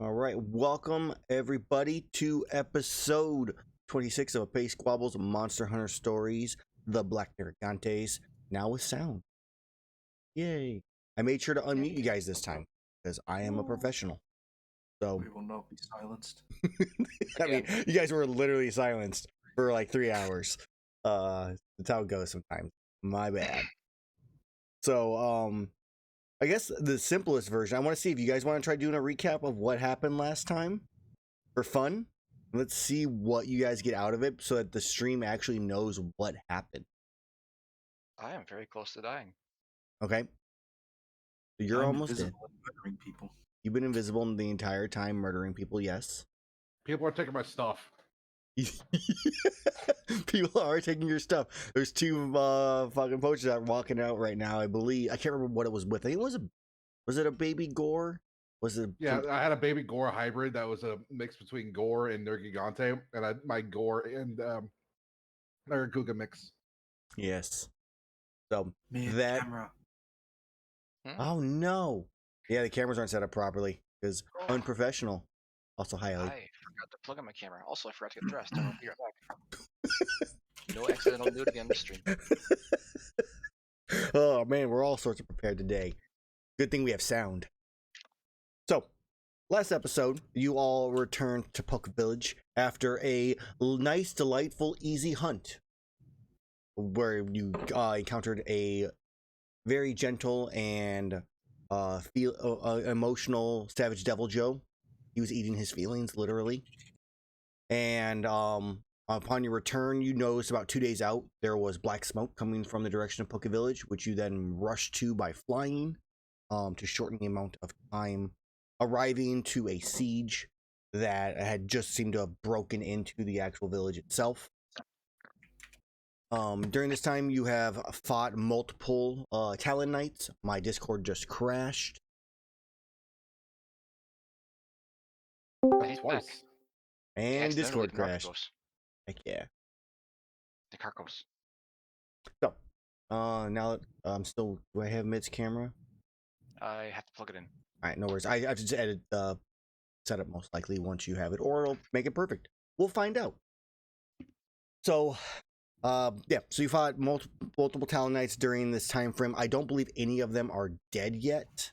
All right, welcome everybody to episode 26 of A Pace Squabbles Monster Hunter Stories, The Black Nergigantes, now with sound. Yay. I made sure to unmute you guys this time, because I am a professional. So we will not be silenced. I mean, you guys were literally silenced for like 3 hours. That's how it goes sometimes. My bad. So, I guess the simplest version, I want to see if you guys want to try doing a recap of what happened last time for fun. Let's see what you guys get out of it so that the stream actually knows what happened. I am very close to dying. Okay. So you're almost dead. Murdering people. You've been invisible the entire time murdering people, yes. People are taking my stuff. People are taking your stuff. There's two fucking poachers that are walking out right now, I believe. I can't remember what it was with. I think it was it a baby gore? Was it I had a baby gore hybrid that was a mix between gore and Nergigante, and my gore and Nerguga mix. Yes. So that camera. Oh no. Yeah, the cameras aren't set up properly because unprofessional. Also, hi, Ellie. I forgot to plug in my camera. Also, I forgot to get dressed. I will be right back. No accidental nudity on the stream. Oh man, we're all sorts of prepared today. Good thing we have sound. So, last episode, you all returned to Puck Village after a nice, delightful, easy hunt, where you encountered a very gentle and emotional Savage Devil Joe. He was eating his feelings, literally. And upon your return, you noticed about 2 days out, there was black smoke coming from the direction of Puka Village, which you then rushed to by flying to shorten the amount of time, arriving to a siege that had just seemed to have broken into the actual village itself. During this time, you have fought multiple Talon Knights. My Discord just crashed. Twice. And Discord crashed. Heck yeah. The Carcos. So, now do I have Mid's camera? I have to plug it in. Alright, no worries. I have to just edit the setup most likely once you have it, or it'll make it perfect. We'll find out. So, yeah, so you fought multiple Talon Knights during this time frame. I don't believe any of them are dead yet.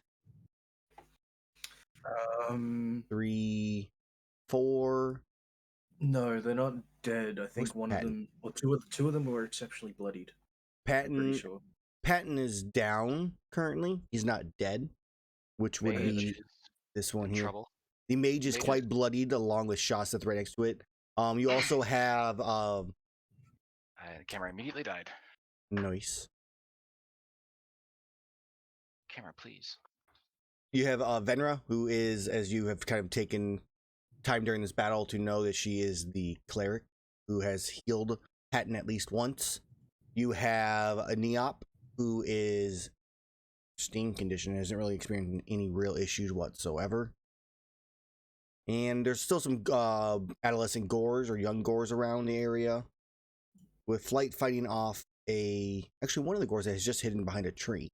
3, 4. No, they're not dead. I think one Patton? of them, or two of them were exceptionally bloodied. Patton, I'm pretty sure. Patton is down currently. He's not dead, which would be this one here. Trouble. The Mage is quite bloodied, along with Shaseth right next to it. You also have the camera immediately died. Nice. Camera, please. You have Venra, who is, as you have kind of taken time during this battle to know that she is the cleric who has healed Patton at least once. You have a Neop, who is steam condition, hasn't really experienced any real issues whatsoever. And there's still some adolescent gores or young gores around the area, with Flight fighting off actually one of the gores that is just hidden behind a tree.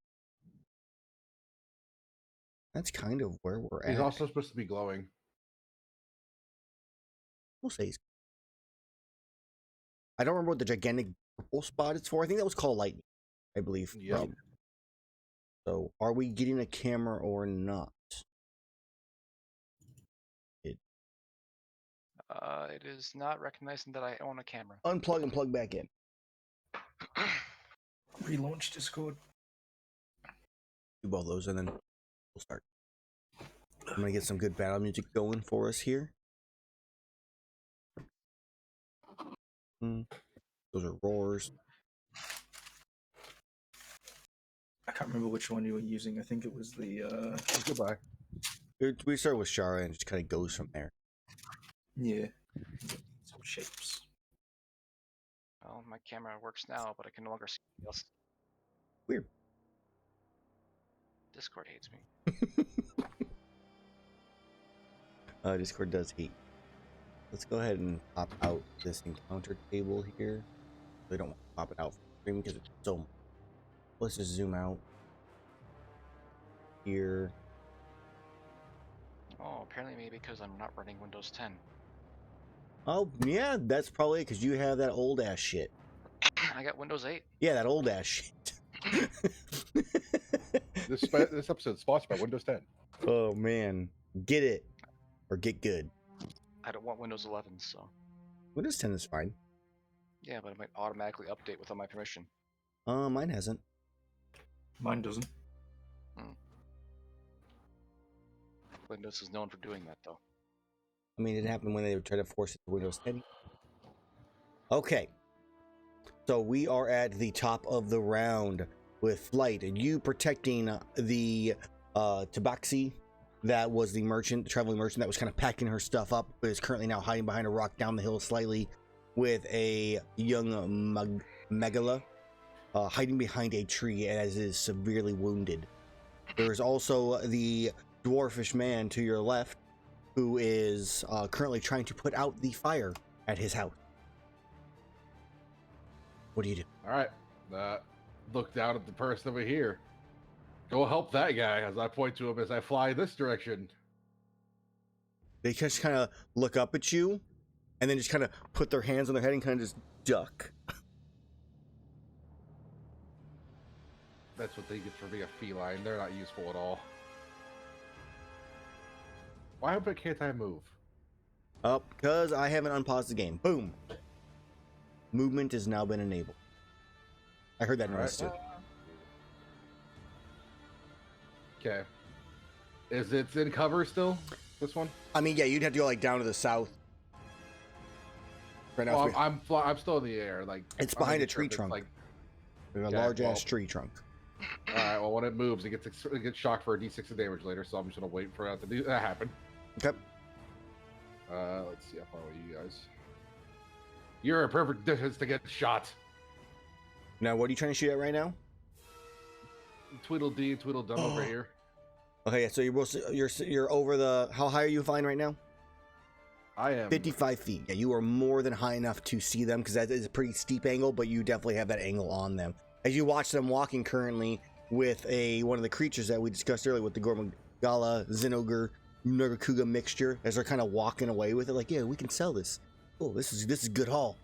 That's kind of where we're at. He's also supposed to be glowing. We'll say I don't remember what the gigantic purple spot is for. I think that was called lightning, I believe. Yeah. So, are we getting a camera or not? It is not recognizing that I own a camera. Unplug and plug back in. Relaunch Discord. Do both those and then we'll start. I'm gonna get some good battle music going for us here. Those are roars. I can't remember which one you were using. I think it was the Goodbye. We start with Shara and just kind of goes from there. Yeah. Some shapes. Well, my camera works now, but I can no longer see anything else. Weird. Discord hates me. Discord does hate. Let's go ahead and pop out this encounter table here. We don't want to pop it out from the screen because it's so. Let's just zoom out here. Oh, apparently maybe because I'm not running Windows 10. Oh, yeah, that's probably because you have that old ass shit. I got Windows 8. Yeah, that old ass shit. This episode is sponsored by Windows 10. Oh, man. Get it. Or get good. I don't want Windows 11, so. Windows 10 is fine. Yeah, but it might automatically update without my permission. Mine hasn't. Mine doesn't. Windows is known for doing that, though. I mean, it happened when they were trying to force it to Windows 10. Okay. So we are at the top of the round with Flight. And you protecting the Tabaxi, that was the merchant, the traveling merchant that was kind of packing her stuff up, but is currently now hiding behind a rock down the hill slightly with a young Megala hiding behind a tree as is severely wounded. There is also the dwarfish man to your left who is currently trying to put out the fire at his house. What do you do? All right. Look down at the person over here. Go help that guy as I point to him as I fly this direction. They just kind of look up at you and then just kind of put their hands on their head and kind of just duck. That's what they get for being a feline. They're not useful at all. Why can't I move? Because I haven't unpaused the game. Boom. Movement has now been enabled. I heard that noise too. Okay. Is it in cover still? This one? I mean, yeah, you'd have to go like down to the south. Right now, Well, I'm still in the air. Like it's behind a tree trunk. Like, a okay, large ass tree trunk. all right. Well, when it moves, it gets shocked for a d6 of damage later. So I'm just gonna wait for that to do that happen. Okay. Let's see how far away you guys. You're a perfect distance to get shot. Now, what are you trying to shoot at right now? Tweedledee and Tweedledum over here. Okay, yeah, so you're over the. How high are you flying right now? I am 55 feet. Yeah, you are more than high enough to see them because that is a pretty steep angle, but you definitely have that angle on them. As you watch them walking currently with one of the creatures that we discussed earlier with the Gormagala, Zinogre, Nergigantes mixture, as they're kind of walking away with it, like, yeah, we can sell this. Oh, this is good haul.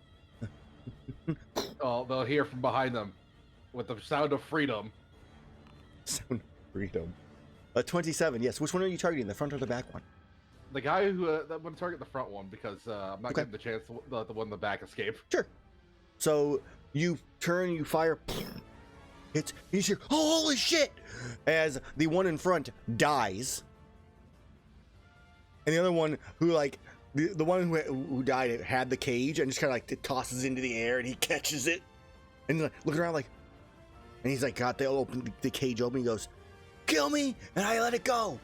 Oh, they'll hear from behind them with the sound of freedom. Sound of freedom. 27, yes. Which one are you targeting, the front or the back one? The guy who that would target the front one because I'm not getting the chance to let the one in the back escape. Sure. So you turn, you fire. You hear, oh, holy shit! As the one in front dies, and the other one who like the one who died had the cage and just kind of like tosses into the air and he catches it and like, looking around like, and he's like got the cage open. He goes, "Kill me!" and I let it go.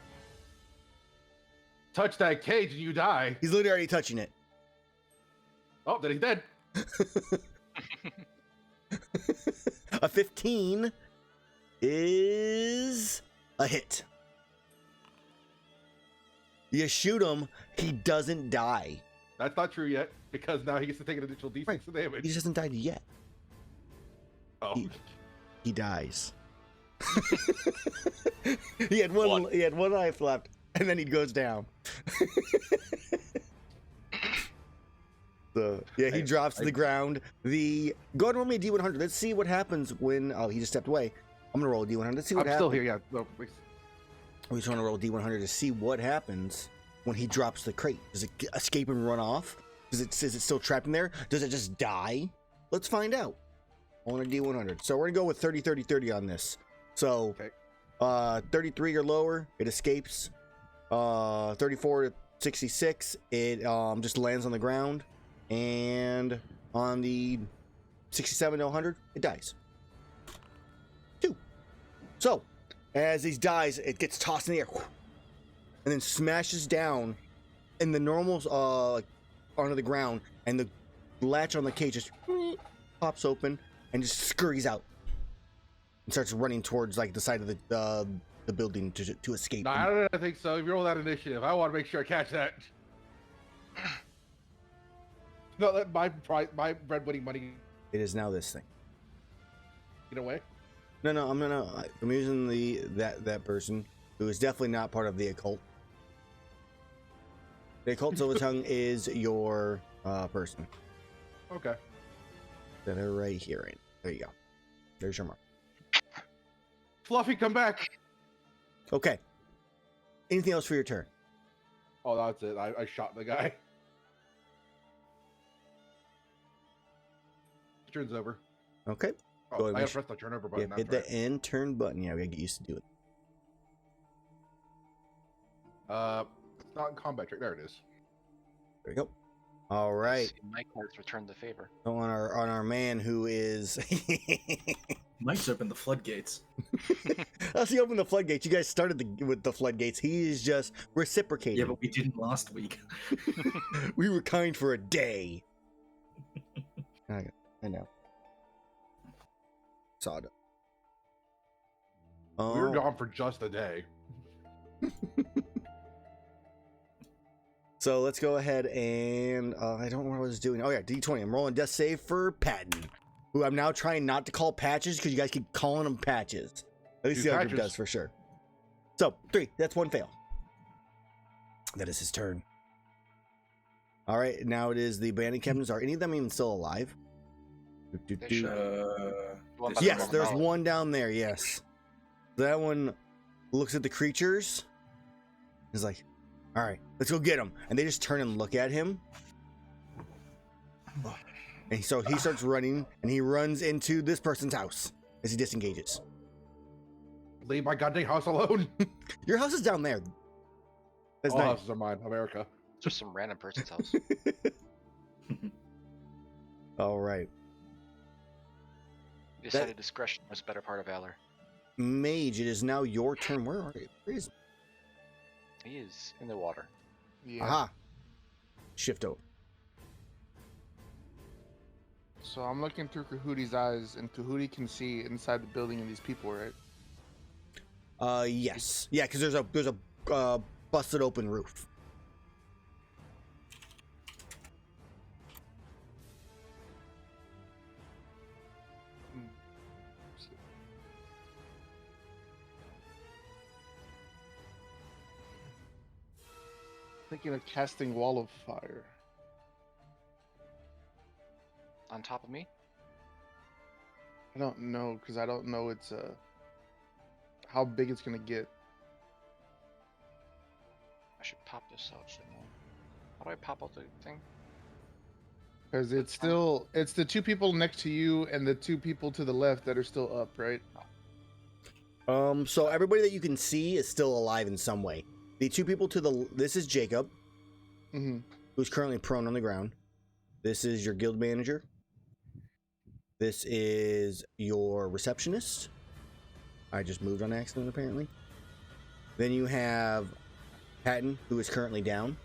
Touch that cage and you die. He's literally already touching it. Oh, then he's dead. A 15 is a hit. You shoot him, he doesn't die. That's not true yet because now he gets to take an additional d6 of damage. He just hasn't died yet. Oh, He dies. He had one life left, and then he goes down. So yeah, he drops to the ground. Go ahead and roll me a D100. Let's see what happens when. Oh, he just stepped away. I'm gonna roll a D100. Let's see what I'm happens. still here. Yeah. No, We just want to roll a D100 to see what happens when he drops the crate. Does it escape and run off? Is it still trapped in there? Does it just die? Let's find out. On a D100. So we're gonna go with 30, 30, 30 on this. So, okay. 33 or lower, it escapes. 34 to 66, it just lands on the ground. And on the 67 to 100, it dies. 2. So, as these dies, it gets tossed in the air, and then smashes down in the normal onto the ground, and the latch on the cage just pops open and just scurries out and starts running towards like the side of the building to escape. No, I don't think so. If you roll that initiative, I want to make sure I catch that. No, that my bread-winning money. It is now this thing. Get away. No, I'm using that person who is definitely not part of the occult. The occult silver tongue is your person. Okay. That are right here. Right? There you go. There's your mark. Fluffy, come back. Okay. Anything else for your turn? Oh, that's it. I shot the guy. Turn's over. Okay. Oh, Go ahead I and gotta press the turn over button. Yeah, hit That's the end turn button. Yeah, we gotta get used to do it. right. It's not in combat trick. There it is. There we go. All right. See, my cards returned the favor. So on our man who is Mike's opened the floodgates. As he opened the floodgates, you guys started with the floodgates. He is just reciprocating. Yeah, but we didn't last week. We were kind for a day. I know. Sawdust. We were gone for just a day. So let's go ahead and I don't know what I was doing. Oh yeah, D20. I'm rolling death save for Patton, who I'm now trying not to call Patches because you guys keep calling him Patches. At least Dude, the other group Patches. does for sure. So 3. That's 1 fail. That is his turn. All right, now it is the bandit captains. Are any of them even still alive? They should. One by the Yes, normal there's knowledge. one down there. Yes, that one looks at the creatures. He's like, "All right, let's go get him." And they just turn and look at him. And so he starts running, and he runs into this person's house as he disengages. Leave my goddamn house alone. Your house is down there. That's All nice. houses are mine. America. It's just some random person's house. All right, You decided discretion was a better part of valor. Mage. It is now your turn. Where are you? Where is? He is in the water. Yeah. Aha. Shift over. So I'm looking through Kahuti's eyes, and Kahuti can see inside the building and these people, right? Yes, yeah, because there's a busted open roof. Thinking of casting Wall of Fire. On top of me? I don't know, because I don't know it's how big it's gonna get. I should pop this out, shouldn't I? How do I pop out the thing? Because it's the two people next to you and the two people to the left that are still up, right? So everybody that you can see is still alive in some way. The two people to this is Jacob, Mm-hmm. who's currently prone on the ground. This is your guild manager. This is your receptionist. I just moved on accident, apparently. Then you have Patton, who is currently down.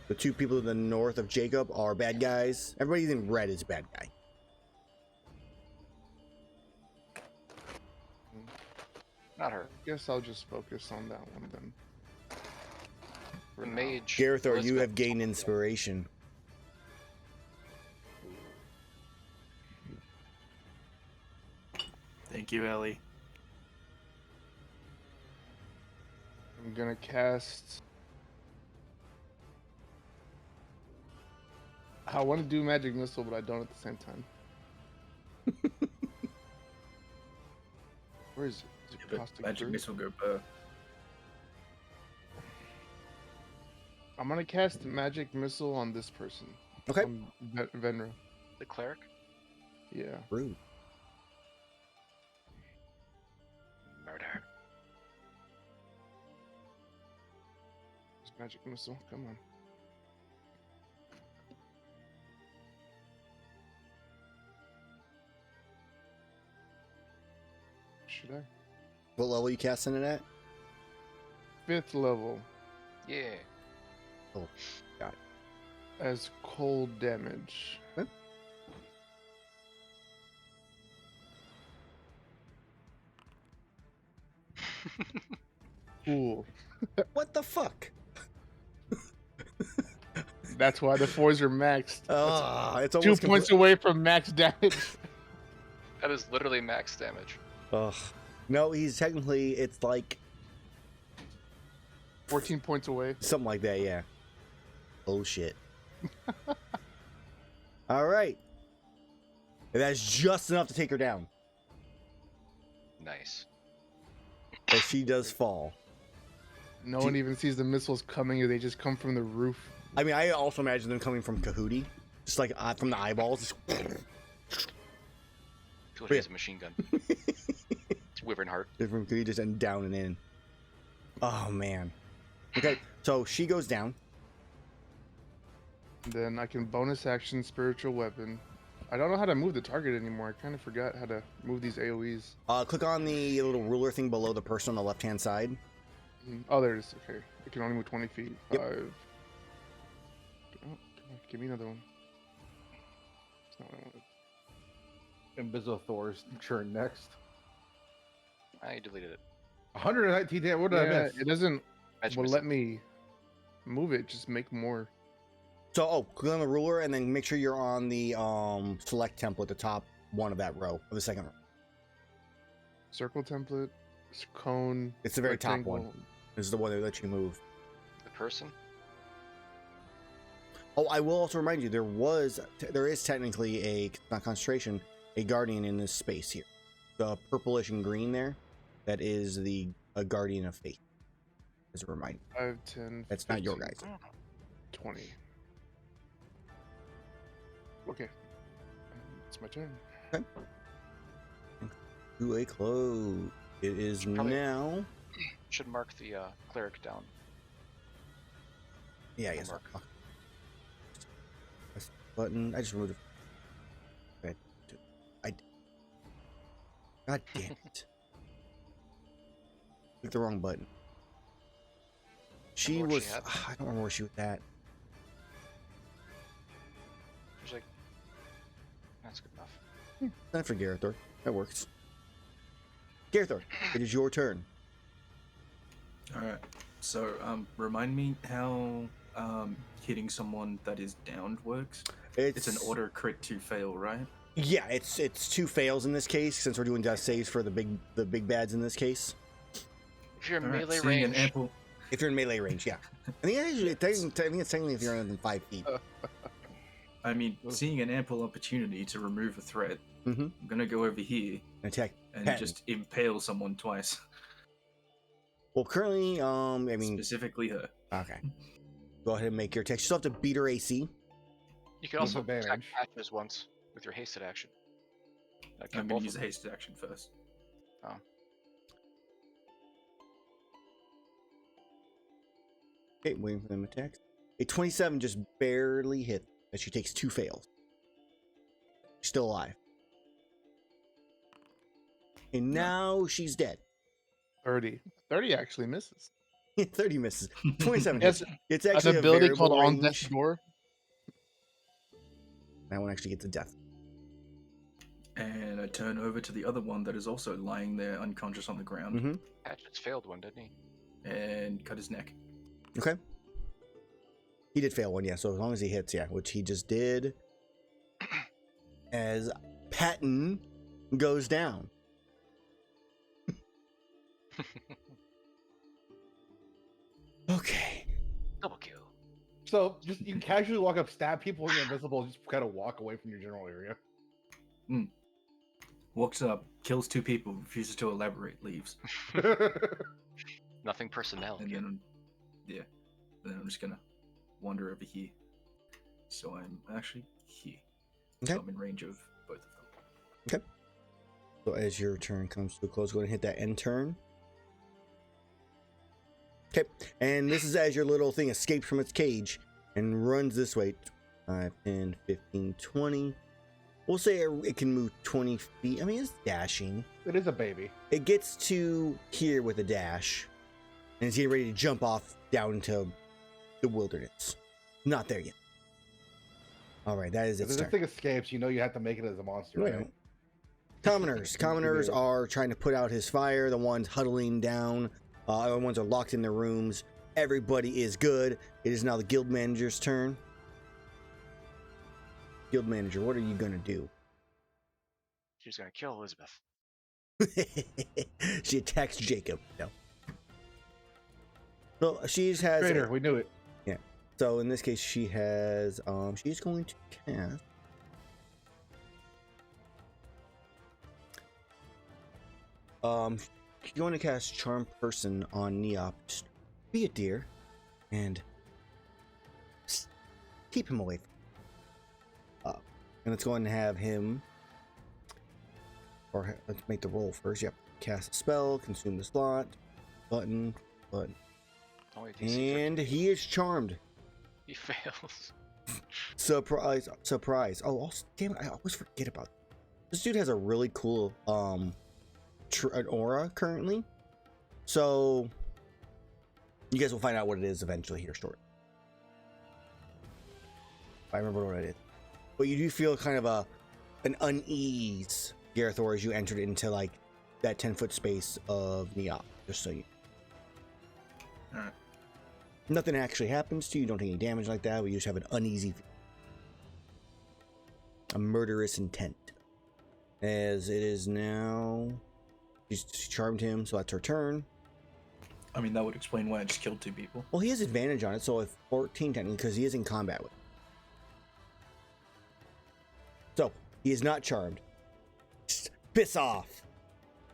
The two people to the north of Jacob are bad guys. Everybody in red is a bad guy. Not her. Guess I'll just focus on that one then. The mage. Gerathor, you Elizabeth- have gained inspiration. Thank you, Ellie. I'm gonna cast. I want to do Magic Missile, but I don't at the same time. Where is it? Is it But Caustic Magic Brew? Missile go burr. I'm gonna cast Magic Missile on this person. Okay. Venra. The cleric? Yeah. Rude. Murder. It's Magic Missile. Come on. Should I? What level are you casting it at? 5th level Yeah. Oh, got it. as cold damage. Okay. Cool. What the fuck? That's why the 4s are maxed. It's 2 almost points away from max damage. That is literally max damage. Ugh. No, he's technically, it's like 14 points away. something like that, yeah. Bullshit. All right. That's just enough to take her down. Nice. But she does fall. No Do one you- even sees the missiles coming, or they just come from the roof. I mean, I also imagine them coming from Kahootie. Just like from the eyeballs. Feel like he has a machine gun. It's Wyvern Heart. From Kahootie just and down and in. Oh, man. Okay, so she goes down. Then I can bonus action spiritual weapon. I don't know how to move the target anymore. I kind of forgot how to move these AoEs. Click on the little ruler thing below the person on the left-hand side. Oh, there it is. Okay. It can only move 20 feet. Yep. 5. Oh, come on. Give me another one. That's not what I wanted. Invisothor's turn next. I deleted it. 119 damage. What did I miss? It doesn't Edge well, missed let it. me move it. Just make more. So, click on the ruler and then make sure you're on the select template, the top one of that row, of the second row. Circle template, cone. It's the very top one. rectangle. This is the one that lets you move. The person? Oh, I will also remind you, there is technically a, not concentration, a guardian in this space here. The purplish and green there, that is a guardian of faith. As a reminder. 5, 10. That's not your 15, guys. 20. Okay. It's my turn. To a close. It is Probably- now. Should mark the cleric down. Yeah, I guess. Mark. Press the button. I just removed it. God damn it. Click the wrong button. She Remember what was. she had? I don't remember where she was at. There's like... That's good enough. Time for Gerathor. That works. Gerathor, it is your turn. All right. So, remind me how hitting someone that is downed works. It's an auto crit to fail, right? Yeah, it's 2 fails in this case since we're doing death saves for the big bads in this case. If you're in All right, melee seeing an range, ample. If you're in melee range, yeah. I think actually, I think it's technically if you're under 5 feet. I mean, seeing an ample opportunity to remove a threat, Mm-hmm. I'm gonna go over here Attack. and Patton. just impale someone twice, Well, currently, I mean, specifically her. okay. Go ahead and make your attack. You still have to beat her AC. you can also attack Disadvantage. patches once with your hasted action. That can I'm both gonna use a of them. hasted action first. Okay, waiting for them to attack. A 27 just barely hit, and she takes 2 fails. She's still alive. And now she's dead. 30. 30 actually misses. 30 misses. 27 Yes, hits. It's an actually a ability called variable On range. Death Door. That one actually gets a death. And I turn over to the other one that is also lying there unconscious on the ground Mm-hmm. Patches failed one, didn't he? and cut his neck. Okay. He did fail one, yeah. So as long as he hits, yeah, which he just did. As Patton goes down. Okay. Double kill. So just you can casually walk up, stab people when you're invisible, just kind of walk away from your general area. Walks up, kills 2 people, refuses to elaborate, leaves. Nothing personnel. And Again. then, yeah. Then I'm just gonna wander over here. So I'm actually here. Okay. So I'm in range of both of them. So as your turn comes to a close, go ahead and hit that end turn. Okay, and this is as your little thing escapes from its cage and runs this way. 5, 10, 15, 20. We'll say it can move 20 feet. I mean, it's dashing. It is a baby. It gets to here with a dash, and it's getting ready to jump off down into the wilderness. Not there yet. All right, that is If its this turn. thing escapes, you know you have to make it as a monster, Right. right? Commoners are trying to put out his fire. The ones huddling down. Other ones are locked in their rooms. Everybody is good. It is now the guild manager's turn. Guild manager, what are you gonna do? She's gonna kill Elizabeth. She attacks Jacob. No. So she has. Traitor, we knew it. So in this case, she has she's going to cast. She's going to cast Charm Person on Neop. Just be a dear, and keep him away. And it's going to have him, or let's make the roll first. Yep, cast a spell, consume the slot, button, Oh, wait, DC and he is charmed. He fails. Surprise! Surprise! Oh, also, damn it! I always forget about this dude. Has a really cool an aura currently, so you guys will find out what it is eventually here shortly. I remember what it is, but you do feel kind of an unease, Gerathor, as you entered into like that 10-foot space of Neop. Just so you. All right. Nothing actually happens to you. You don't take any damage like that. We just have an uneasy, a murderous intent. As it is now, she's charmed him, so that's her turn. I mean, that would explain why I just killed 2 people. Well, he has advantage on it, so if 14 technically, because he is in combat with it. So he is not charmed. Just piss off.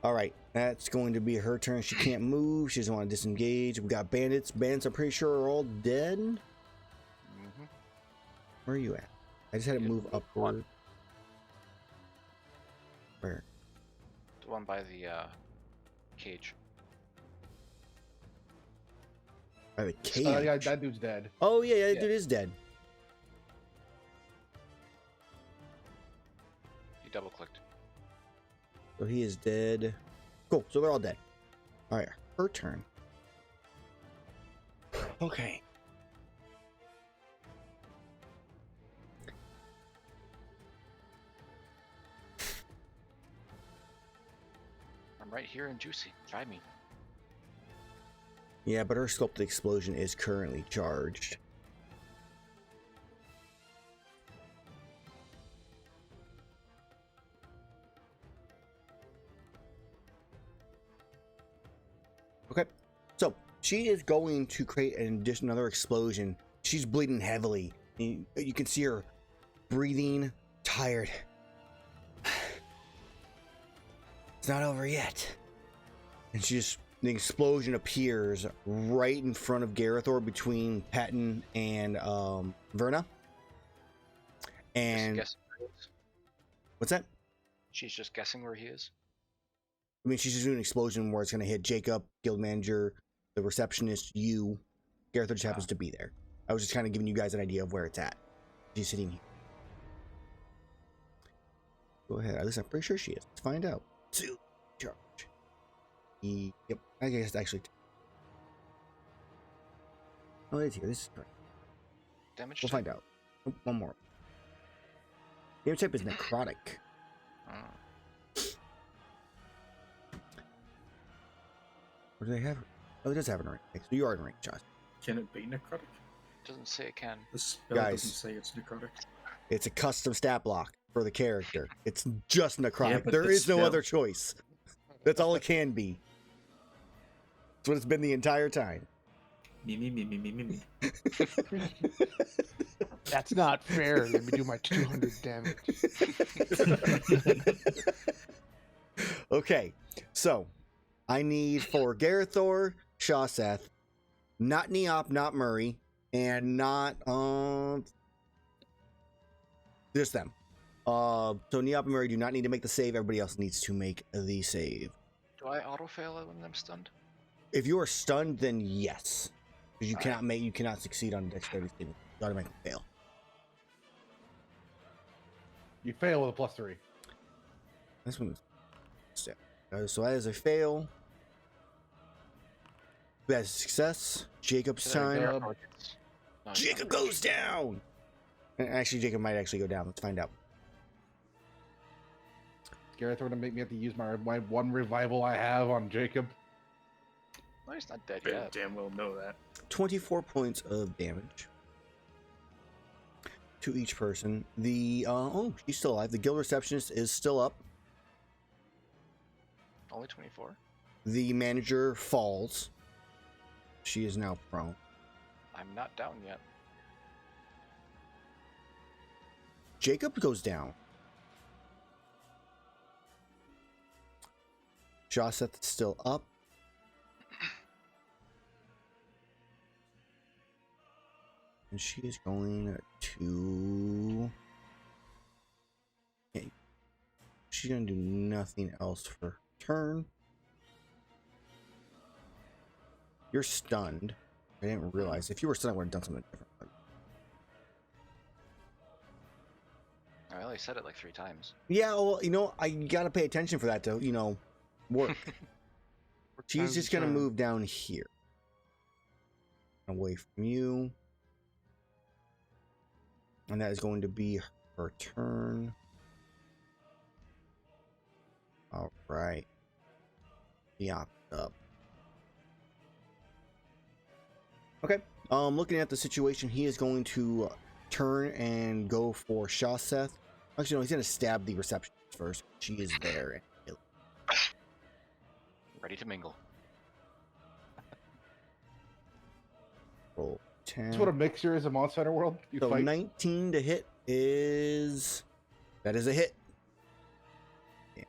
All right, that's going to be her turn. She can't move. She doesn't want to disengage. We got bandits. Bandits, I'm pretty sure, are all dead. Mm-hmm. Where are you at? I just had to move upward. Where? The one by the cage. By the cage. Yeah, that dude's dead. Oh yeah, that Yeah. dude is dead. He double clicked. So he is dead. Cool. So they're all dead. All right, her turn. Okay. I'm right here in Juicy. Try me. Yeah, but her sculpted explosion is currently charged. Okay, so she is going to create another explosion. She's bleeding heavily. You can see her breathing, tired. It's not over yet. And the explosion appears right in front of Gerathor between Patton and Verna. And Just guessing where he is. what's that? She's just guessing where he is. I mean, she's just doing an explosion where it's going to hit Jacob, guild manager, the receptionist, you. Gerathor just happens to be there. I was just kind of giving you guys an idea of where it's at. She's sitting here. Go ahead. At least I'm pretty sure she is. Let's find out. Two charge. Yep. I guess it's actually. Oh, it's here. This is correct. Damage. We'll find out. Oh, one more. Damage type is necrotic. What do they have? Oh, it does have an rank. So you are in rank, Josh. Can it be necrotic? Doesn't say it can. The spell Guys. doesn't say it's necrotic. It's a custom stat block for the character. It's just necrotic. Yeah, but There the is no spell- other choice. That's all it can be. That's what it's been the entire time. Me. That's not fair. Let me do my 200 damage. Okay, so I need for Gerathor, Shaseth, not Neop, not Murray, and not just them. So Neop and Murray do not need to make the save. Everybody else needs to make the save. Do I auto fail it when I'm stunned? If you are stunned, then yes, because you cannot succeed on dexterity saving. You automatically fail. You fail with a +3. This one is so as a fail. That's a success. Jacob's So there time. are targets. No, he's Jacob not. goes down. And actually, Jacob might actually go down. Let's find out. Gerathor to make me have to use my one revival I have on Jacob. No, he's not dead But yet. damn well know that. 24 points of damage to each person. The she's still alive. The guild receptionist is still up. Only 24. The manager falls. She is now prone. I'm not down yet. Jacob goes down. Shaseth is still up. And she is going to... Okay. She's going to do nothing else for her turn. You're stunned. I didn't realize. If you were stunned, I would have done something different. I only said it like 3 times. Yeah, well, you know, I gotta pay attention for that to, you know, work. She's just gonna move down here. Away from you. And that is going to be her turn. Alright. Yeah, up. Okay. Looking at the situation, he is going to turn and go for Shaseth. Actually, no, he's going to stab the receptionist first. She is there. Ready to mingle. Roll 10. That's what a mixture is in Monster Hunter World. You So fight. 19 to hit is... That is a hit. Yeah.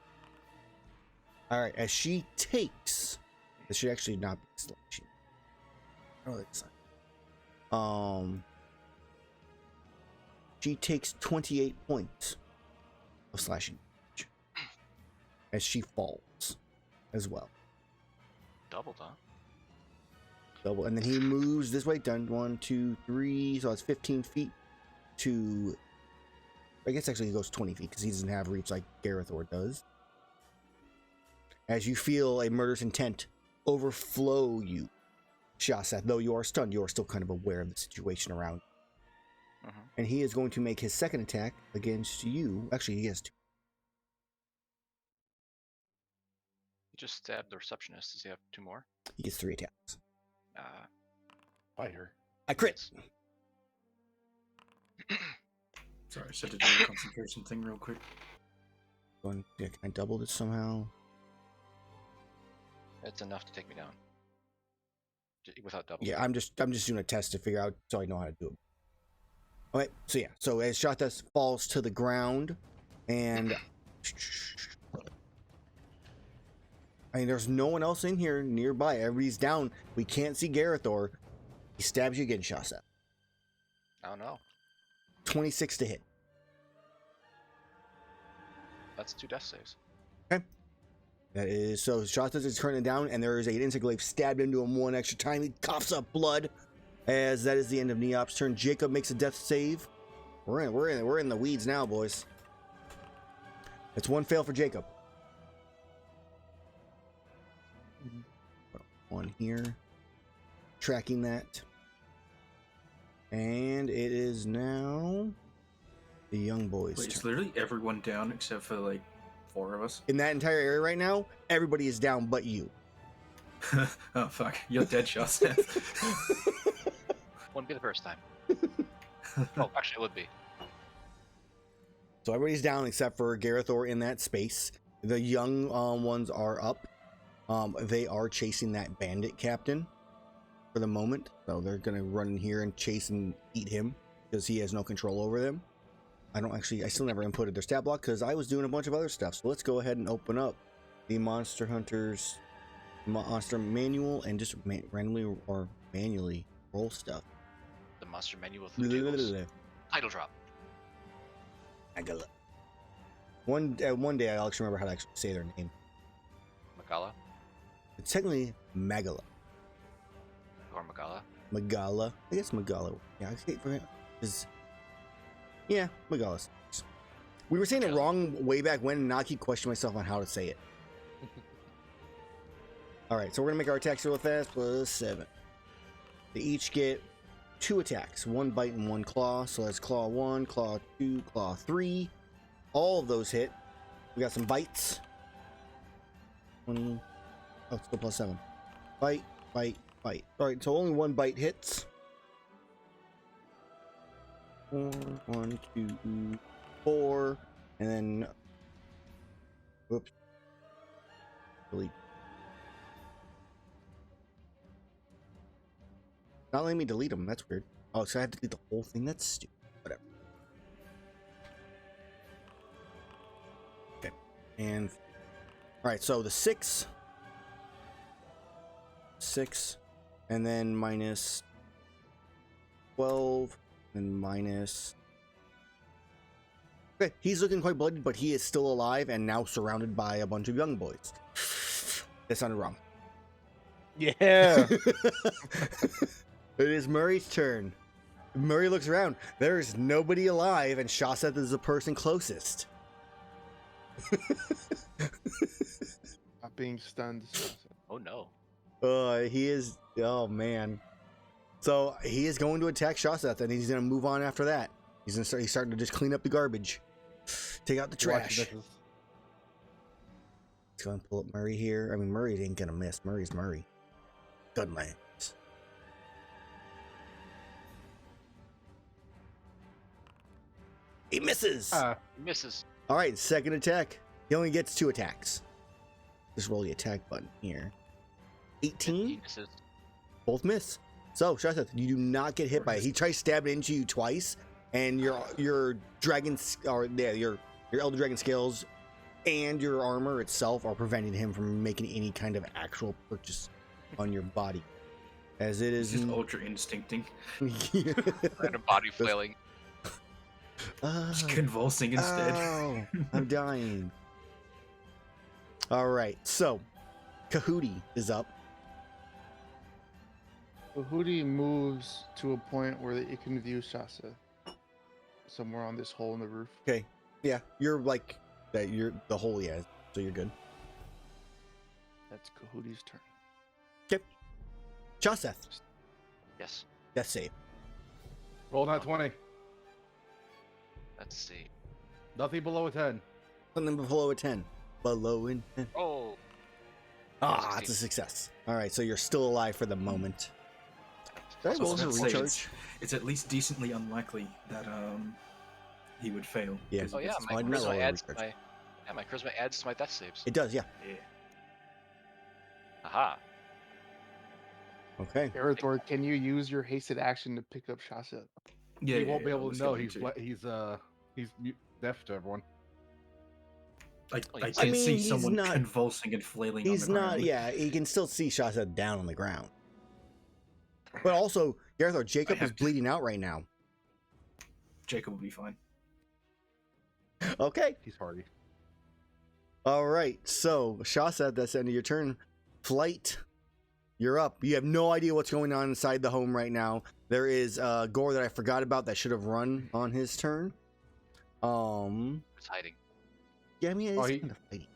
Alright, as she takes... This should actually not be slashing. Oh, that's she takes 28 points of slashing damage as she falls as well. Doubled, huh? Double, and then he moves this way. Done 1, 2, 3. So it's 15 feet to. I guess actually he goes 20 feet because he doesn't have reach like Gerathor does. As you feel a murderous intent overflow you, Shaseth, though you are stunned, you are still kind of aware of the situation around you. And he is going to make his second attack against you. Actually, he has 2. He just stabbed the receptionist. Does he have 2 more? He gets 3 attacks. Fight her. I crit. Sorry, I said to do a concentration thing real quick. Can I double this somehow? It's enough to take me down. Without double. Yeah, I'm just doing a test to figure out so I know how to do it. Okay, so yeah, so as Shaseth falls to the ground, and I mean, there's no one else in here nearby. Everybody's down. We can't see Gerathor. He stabs you again, Shaseth. I don't know. 26 to hit. That's 2 death saves. Okay. That is, so Shaseth is currently down, and there is an insect glaive stabbed into him 1 extra time. He coughs up blood. As that is the end of Neop's turn. Jacob makes a death save. We're in the weeds now, boys. It's 1 fail for Jacob. 1 here. Tracking that. And it is now the young boys' Wait, it's turn. literally everyone down except for like 4 of us. In that entire area right now, everybody is down but you. Oh fuck, you're dead, Shaseth. Wouldn't be the first time. Oh, actually, it would be. So everybody's down except for Gerathor in that space. The young ones are up. They are chasing that bandit captain for the moment. So they're going to run in here and chase and eat him because he has no control over them. I still never inputted their stat block because I was doing a bunch of other stuff. So let's go ahead and open up the Monster Hunter's Monster Manual and just randomly or manually roll stuff. The monster menu with the tools. Title drop. Megala. One day I'll actually remember how to actually say their name. Magala It's technically Megala. or Magala. Megala. I guess Megala. Yeah, I say for him. Yeah, Megala. We were saying it wrong way back when, and now I keep questioning myself on how to say it. Alright, so we're gonna make our attacks real fast. +7. They each get 2 attacks, 1 bite and 1 claw. So that's claw 1, claw 2, claw 3. All of those hit. We got some bites. 20. Oh, it's still +7. Bite, bite, bite. Alright, so only 1 bite hits. 1, 2, 4. And then. Whoops. Delete. Not letting me delete them. That's weird. Oh, so I have to delete the whole thing? That's stupid. Whatever. And all right, so the 6, and then minus 12, and minus. Okay, he's looking quite bloodied, but he is still alive and now surrounded by a bunch of young boys. That sounded wrong. Yeah. It is Murray's turn. Murray looks around. There is nobody alive, and Shaseth is the person closest. Not being stunned. Oh no. He is. Oh man. So he is going to attack Shaseth, and he's going to move on after that. He's starting to just clean up the garbage, take out the trash. He's going to pull up Murray here. I mean, Murray ain't going to miss. Murray's Murray. Good man. He misses. He misses. All right, second attack. He only gets 2 attacks. Just roll the attack button here. 18. He misses. Both miss. So, Shaseth, you do not get hit by it. He tries stabbing into you twice, and your dragon, or yeah, your elder dragon scales and your armor itself are preventing him from making any kind of actual purchase on your body. As it is just ultra instincting. Random body flailing. Just convulsing instead. Oh, I'm dying. All right, so Kahootie is up. Kahootie moves to a point where it can view Shaseth. Somewhere on this hole in the roof. Okay, yeah, you're like that. You're the hole, yeah. So you're good. That's Kahootie's turn. Okay, Shaseth. Yes. Death save. Roll not 20. Let's see. Nothing below a 10. Something below a 10. Below a 10. Oh. Ah, that's a success. All right, so you're still alive for the moment. Did I So roll let's a say recharge? It's at least decently unlikely that he would fail. Yeah. 'cause Oh if yeah, it's- my I'd not roll charisma a adds recharge. my charisma adds to my death saves. It does, yeah. Yeah. Aha. Okay. Gerathor, can you use your hasted action to pick up Shaseth? Yeah, He won't be I able was to know going he's deaf to everyone. I I can mean, see he's someone not- convulsing and flailing He's on the not, ground. yeah, he can still see Shaseth down on the ground. But also, Gerathor, Jacob is have to- bleeding out right now. Jacob will be fine. Okay. He's hardy. All right. So, Shaseth, that's the end of your turn. Flight, you're up. You have no idea what's going on inside the home right now. There is Gore that I forgot about that should have run on his turn. It's hiding. Yeah, I mean, Oh, it's he- kind of fighting.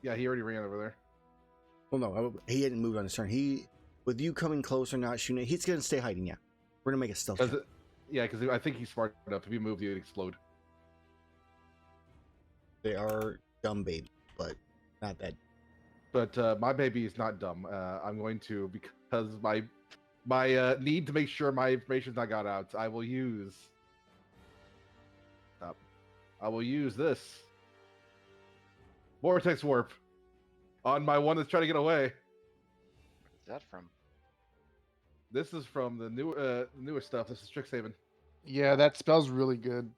Yeah, he already ran over there. Well, no, he hadn't moved on his turn. With you coming close or not shooting, he's going to stay hiding, yeah. We're going to make a stealth check. Because I think he's smart enough. If you move, he'd explode. They are dumb babies, but not that. But my baby is not dumb. I'm going to, because my need to make sure my information's not got out. I will use. Stop. I will use this vortex warp on my one that's trying to get away. Where's that from? This is from the newest stuff. This is Strixhaven. Yeah, that spell's really good.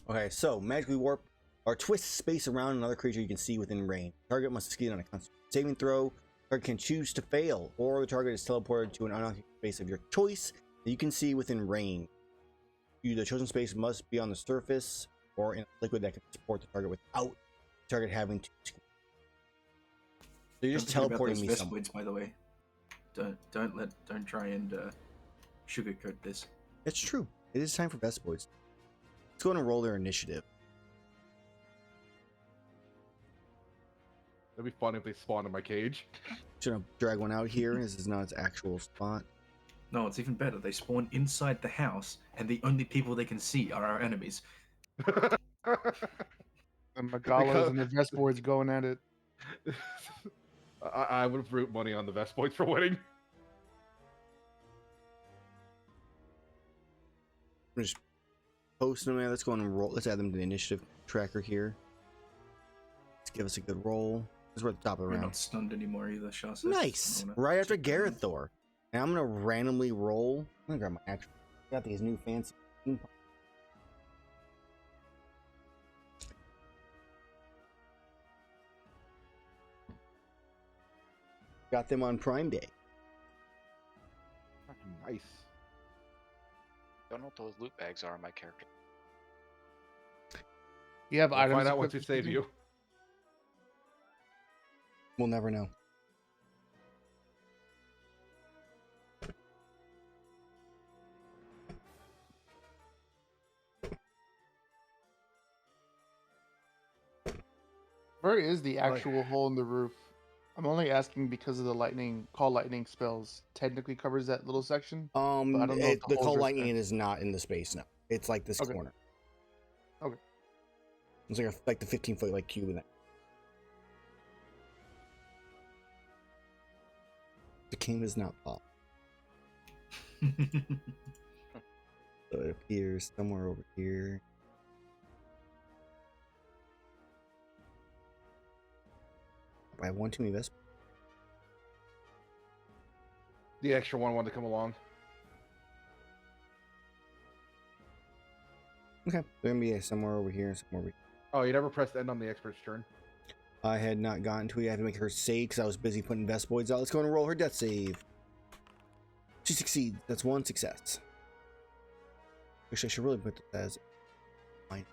Okay, so magically warp or twist space around another creature you can see within range. Target must succeed on a constant saving throw. Target can choose to fail, or the target is teleported to an unoccupied space of your choice that you can see within range. The chosen space must be on the surface or in a liquid that can support the target without the target having to. So you're just Don't forget about teleporting me those somewhere. Vestoids, by the way. Don't try and sugarcoat this. It's true. It is time for Vestoids. Let's go and roll their initiative. That'd be fun if they spawn in my cage. Just gonna drag one out here. This is not its actual spot. No, it's even better. They spawn inside the house, and the only people they can see are our enemies. The Magalas and the Vestboards going at it. I would root money on the Vestoids for winning. I'm just posting them. Let's go and roll. Let's add them to the initiative tracker here. Let's give us a good roll. This is we're at the top of the We're round. not stunned anymore either, Shaseth. Nice. Right after Gerathor. And I'm gonna randomly roll. I'm gonna grab my actual. Got these new fancy. Got them on Prime Day. Nice. Don't know what those loot bags are on my character. You have We'll items. find out once equipped we with save you? you. We'll never know. Where is the actual hole in the roof? I'm only asking because of the lightning spells technically covers that little section. But I don't know if the holes cold are lightning there. is not in the space now. It's like this Okay. corner. Okay. It's like the 15-foot like cube in that. The game is not pop. So it appears somewhere over here. I have one too many Vespa. The extra one wanted to come along. Okay, they're gonna be somewhere over here and somewhere over here. Oh, you never pressed end on the expert's turn? I had not gotten to it. I had to make her save because I was busy putting Vespoids out. Let's go and roll her death save. She succeeds. That's one success. Wish I should really put that as mine.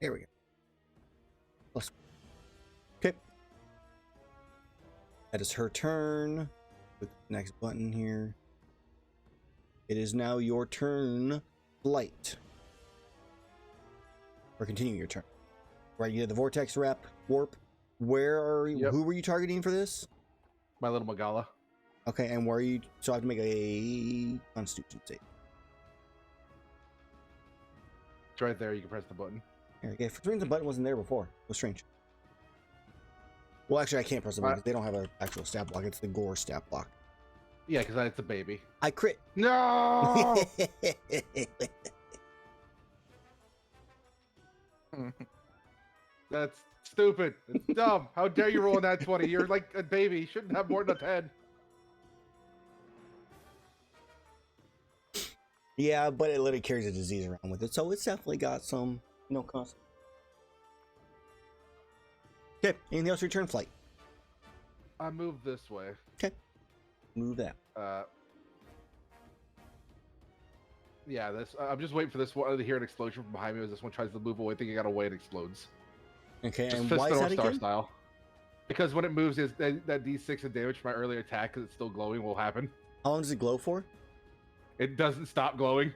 There we go. Plus. Okay. That is her turn. With the next button here. It is now your turn, Flight. Or continue your turn. Right, you did the Vortex Warp. Where are you? Yep. Who were you targeting for this? My little Magala. Okay, and where are you? So I have to make a Constitution save. It's right there. You can press the button. Okay, for some reason the button wasn't there before. It was strange. Well, actually, I can't press the button because they don't have an actual stat block. It's the Gore stat block. Yeah, because it's a baby. I crit. No! That's stupid. It's dumb. How dare you roll that 20? You're like a baby. You shouldn't have more than a 10. Yeah, but it literally carries a disease around with it, so it's definitely got some no cost. Okay, anything else? Return Flight. I move this way. Move that. Yeah, this. I'm just waiting for this one to hear an explosion from behind me as this one tries to move away, thinking I got away, it explodes. Okay, Just and Fist why the is North that Star again? style. Because when it moves, is that D6 of damage from my earlier attack, because it's still glowing, will happen. How long does it glow for? It doesn't stop glowing.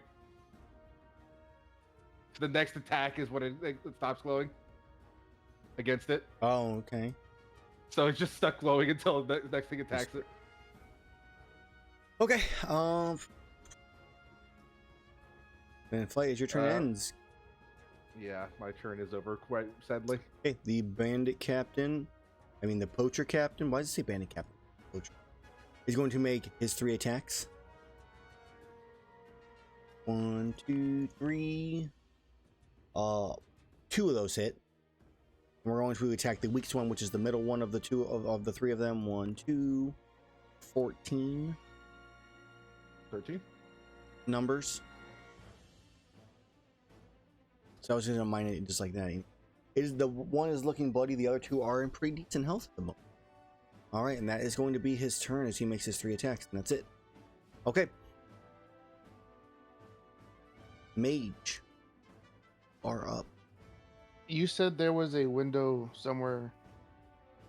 The next attack is when it stops glowing against it. Oh, okay. So it's just stuck glowing until the next thing attacks it. Okay, and Flight, as your turn ends. Yeah, my turn is over, quite sadly. Okay, the Bandit Captain, the Poacher Captain, why does it say Bandit Captain? Poacher. Is going to make his 3 attacks. 1, 2, 3. 2 of those hit. And we're going to attack the weakest one, which is the middle one of the two of the 3 of them. 1, 2, 14. 13? Numbers. So I was just gonna mine it just like that. It is the one is looking bloody, the other 2 are in pretty decent health at the moment. Alright, and that is going to be his turn as he makes his 3 attacks, and that's it. Okay. Mage are up. You said there was a window somewhere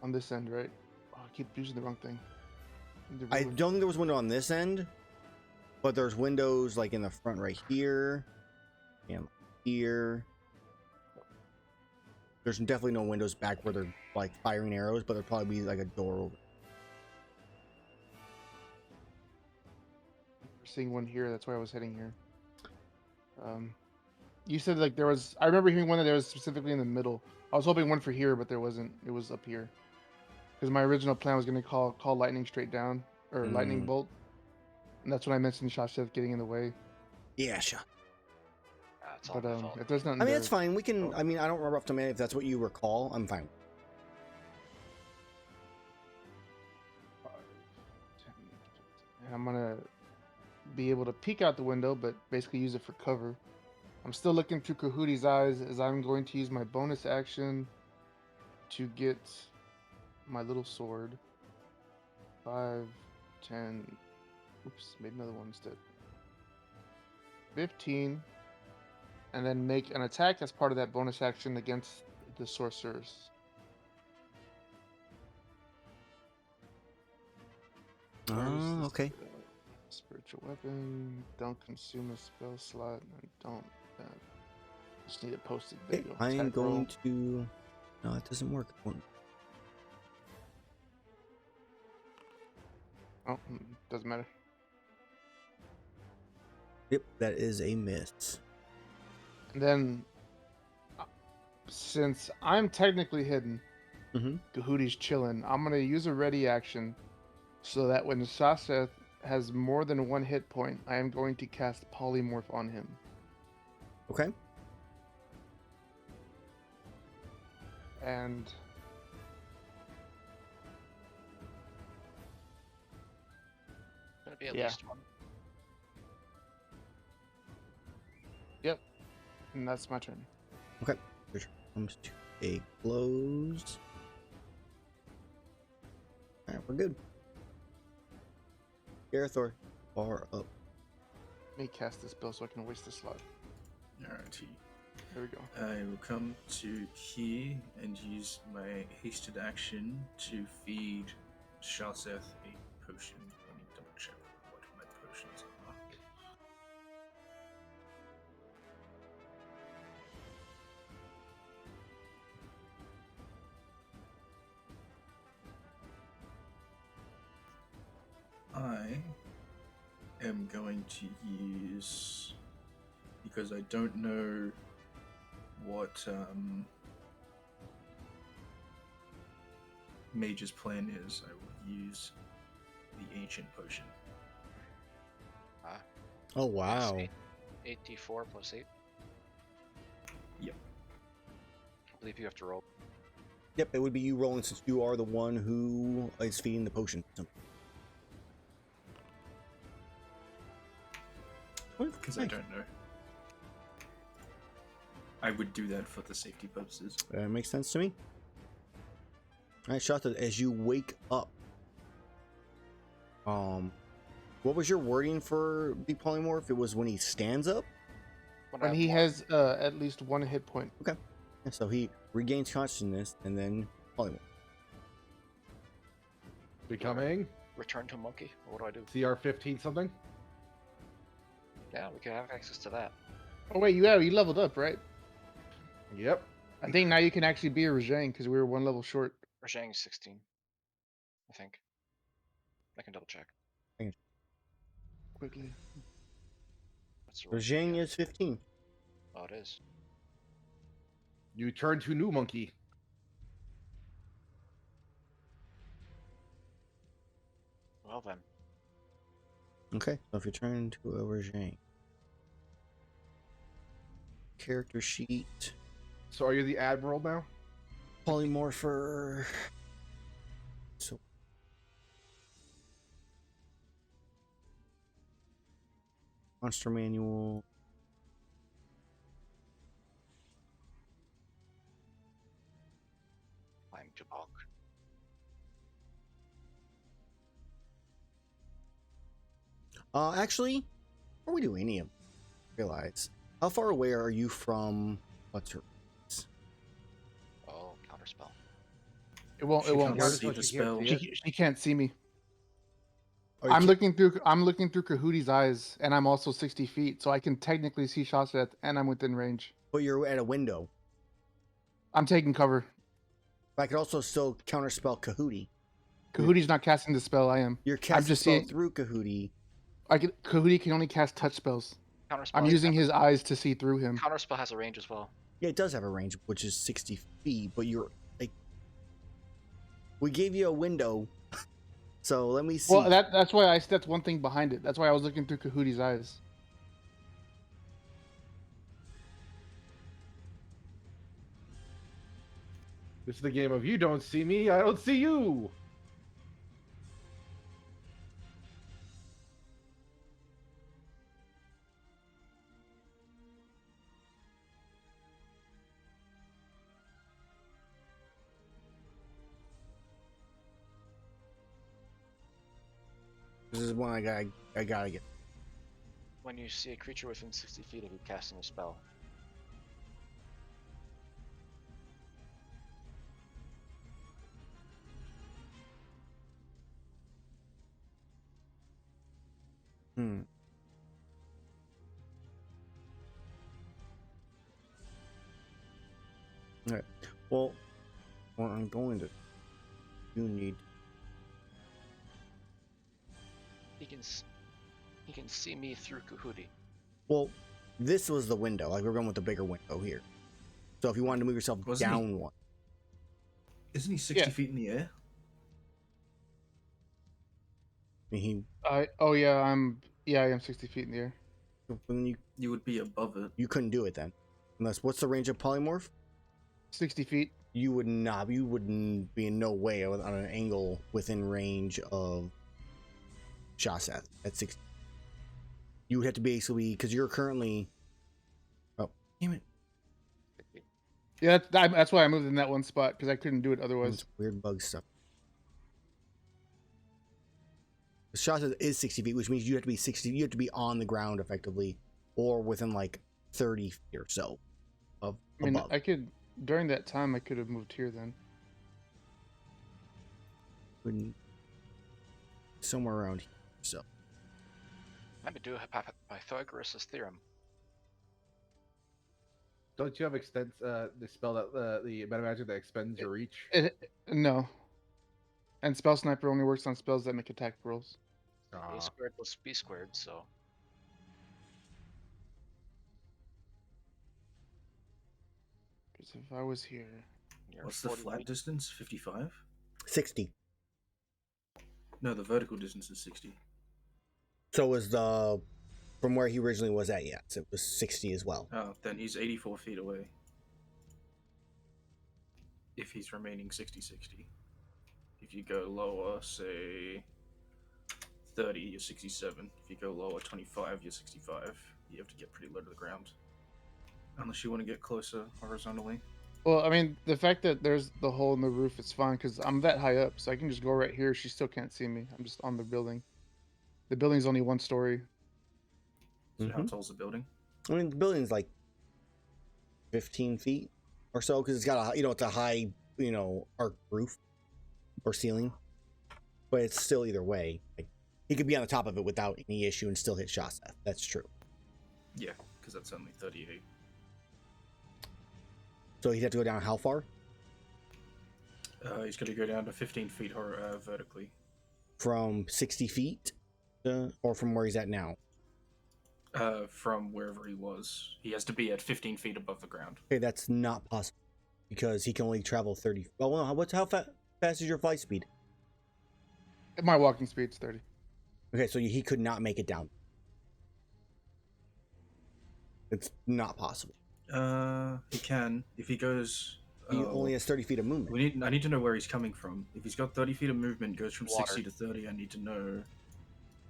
on this end, right? Oh, I keep using the wrong thing. I don't think there was a window on this end, but there's windows like in the front right here and here. There's definitely no windows back where they're like firing arrows, but there'll probably be like a door over. We're seeing one here. That's why I was heading here. You said like there was. I remember hearing one that there was specifically in the middle. I was hoping one for here, but there wasn't. It was up here. Because my original plan was going to call lightning straight down or lightning bolt, and that's when I mentioned Shaseth getting in the way. Yeah, sure. It's all But my fault. if there's nothing, That's fine. We can. I don't remember off the man if that's what you recall. I'm fine. 5, 10, 15. I'm gonna be able to peek out the window, but basically use it for cover. I'm still looking through Kahuti's eyes as I'm going to use my bonus action to get my little sword. 5, 10. Oops, made another one instead. 15. And then make an attack as part of that bonus action against the sorcerers. Okay. Spiritual weapon. Don't consume a spell slot. And don't. Just need it posted. There you go. I am Attack going roll. to. No, it doesn't work. Oh, doesn't matter. Yep, that is a miss. And then, since I'm technically hidden, Kahuti's chilling. I'm gonna use a ready action, so that when Shaseth has more than 1 hit point, I am going to cast Polymorph on him. Okay. And Gonna be at least one. Yep. And that's my turn. Okay. Which comes to a close. Alright, we're good. Gerathor, far up. Let me cast this spell so I can waste the slot. Alrighty. There we go. I will come to here and use my hasted action to feed Shaseth a potion. Let me double check what my potions are. I am going to use, because I don't know what Mage's plan is, I will use the Ancient Potion. Oh, wow. 8d4 plus 8. Yep. I believe you have to roll. Yep, it would be you rolling since you are the one who is feeding the potion. Because I don't know. I would do that for the safety purposes. That makes sense to me. Alright, Shaseth, as you wake up, what was your wording for the polymorph? It was when he stands up? When he has at least 1 hit point. Okay. And so he regains consciousness and then polymorph. Becoming Return to monkey? Or what do I do? CR 15 something. Yeah, we can have access to that. Oh wait, you leveled up, right? Yep. I think now you can actually be a Rajang because we were 1 level short. Rashang 16. I think. I can double check. Quickly. What's the roll? Rajang is 15. Oh, it is. You turn to new monkey. Well then. Okay, so if you turn to a Rajang. Character sheet. So are you the admiral now? Polymorpher. So monster manual. I'm to bulk. Actually, before we do any of them, realize how far away are you from what's her? Oh, counterspell. It won't She can't work. see the She can't spell. see it. She can't see me. Oh, you I'm can't- looking through Kahuti's eyes, and I'm also 60 feet, so I can technically see Shaseth, and I'm within range. But you're at a window. I'm taking cover. I could also still counterspell Kahuti. Kahuti's not casting the spell. I am. You're casting just spell seeing- through Kahuti. Kahuti can only cast touch spells. Counterspell. I'm using his eyes to see through him. Counterspell has a range as well. Yeah, it does have a range, which is 60 feet, but you're like, we gave you a window, so let me see. Well, that's why that's one thing behind it. That's why I was looking through Kahuti's eyes. This is the game of you don't see me, I don't see you. This is one I gotta get. When you see a creature within 60 feet of you casting a spell. Alright. Well, what I'm going to do need. He can see me through Kahudi. Well, this was the window. Like we're going with the bigger window here. So if you wanted to move yourself Wasn't down he- one, Isn't he 60 Yeah. feet in the air? I mean, I am 60 feet in the air. then You would be above it. you couldn't do it then, unless what's the range of polymorph? 60 feet. You would not. You wouldn't be in no way on an angle within range of Shaseth at 60. You would have to basically because you're currently. Oh, damn it! Yeah, that's why I moved in that one spot because I couldn't do it otherwise. It's weird bug stuff. Shaseth is 60 feet, which means you have to be 60. You have to be on the ground effectively, or within like 30 feet or so of I mean, above. I could during that time I could have moved here then. Wouldn't- somewhere around here. So Let me do Pythagoras' theorem. Don't you have the spell that the meta magic that extends your reach? No. And spell sniper only works on spells that make attack rolls. A squared plus B squared, so Because if I was here, you're What's the 40 flat feet. distance? 55? 60. No, the vertical distance is 60. So was the from where he originally was at? Yes, it was 60 as well. Oh, then he's 84 feet away. If he's remaining 60-60. If you go lower, say 30, you're 67. If you go lower 25, you're 65. You have to get pretty low to the ground. Unless you want to get closer horizontally. well, I mean, the fact that there's the hole in the roof is fine because I'm that high up, so I can just go right here. She still can't see me. I'm just on the building. The building's only one story. So how Mhm. tall's the building? I mean, the building's like 15 feet or so because it's got a it's a high arc roof or ceiling, but it's still either way. Like, he could be on the top of it without any issue and still hit Shaseth. That's true. Yeah, because that's only 38. So he'd have to go down how far? He's going to go down to 15 feet vertically. From 60 feet, or from where he's at now? From wherever he was. He has to be at 15 feet above the ground. Okay, that's not possible because he can only travel 30. Well, how fast is your flight speed? My walking speed's 30. Okay, so he could not make it down. It's not possible. He can if he goes. He only has 30 feet of movement. I need to know where he's coming from. If he's got 30 feet of movement, goes from Water. 60 to 30. I need to know.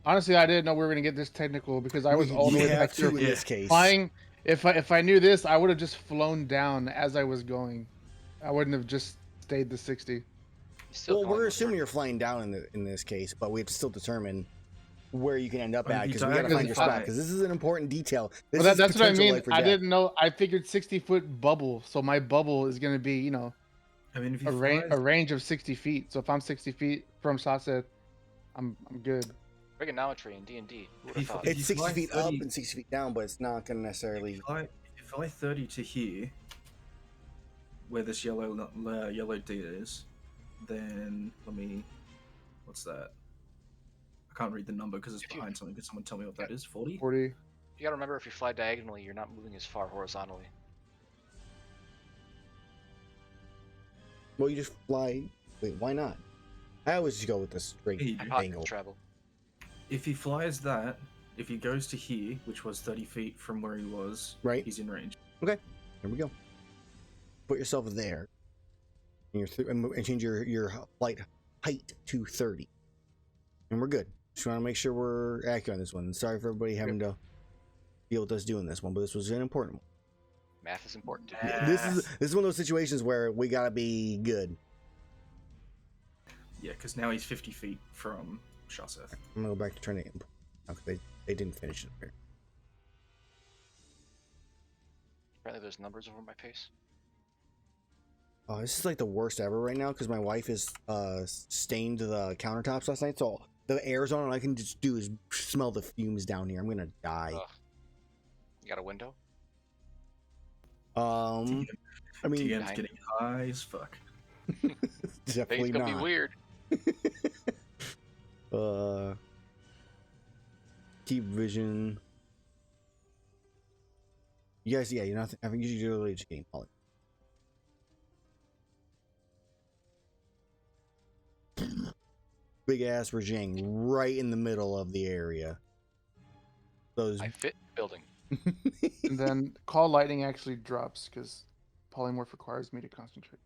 Honestly, I didn't know we were gonna get this technical because I was all the You way have back to here in this case. flying. If I knew this, I would have just flown down as I was going. I wouldn't have just stayed the 60. He's still Well, going we're with assuming her. you're flying down in this case, but we have to still determine where you can end up Well, at if you because we got to diagonally find your spot fly- because this is an important detail. This Well, is that's what I potential mean. life or I death. didn't know. I figured 60-foot bubble, so my bubble is gonna be I mean, if he a flies, range of 60 feet. So if I'm 60 feet from Shaseth, I'm good. Trigonometry in D&D. Who would He have thought? If It's you 60 fly feet up 30 and 60 feet down, but it's not going to if necessarily. you fly 30 to here, where this yellow D is, then what's that? I can't read the number because it's If you- behind something. Could someone tell me what that is? 40? 40. You gotta remember, if you fly diagonally, you're not moving as far horizontally. Well, you just fly. Wait, why not? I always just go with the straight Hey, Hypothetical angle. travel. If he flies that, if he goes to here, which was 30 feet from where he was, Right. he's in range. There we go. Put yourself there. And change your flight height to 30. And we're good. Just want to make sure we're accurate on this one. Sorry for everybody having to deal with us doing this one, but this was an important one. Math is important. Yeah, this is one of those situations where we gotta be good. Yeah, because now he's 50 feet from Shaseth. I'm gonna go back to trying to import. Okay, they didn't finish it there. Apparently, there's numbers over my face. Oh, this is like the worst ever right now because my wife has stained the countertops last night, so the air's on and all I can just do is smell the fumes down here. I'm gonna die. Ugh. You got a window? I mean, TM's getting high as fuck. definitely It's gonna not. be weird. Keep vision. You guys, yeah, you're not. I think you're really just getting poly. Big ass Rajang right in the middle of the area. Those. I fit building. And then call lightning actually drops because polymorph requires me to concentrate.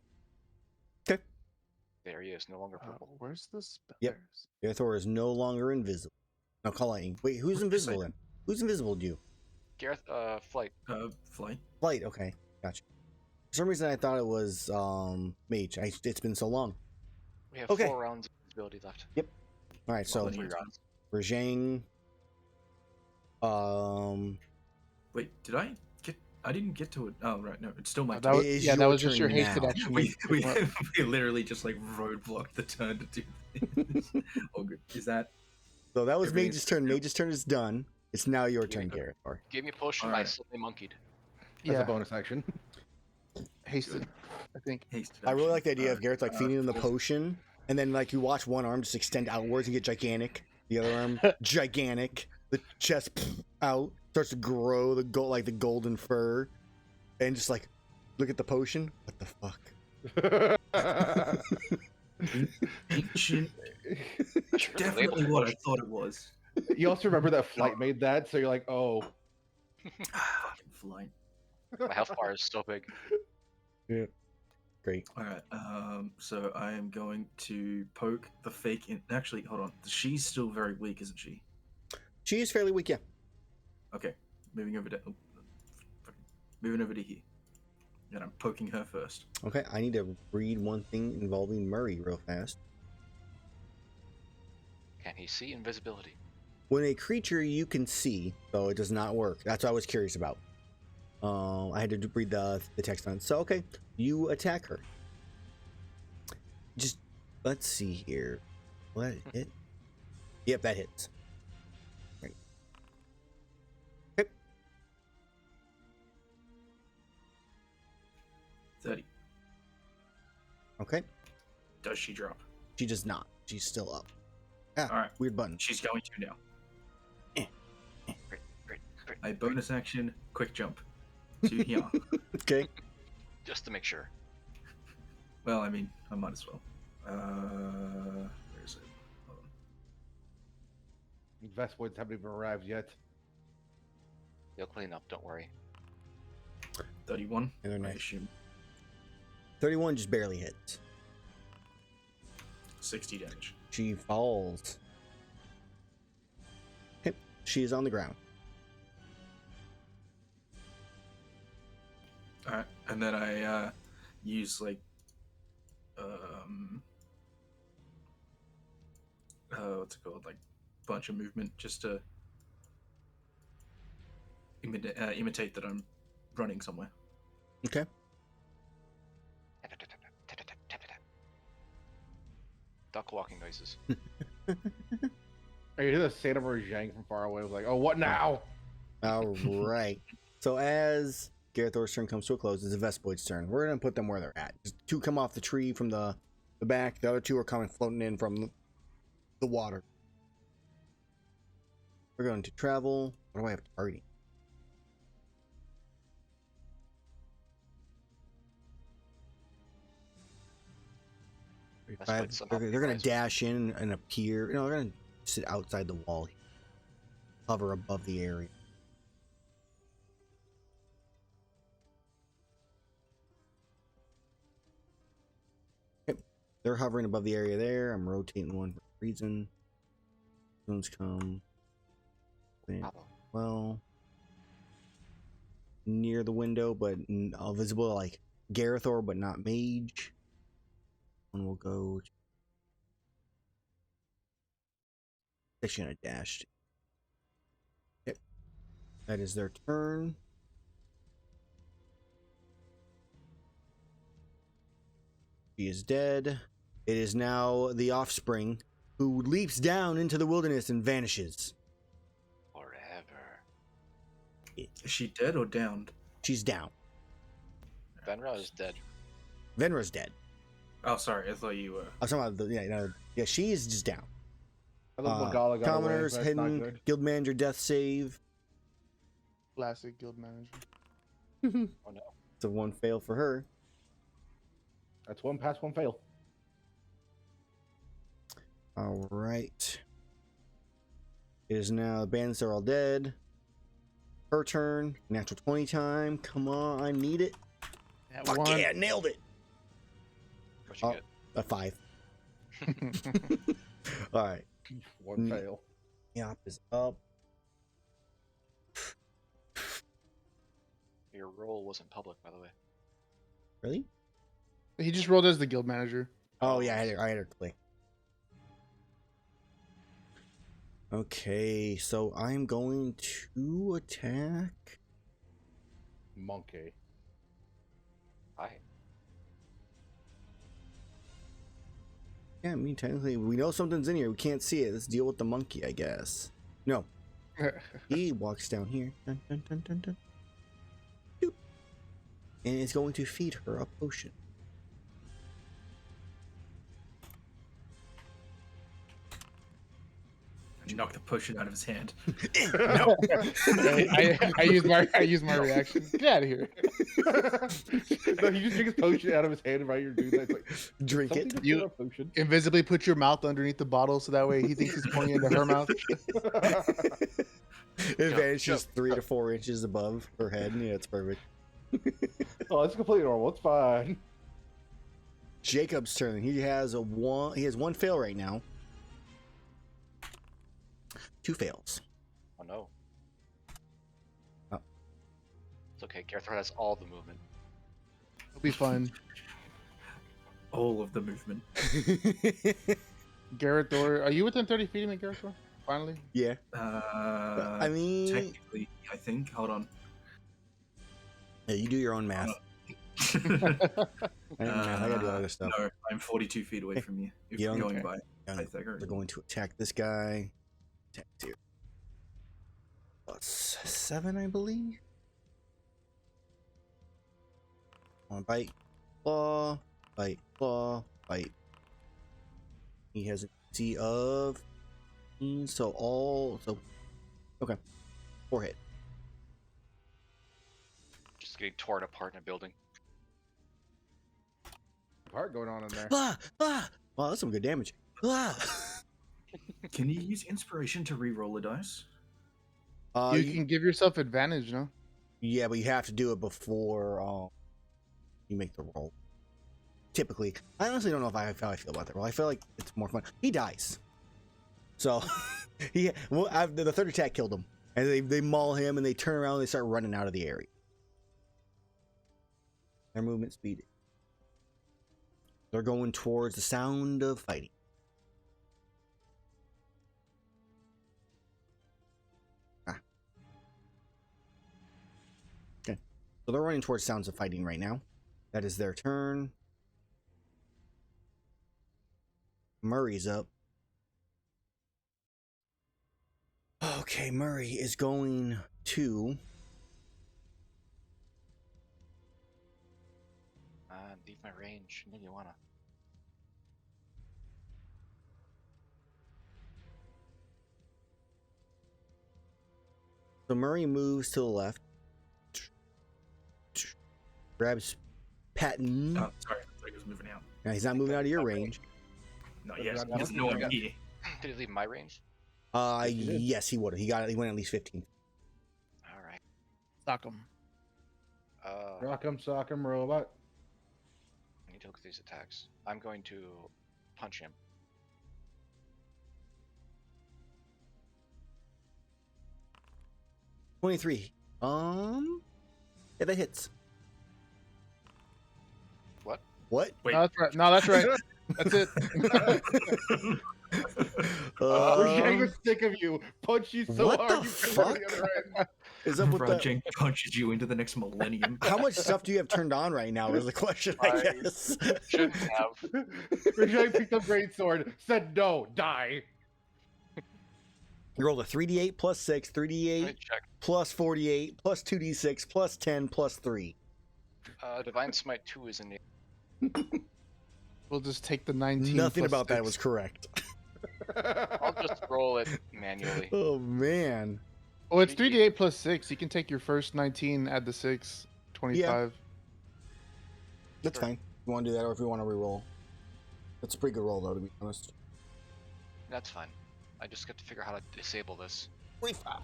There he is, no longer purple. Where's the spell? Yep. Gerathor is no longer invisible. No, call lightning. Wait, who's invisible then? Who's invisible to you? Gareth, flight. Flight. Flight. Okay, gotcha. For some reason, I thought it was Mage. It's been so long. We have Okay. 4 rounds of visibility left. All right, so Well, 3 rounds. Rajang. Wait, did I get? I didn't get to it. Oh right, no, it's still my That turn. was, It is yeah, that your was just your turn hasted now. action. we literally just like roadblocked the turn to do this. Oh good. Is that? So that was Everything's- Mage's turn. Mage's turn is done. It's now your turn, Yeah. Gerathor. Gave me a potion, Alright. I suddenly monkeyed. That's Yeah, a bonus action. hasted. I think. Hasted I really action? like the idea of Alright, Gareth like feeding him the yes. potion, and then like you watch one arm just extend outwards and get gigantic. The other arm gigantic. The chest out starts to grow. The gold like the golden fur, and just like look at the potion. What the fuck? Ancient. I should really label Definitely the what I potion. thought it was. You also remember that flight made that, so you're like, oh. Fucking flight. My health bar is so big. Great. All right. So I am going to poke the fake. Actually, hold on. She's still very weak, isn't she? She is fairly weak, yeah. Okay. Moving over to. Moving over to here. And I'm poking her first. Okay, I need to read one thing involving Murray real fast. Can he see invisibility? When a creature you can see, so it does not work. That's what I was curious about. I had to read the text on it. So, okay, you attack her. Just, let's see here. What hit? Yep, that hits. Right. Okay. 30. Okay. Does she drop? She does not. She's still up. Ah, All right. weird button. She's going to now. Great. A bonus action, quick jump to here. Okay. Just to make sure. Well, I mean, I might as well. Where is it? Hold on. Vespoids haven't even arrived yet. They'll clean up, don't worry. 31. And they're I next. assume 31 just barely hits. 60 damage. She falls. Okay. She is on the ground. All right, and then I use like what's it called? Like bunch of movement just to imitate that I'm running somewhere. Okay. Duck walking noises. I hear the sound of Rajang from far away. I was like, oh, what now? All right. So as Gerathor's turn comes to a close, it's the Vespoid's turn. We're going to put them where they're at. Just 2 come off the tree from the back. The other 2 are coming floating in from the water. We're going to travel. What do I have targeting? Vespoids somehow They're going rise. to dash in and appear. You know, they're going to sit outside the wall, hover above the area. Okay. They're hovering above the area there. I'm rotating one for a reason. Zones come. Bravo. Well, near the window, but visible like Gerathor, but not Mage. One will go Actually, gonna dash. Yep. That is their turn. She is dead. It is now the offspring who leaps down into the wilderness and vanishes. Forever. Is she dead or downed? She's down. Venra is dead. Venra's dead. Oh, sorry. I thought you were. I was talking about yeah, she is just down. I love Magala got away, Commoners, but that's not hidden, good. guild manager, death save. Classic guild manager. Oh no. It's a one fail for her. That's one pass, one fail. All right. It is now the bandits are all dead. Her turn. Natural 20 time. Come on, I need it. That Fuck one. yeah, nailed it. What you Oh. get? A 5. All right. One fail. Yop is up. Your role wasn't public, by the way. Really? He just rolled as the guild manager. Oh yeah, I had her click. Okay, so I'm going to attack. Monkey. Hi. Yeah, I mean technically we know something's in here. We can't see it. Let's deal with the monkey, I guess. No, he walks down here. Dun, dun, dun, dun, dun. Doop. And it's going to feed her a potion. Knock the potion out of his hand. No. I use my reaction. Get out of here. No, you just drink his potion out of his hand while you're doing that. It's like, Drink something it. to You- fill our potion. Invisibly put your mouth underneath the bottle so that way he thinks he's pouring into her mouth. It vanishes 3 to 4 inches above her head. Yeah, it's perfect. Oh, it's completely normal. It's fine. Jacob's turn. He has one fail right now. 2 fails. Oh no. Oh. It's okay. Gerathor has all the movement. It'll be fun. All of the movement. Gerathor, are you within 30 feet of me, Gerathor? Finally? Yeah. I mean, technically, I think. Hold on. yeah, you do your own math. I gotta do other stuff. No, I'm 42 feet away from you. If You you're don't going care. by Pythagorean. We're going to attack this guy. Attack 2. Plus 7, I believe. One bite, claw, bite, claw, bite. He has a DC of okay, 4 hit. Just getting torn apart in a building. Part going on in there. Ah, ah. Wow, that's some good damage. Ah. Can you use inspiration to re-roll a dice? You can give yourself advantage, no? Yeah, but you have to do it before you make the roll. Typically, I honestly don't know how I feel about that roll. I feel like it's more fun. He dies, so the third attack killed him, and they maul him, and they turn around, and they start running out of the area. Their movement speed. They're going towards the sound of fighting. Okay, so they're running towards sounds of fighting right now. That is their turn. Murray's up. Okay, Murray is going to Leave my range. Maybe you wanna. So Murray moves to the left. Grabs Patton. Oh, sorry. I thought he was moving out. Now he's not moving out of your range. Not But yet. not He doesn't know I'm moving here. Did he leave my range? he did. Yes, he would have. He went at least 15. All right. Sock him. Sock 'em, robot. I need to look at these attacks. I'm going to punch him. $23. Yeah, that hits. What? What? Wait. No, that's right. No, that's right. That's it. Where's Jaeger sick of you. Punch you so What hard the you fuck? come out the other end. Is that what the? Rajang punches you into the next millennium. How much stuff do you have turned on right now? Is the question, I I- guess. Shouldn't have. Rajang picked up great sword, said no, die. You rolled a 3d8 plus 6, Let 3d8 me check. plus 48 plus 2d6 plus 10 plus 3. Divine Smite 2 is in the. We'll just take the 19. Nothing plus about that 6. was correct. I'll just roll it manually. Oh man. Oh, it's 3d8 plus 6. You can take your first 19, add the 6, 25. That's fine. If you want to do that or if you want to reroll. That's a pretty good roll though, to be honest. That's fine. I just got to figure out how to disable this. 45.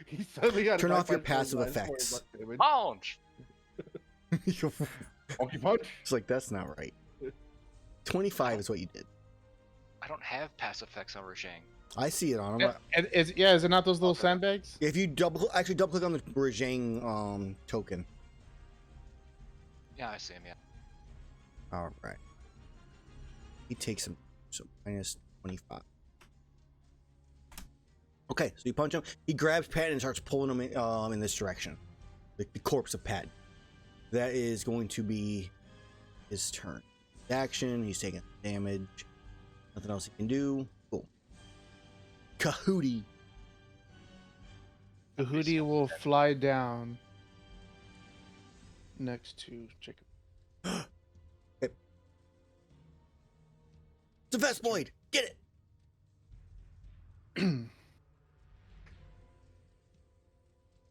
He suddenly got Turn off your 5 passive points effects. less damage. Lounge! Monkey punch. It's like, that's not right. 25 is what you did. I don't have passive effects on Rajang. I see it on him. Is it not those little sandbags? If you double click on the Rajang token. Yeah, I see him, yeah. All right. He takes him, so minus 25. Okay, so you punch him. He grabs Patton and starts pulling him in this direction. The corpse of Patton. That is going to be his turn. Action. He's taking damage. Nothing else he can do. Cool. Kahootie. The hoodie will fly down next to Jacob. It's a Vespoid. Get it.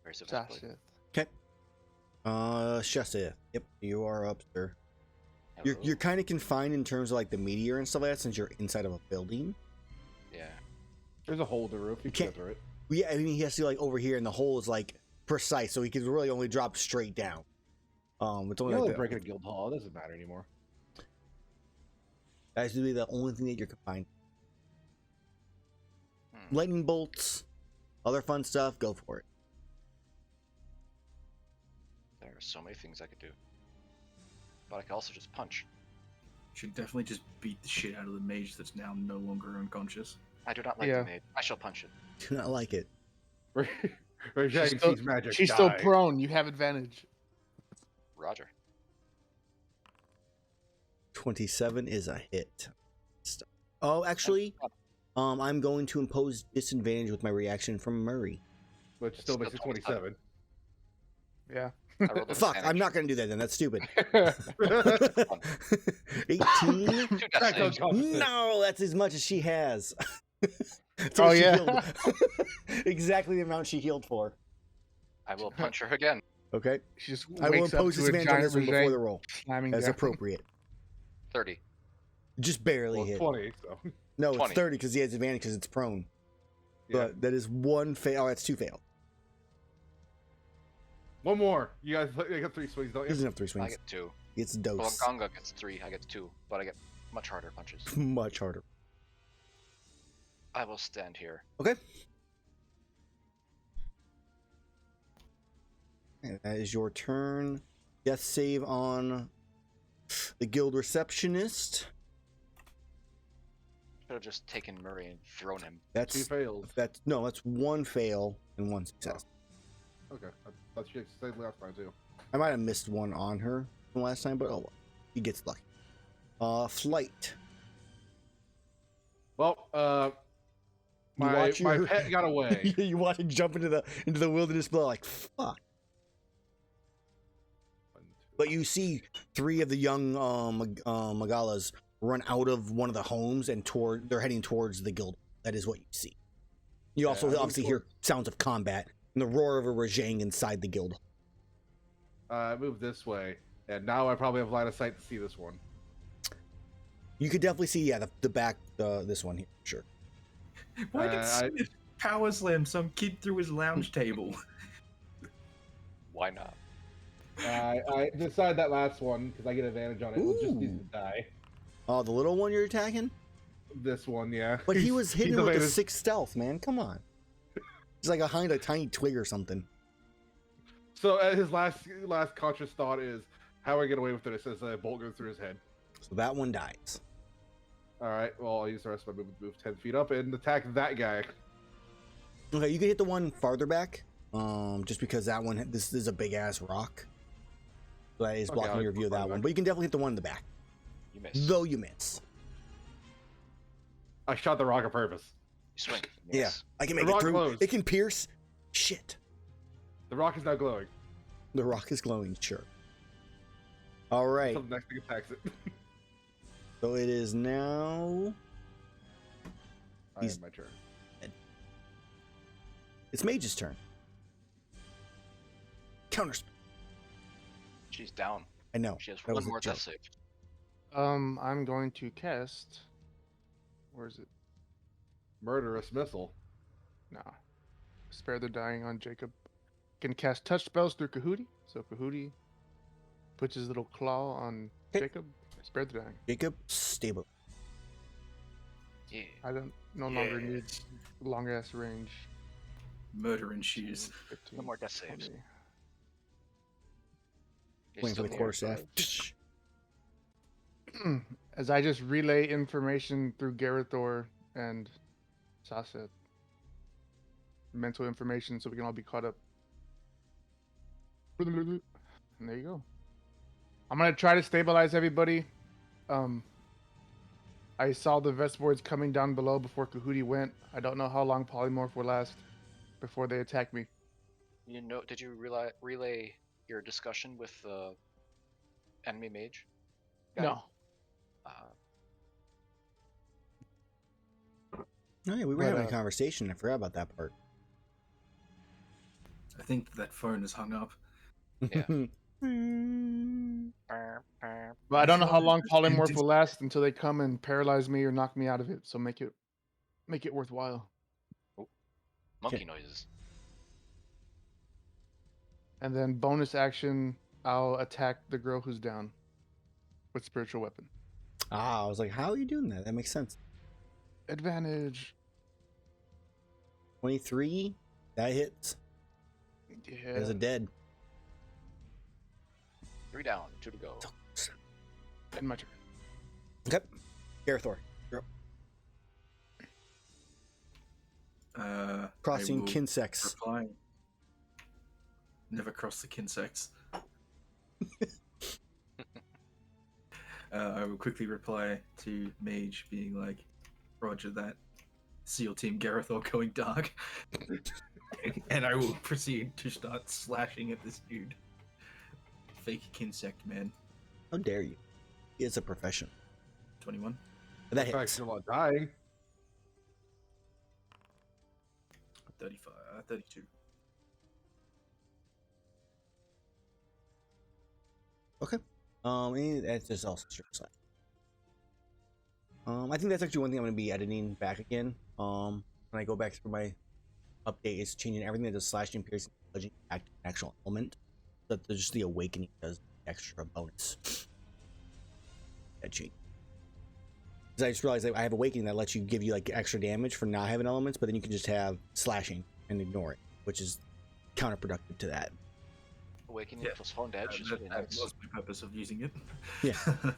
Where's it? Shaseth. Okay. Shaseth. Yep, you are up, sir. Hello? You're kind of confined in terms of like the meteor and stuff like that since you're inside of a building. Yeah. There's a hole in the roof. You can't- can't through it. Yeah, I mean he has to like over here, and the hole is like precise, so he can really only drop straight down. It's only You're like only breaking a guild hall. It doesn't matter anymore. that's really the only thing that you're confined. Hmm. Lightning bolts, other fun stuff. Go for it. There are so many things I could do. But I could also just punch. Should definitely just beat the shit out of the mage that's now no longer unconscious. I do not like Yeah. the maid. I shall punch it. Do not like it. Rajang still- sees magic. She's still die. prone. You have advantage. Roger. 27 is a hit. Oh, actually, I'm going to impose disadvantage with my reaction from Murray. But still It's makes it still 27. Yeah. I rolled a Fuck, I'm advantage. not going to do that then. That's stupid. Fun. 18. Two death Crack saves. unconsciousness. No, that's as much as she has. That's Oh, what she yeah. healed. Exactly the amount she healed for. I will punch her again. Okay. She just I will wakes up impose to a disadvantage on giant this one before Rajang the roll, slamming as down. appropriate. 30. Just barely Well, hit. 20. So. No, it's 20. 30 because he has advantage because it's prone. Yeah. But that is one fail. Oh, that's two fail. One more. You guys you got 3 swings, don't He you? doesn't have 3 I swings. get 2. It's Well, dose. Gonga gets 3. I get 2. But I get much harder punches. Much harder. I will stand here. Okay. And that is your turn. Death save on the guild receptionist. Should have just taken Murray and thrown him. 2 That's fails. that's one fail and one success. Okay. I thought she said last time too. I might have missed one on her from last time, but oh well. He gets lucky. Flight. Well, You my watch your- pet got away. You watch him jump into the wilderness below, like fuck. But you see 3 of the young Magalas run out of one of the homes and they're heading towards the guild. That is what you see. You also I moved obviously hear sounds of combat and the roar of a Rajang inside the guild. I moved this way, and now I probably have line of sight to see this one. You could definitely see, the back, this one here, sure. Why did I- Smith power slam some kid through his lounge table? Why not? I decided that last one because I get advantage on it. We'll just need Ooh. to die. Oh, the little one you're attacking? This one, yeah. But he was hitting he's with the evaded. 6 stealth, man. Come on. He's like behind a tiny twig or something. So his last conscious thought is, how are I get away with it? It says a bolt goes through his head. So that one dies. All right. Well, I'll use the rest of my movement to move 10 feet up and attack that guy. Okay, you can hit the one farther back. Just because that one, this is a big ass rock. So that is Okay, blocking I'll your go view of that farther one. back. But you can definitely hit the one in the back. You miss. Though you miss. I shot the rock on purpose. You swing. You Yeah, miss. I can The make it rock through. glows. It can pierce. Shit. The rock is now glowing. The rock is glowing, sure. All right. Until the next thing attacks it. So it is now. I He's- have my turn. It's Mage's turn. Counter. She's down. I know. She has that was one a more joke. death save. I'm going to cast. Where is it? Murderous missile. No. Spare the dying on Jacob. Can cast touch spells through Kahootie. So Kahootie puts his little claw on Okay. Jacob. Spare the dying. Jacob, stable. Yeah. I don't no longer need Yes. long ass range. Murder and shoes. 15, No more death saves. 20. You're Waiting for still the near quarter staff. As I just relay information through Gerathor and Shaseth. Mental information so we can all be caught up. And there you go. I'm gonna try to stabilize everybody. I saw the vest boards coming down below before Kahootie went. I don't know how long polymorph will last before they attack me. You know, did you relay your discussion with the enemy mage? guy? No. Oh, yeah, we were But, having a conversation. I forgot about that part. I think that phone is hung up. Yeah. But I don't know how long Just polymorph ended. will last until they come and paralyze me or knock me out of it. So make it worthwhile. Monkey noises. And then bonus action, I'll attack the girl who's down with spiritual weapon. I was like, how are you doing that? That makes sense. Advantage. 23. That hits. Yeah. There's a dead. 3 down, 2 to go. And my turn. Okay. Gerathor. You're up. Crossing I will kinsex. reply. Never cross the kinsex. I will quickly reply to Mage, being like, "Roger that. SEAL Team Gerathor going dark," and I will proceed to start slashing at this dude. Fake kinsect man. How dare you? He is a professional. 21. That In fact, hits. you're not dying. 35. 32. And that's just also straight slash. I think that's actually one thing I'm going to be editing back again. When I go back through my update, is changing everything that does slashing, piercing, bludgeoning back to an actual element. So that just the awakening does extra bonus. That change. Because I just realized that I have awakening that lets you give you like extra damage for not having elements, but then you can just have slashing and ignore it, which is counterproductive to that. Awakening Yeah. plus Honed Edge is That, really that nice. was my purpose of using it. Yeah.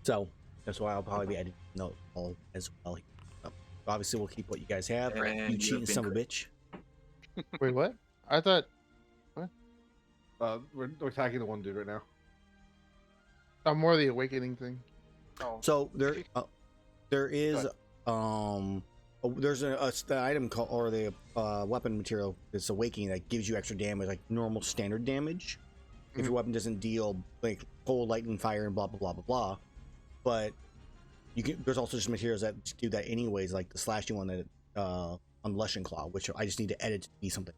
So that's why I'll probably be editing note all as well. So, obviously, we'll keep what you guys have. And You you have cheating been son of a bitch. Wait, what? I thought We're attacking the one dude right now. I'm more the awakening thing. Oh, So there is Go there's an item called, or the weapon material that's awakening that gives you extra damage, like normal standard damage. If your weapon doesn't deal like cold, lightning, fire, and blah blah blah blah blah, but you can. There's also just materials that do that anyways, like the slashing one that on the Lushen Claw, which I just need to edit to be something.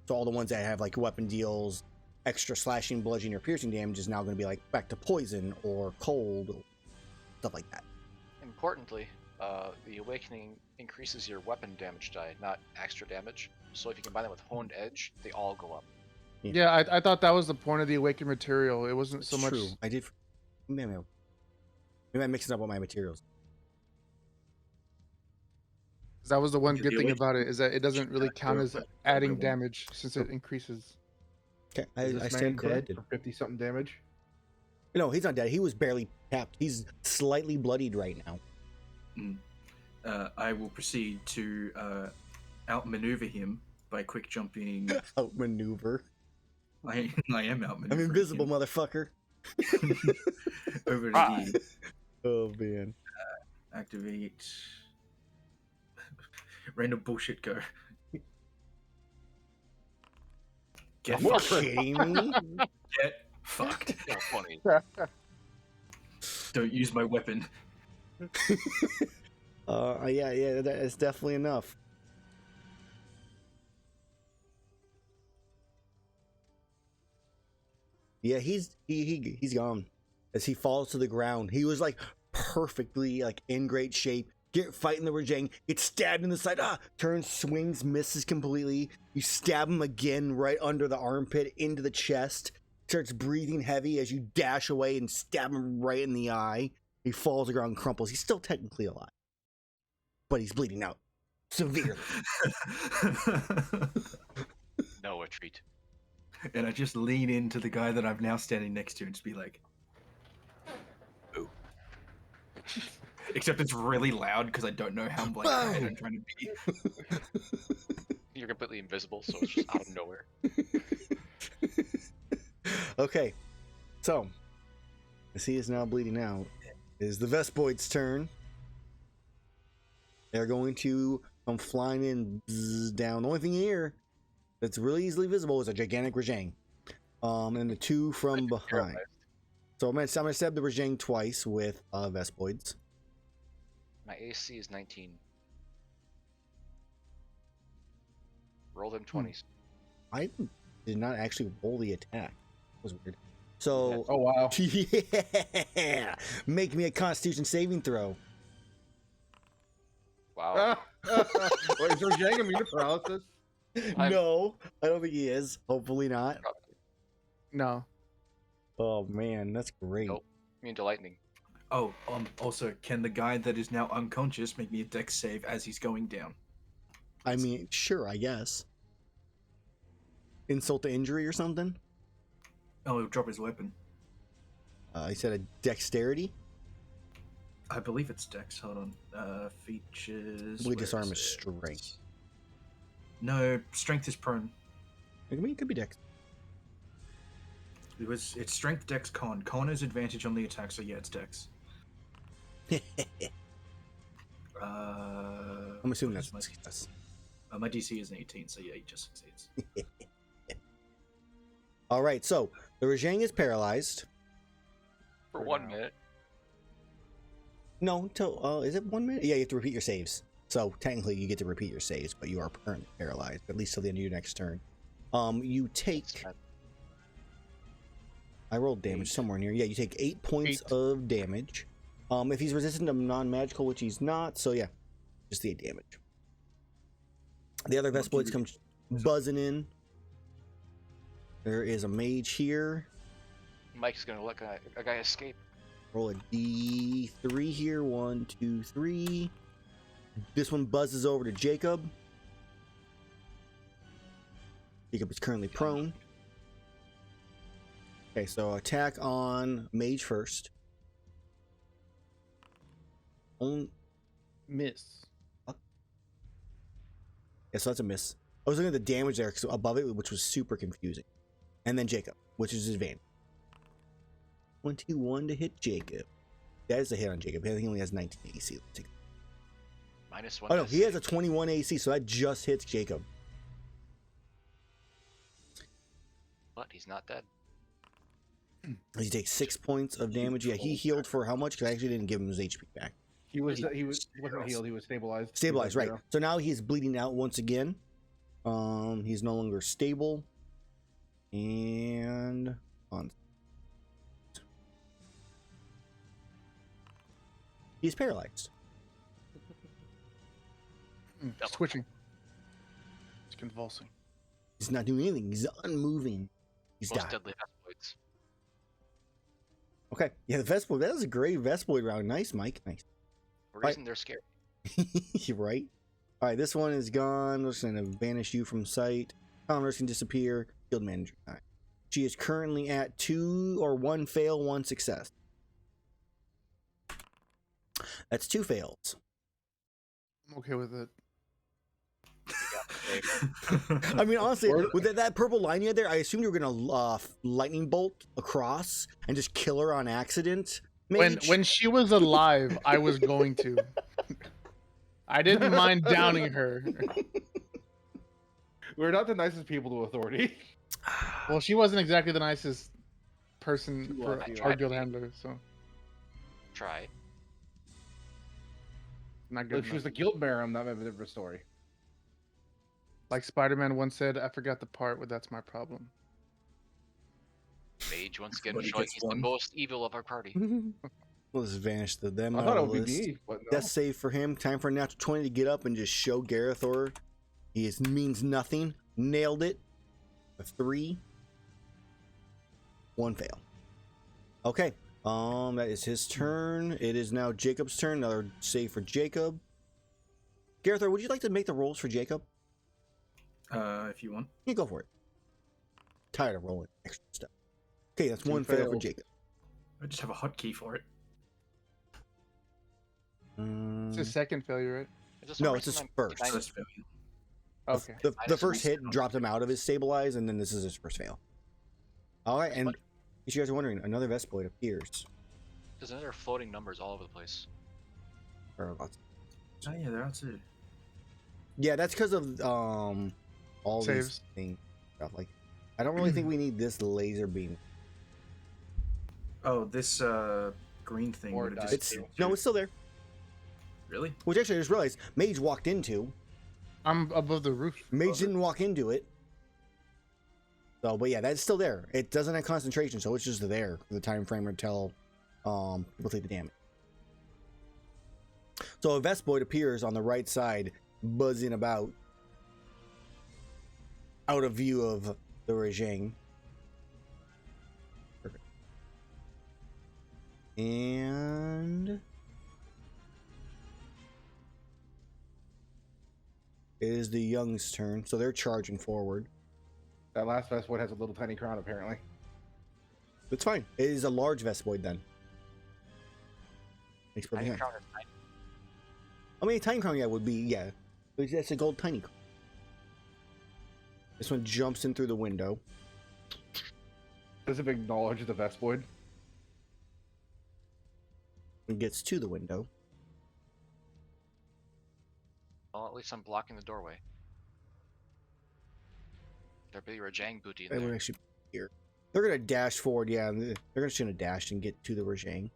So all the ones that have like weapon deals extra slashing, bludgeoning, or piercing damage is now going to be like back to poison or cold, or stuff like that. importantly, the Awakening increases your weapon damage die, not extra damage. So if you combine them with Honed Edge, they all go up. Yeah, I thought that was the point of the awakened material. It wasn't so It's much. true. I did. Maybe I'm mixing up all my materials. That was the one Yeah, good the thing awakened about it, is that it doesn't really count as adding one. damage since it increases. Okay, Is I this stand man dead corrected. for 50 something damage? No, he's not dead. He was barely tapped. He's slightly bloodied right now. I will proceed to outmaneuver him by quick jumping. Outmaneuver. I am outmaneuvering. I'm invisible, him. motherfucker. Over to the Oh man. activate. Random bullshit go. Get Are you fucked. kidding me? Get fucked. So funny. Don't use my weapon. Yeah, that is definitely enough. Yeah, he's gone as he falls to the ground. He was like perfectly like in great shape. Get fighting the Rajang, gets stabbed in the side. Turns, swings, misses completely. You stab him again right under the armpit into the chest. Starts breathing heavy as you dash away and stab him right in the eye. He falls to the ground, crumples. He's still technically alive, but he's bleeding out severely. No retreat. And I just lean into the guy that I'm now standing next to and just be like, "Ooh." Except it's really loud because I don't know how bad I'm trying to be. You're completely invisible, so it's just out of nowhere. Okay, so as he is now bleeding out, it is the Vespoid's turn. They're going to come flying in down. The only thing here that's really easily visible is a gigantic Rajang. And the two from behind. So I'm gonna stab the Rajang twice with Vespoids. My AC is 19. Roll them 20s. I did not actually roll the attack. That was weird. So Oh wow. yeah, make me a Constitution saving throw. Wow. Wait, is Rajang immune to paralysis? No, I don't think he is. Hopefully not. Probably. No. Oh man, that's great. Nope. Immune to lightning. Oh, also, can the guy that is now unconscious make me a dex save as he's going down? I mean, sure, I guess. Insult to injury or something? Oh, he'll drop his weapon. He said a dexterity? I believe it's dex. Hold on. Features. We where disarm is is it? strength. No, strength is prone. I mean, it could be dex. It's strength, dex, con. Con is advantage on the attack, so yeah, it's dex. I'm assuming what is that's success. my DC is an 18, so yeah, he just succeeds. All right, so the Rajang is paralyzed. For For 1 now. minute. No, until is it 1 minute? Yeah, you have to repeat your saves. So technically, you get to repeat your saves, but you are permanently paralyzed at least till the end of your next turn. You take. I rolled damage somewhere near. Yeah, you take 8 points of damage. If he's resistant to non-magical, which he's not, so yeah, just the 8 damage. The other Vespoids come buzzing in. There is a mage here. Mike's gonna let a guy escape. Roll a D3 here. 1, 2, 3. This one buzzes over to Jacob. Jacob is currently prone. Okay, so attack on mage first. Miss. Yeah, so that's a miss. I was looking at the damage there above it, which was super confusing. And then Jacob, which is his advantage. 21 to hit Jacob. That is a hit on Jacob. I think he only has 19 AC. Let's take it. -1. Oh no, he has a 21 AC, so that just hits Jacob. But he's not dead. He takes 6 points of damage. Yeah, he healed for how much? Because I actually didn't give him his HP back. He wasn't healed. He was stabilized. Stabilized, He was right. at 0. So now he's bleeding out once again. He's no longer stable. And on. He's paralyzed. Switching. It's convulsing. He's not doing anything. He's unmoving. He's Most died. deadly exploits. Okay. Yeah, the Vespoid. That was a great Vespoid round. Nice, Mike. Nice. Reason they're scared. You're right. All right, this one is gone. We're just going to banish you from sight. Commerce can disappear. Field manager time. She is currently at 2 or 1 fail, 1 success. That's 2 fails. I'm okay with it. I mean, honestly, with that purple line you had there, I assumed you were gonna lightning bolt across and just kill her on accident. Mage. When she was alive, I was going to. I didn't mind downing her. We're not the nicest people to authority. Well, she wasn't exactly the nicest person Too for lucky. our guild handler, so Try. not good If she was enough. the guild baron, that might be a different story. Like Spider-Man once said, I forgot the part where that's my problem. Mage once again Somebody showing gets he's the one. most evil of our party. We'll just vanish them I out thought it of the would be list. me. But no. Death save for him. Time for a natural 20 to get up and just show Gerathor he means nothing. Nailed it. A 3. 1 fail. Okay. That is his turn. It is now Jacob's turn. Another save for Jacob. Gerathor, would you like to make the rolls for Jacob? If you want. Yeah, go for it. Tired of rolling extra stuff. Okay, that's 2 1 fail for failed. Jacob. I just have a hotkey for it. It's his second failure, right? Is this No, a it's his recent first. nine- First failure. Okay. The Minus first hit recent. dropped him out of his stabilize, and then this is his first fail. All right, and What? if you guys are wondering, another Vespoid appears. There's another floating numbers all over the place. Or lots. Oh yeah, they're out too. Yeah, that's because of all these Saves. things. Stuff like, I don't really think we need this laser beam. Oh, this green thing. Or would have dice. just It's no, it's still there. really. Which actually I just realized Mage walked into. I'm above the roof. Mage didn't walk into it. So, but yeah, that's still there. It doesn't have concentration, so it's just there for the time frame until people take the damage. So a Vespoid appears on the right side, buzzing about, out of view of the Rajang. Perfect. And it is the Young's turn, so they're charging forward. That last Vespoid has a little tiny crown, apparently. It's fine. It is a large Vespoid then. Makes perfect Tiny sense. crown is tiny. I mean, a tiny crown, yeah, would be, yeah. That's a gold tiny crown. This one jumps in through the window. Does it acknowledge the Vespoid? And gets to the window. Well, at least I'm blocking the doorway. There'd be Rajang booty in They would there. actually be here. They're gonna dash forward, yeah. And they're just gonna dash and get to the Rajang.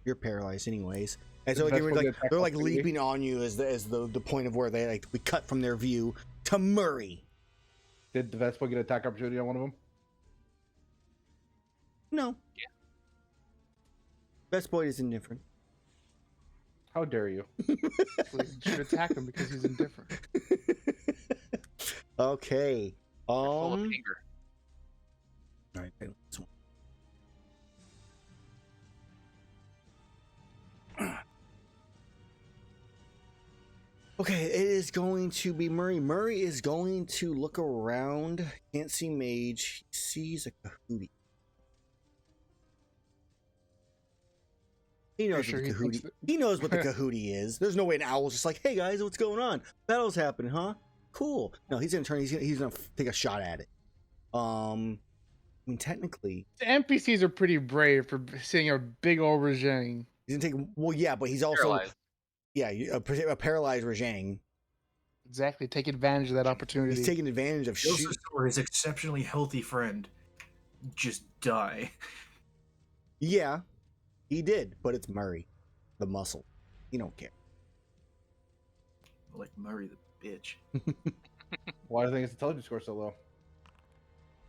You're paralyzed, anyways. And so Is like, the they're Vespoid like gonna attack they're like opportunity? leaping on you as the point of where they like we cut from their view to Murray. Did the Vespoid get attack opportunity on one of them? No. Yeah. Vespoid is indifferent. How dare you? You should attack him because he's indifferent. Okay. They're full of All anger. right. This one. Okay, it is going to be Murray. Murray is going to look around. Can't see Mage. He sees a Kahootie. He knows sure what the he thinks Kahootie. He knows what the Kahootie is. There's no way an owl's just like, "Hey guys, what's going on? Battle's happening, huh? Cool." No, he's gonna turn. He's gonna take a shot at it. I mean, technically, The NPCs are pretty brave for seeing a big old Rajang. he's gonna take. Well, yeah, but he's also Paralyzed. a paralyzed Rajang. Exactly. Take advantage of that opportunity. He's taking advantage of He also shoot. saw his exceptionally healthy friend just die. Yeah, he did, but it's Murray, the muscle. He don't care. Like Murray the bitch. Why do you think its intelligence score so low?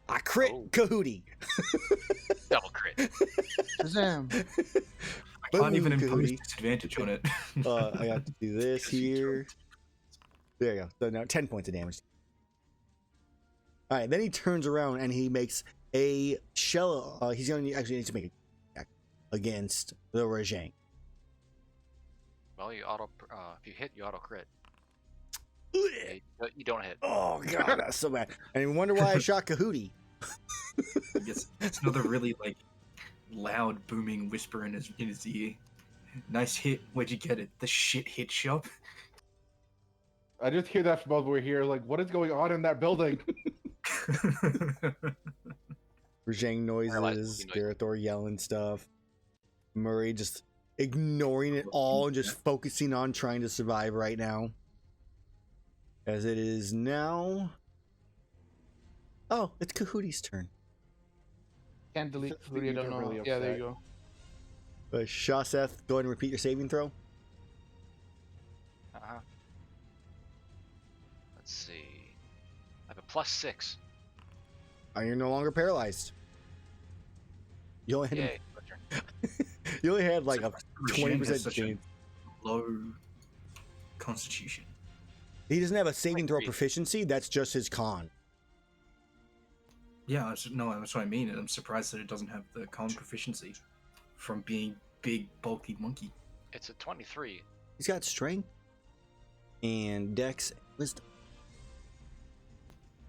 I crit Oh. Kahootie. Double crit. Shazam. I can't even Boom, impose Kahootie. disadvantage on it. I have to do this Because you here. There you go. So now 10 points of damage. All right, then he turns around and he makes a shell. He's going to actually need to make an attack against the Rajang. Well, you auto. If you hit, you auto crit. You don't hit. Oh god, that's so bad. I didn't wonder why I shot Kahootie. I guess it's another really like loud booming whisper in his ear. Nice hit. Where'd you get it? The shit hit shop. I just hear that from over here. Like, what is going on in that building? Rajang noises, Gerathor yelling stuff. Murray just ignoring it all and just focusing on trying to survive right now. As it is now. Oh, it's Kahootie's turn. Can't delete Since Kahootie, I you don't get know. really Yeah, there upset. you go. Shaseth, go ahead and repeat your saving throw. Let's see. I have a +6. You're no longer paralyzed. You only had, Yay. My turn. you only had like a Rajang 20% has such a chance. low constitution. He doesn't have a saving throw 23. proficiency. That's just his con. Yeah, no, that's what I mean. And I'm surprised that it doesn't have the con proficiency from being big, bulky monkey. It's a 23. He's got strength and dex and wisdom.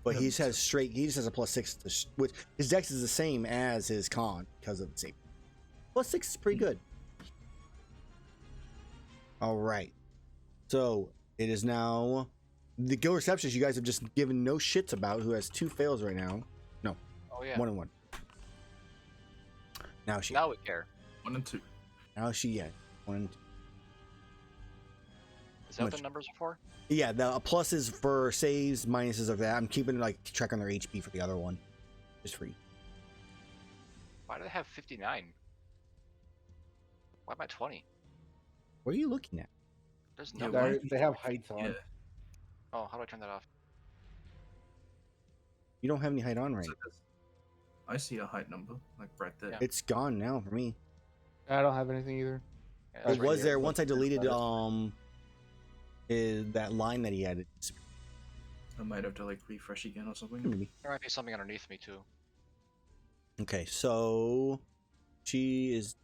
But he just has straight. He just has a +6 to which his dex is the same as his con because of the same. +6 is pretty good. All right, so it is now the Go Receptionist. You guys have just given no shits about, who has 2 fails right now. No, Oh yeah. 1 and 1. Now she. Now we care. 1 and 2. Now she had 1 and 2. Is that what Much. the numbers are for? Yeah, the pluses for saves, minuses of that. I'm keeping like track on their HP for the other one, just free. Why do they have 59? Why am I 20? What are you looking at? There's Yeah, no. why- They have heights on. Yeah. Oh, how do I turn that off? You don't have any height on right. So I see a height number, like right there. Yeah. It's gone now for me. I don't have anything either. Yeah, It that's right was here. there once I deleted that line that he had. I might have to like refresh again or something. Maybe. There might be something underneath me too. Okay, so she is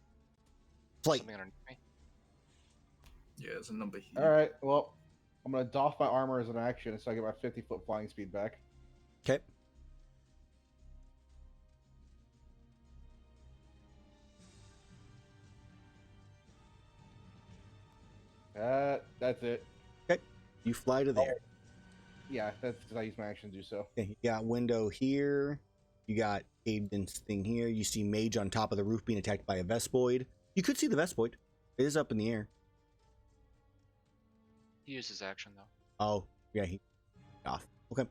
flight. Something underneath me. Yeah, there's a number here. All right. Well, I'm gonna doff my armor as an action, so I get my 50-foot flying speed back. Okay. That's it. You fly to there. Yeah, that's because I use my action to do so. Okay, you got window here. You got Aiden's thing here. You see Mage on top of the roof being attacked by a Vespoid. You could see the Vespoid. It is up in the air. He used his action though. Oh, yeah, he off. Okay.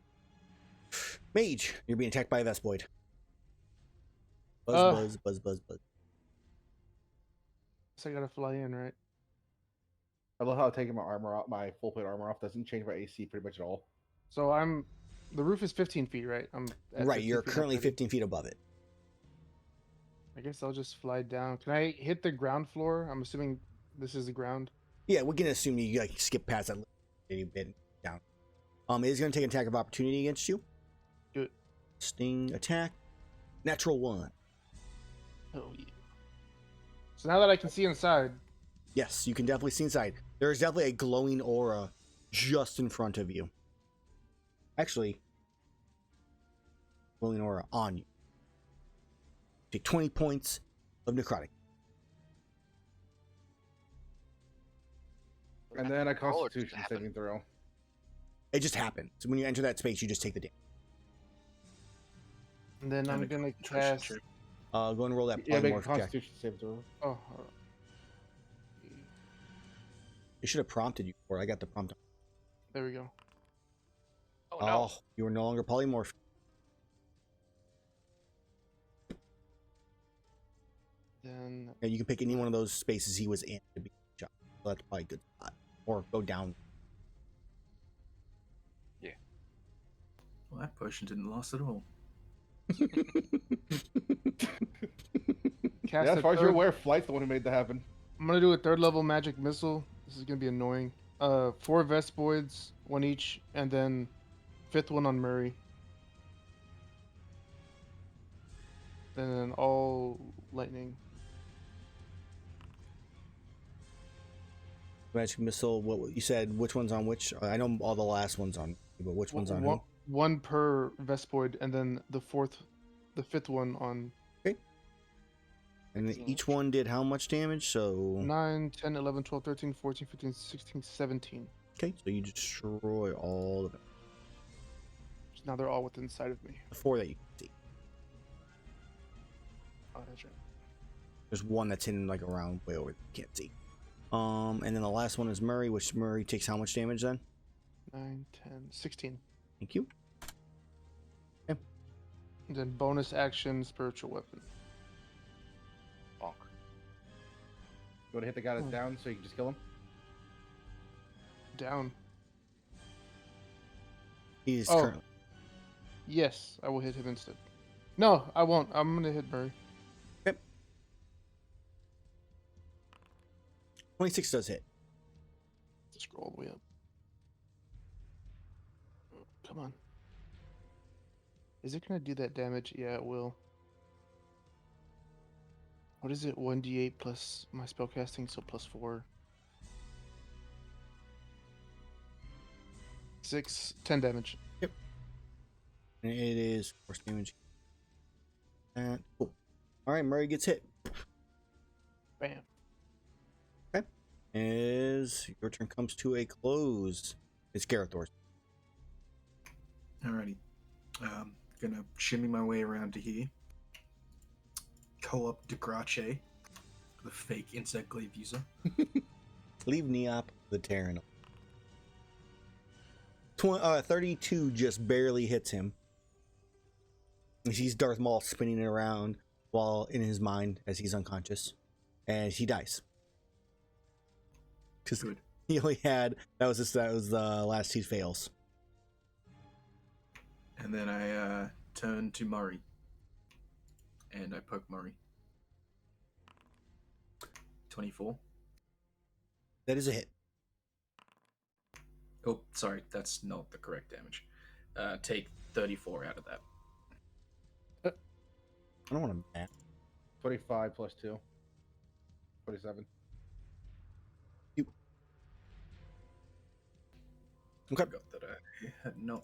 Mage, you're being attacked by a Vespoid. Buzz, buzz, buzz, buzz, buzz. So I gotta fly in, right? I love how taking my armor off, my full plate armor off, doesn't change my AC pretty much at all. So the roof is 15 feet, right? I'm at Right, 15 you're feet currently already. 15 feet above it. I guess I'll just fly down. Can I hit the ground floor? I'm assuming this is the ground. Yeah, we can assume you like skip past that little bit down. It is going to take an attack of opportunity against you. Do it. Sting attack. Natural 1. Oh yeah. So now that I can see inside, Yes, you can definitely see inside. There is definitely a glowing aura just in front of you. Actually, glowing aura on you. Take 20 points of necrotic. And then a Roll or does it Constitution happen? saving throw. It just happens. So when you enter that space, you just take the damage. and then I'm And a gonna concentration cast. check. Go and roll that Yeah, make a polymorph check. Constitution saving throw. Oh, hold on. It should have prompted you for it. I got the prompt. There we go. Oh no. You are no longer polymorph. Then Yeah, you can pick any one of those spaces he was in to be shot. So that's probably a good spot. Or go down. Well, that potion didn't last at all. cast Yeah, a as far as you're third- aware, Flight's the one who made that happen. I'm gonna do a 3rd level magic missile. This is gonna be annoying. 4 Vespoids, 1 each, and then 5th one on Murray. And then all lightning. Magic missile. What you said? Which one's on which? I know all the last ones on, but which one's on who? One per Vespoid, and then the fifth one on. Okay. And then each one did how much damage? So 9, 10, 11, 12, 13, 14, 15, 16, 17. Okay, so you destroy all of them. So now they're all within sight of me. The 4 that you can see. Oh, that's right. There's one that's in like around way over. You can't see. And then the last one is Murray, which Murray takes how much damage then? 9, 10, 16. Thank you. Okay. And then bonus action, spiritual weapon. Bonk. You want to hit the guy that's down so you can just kill him? Down. He's Oh. currently. Yes, I will hit him instead. No, I won't. I'm gonna hit Murray. 26 does hit. Just scroll all the way up. Come on. Is it gonna do that damage? Yeah, it will. What is it? 1d8 plus my spellcasting, so plus 4. 6, 10 damage. And it is force damage. Cool. All right, Murray gets hit. Bam. As your turn comes to a close, it's Gerathor's. Alrighty. Gonna shimmy my way around to here. Call up Degrache, the fake insect glaive user. Leave Neop the Terran. 32 just barely hits him. He sees Darth Maul spinning it around while in his mind as he's unconscious, and he dies. Because Good. he only had that was the last he fails. And then I turn to Murray. And I poke Murray. 24. That is a hit. Oh, sorry, that's not the correct damage. Take 34 out of that. I don't want to math. 25 plus 2. 27. Okay. Forgot that I had not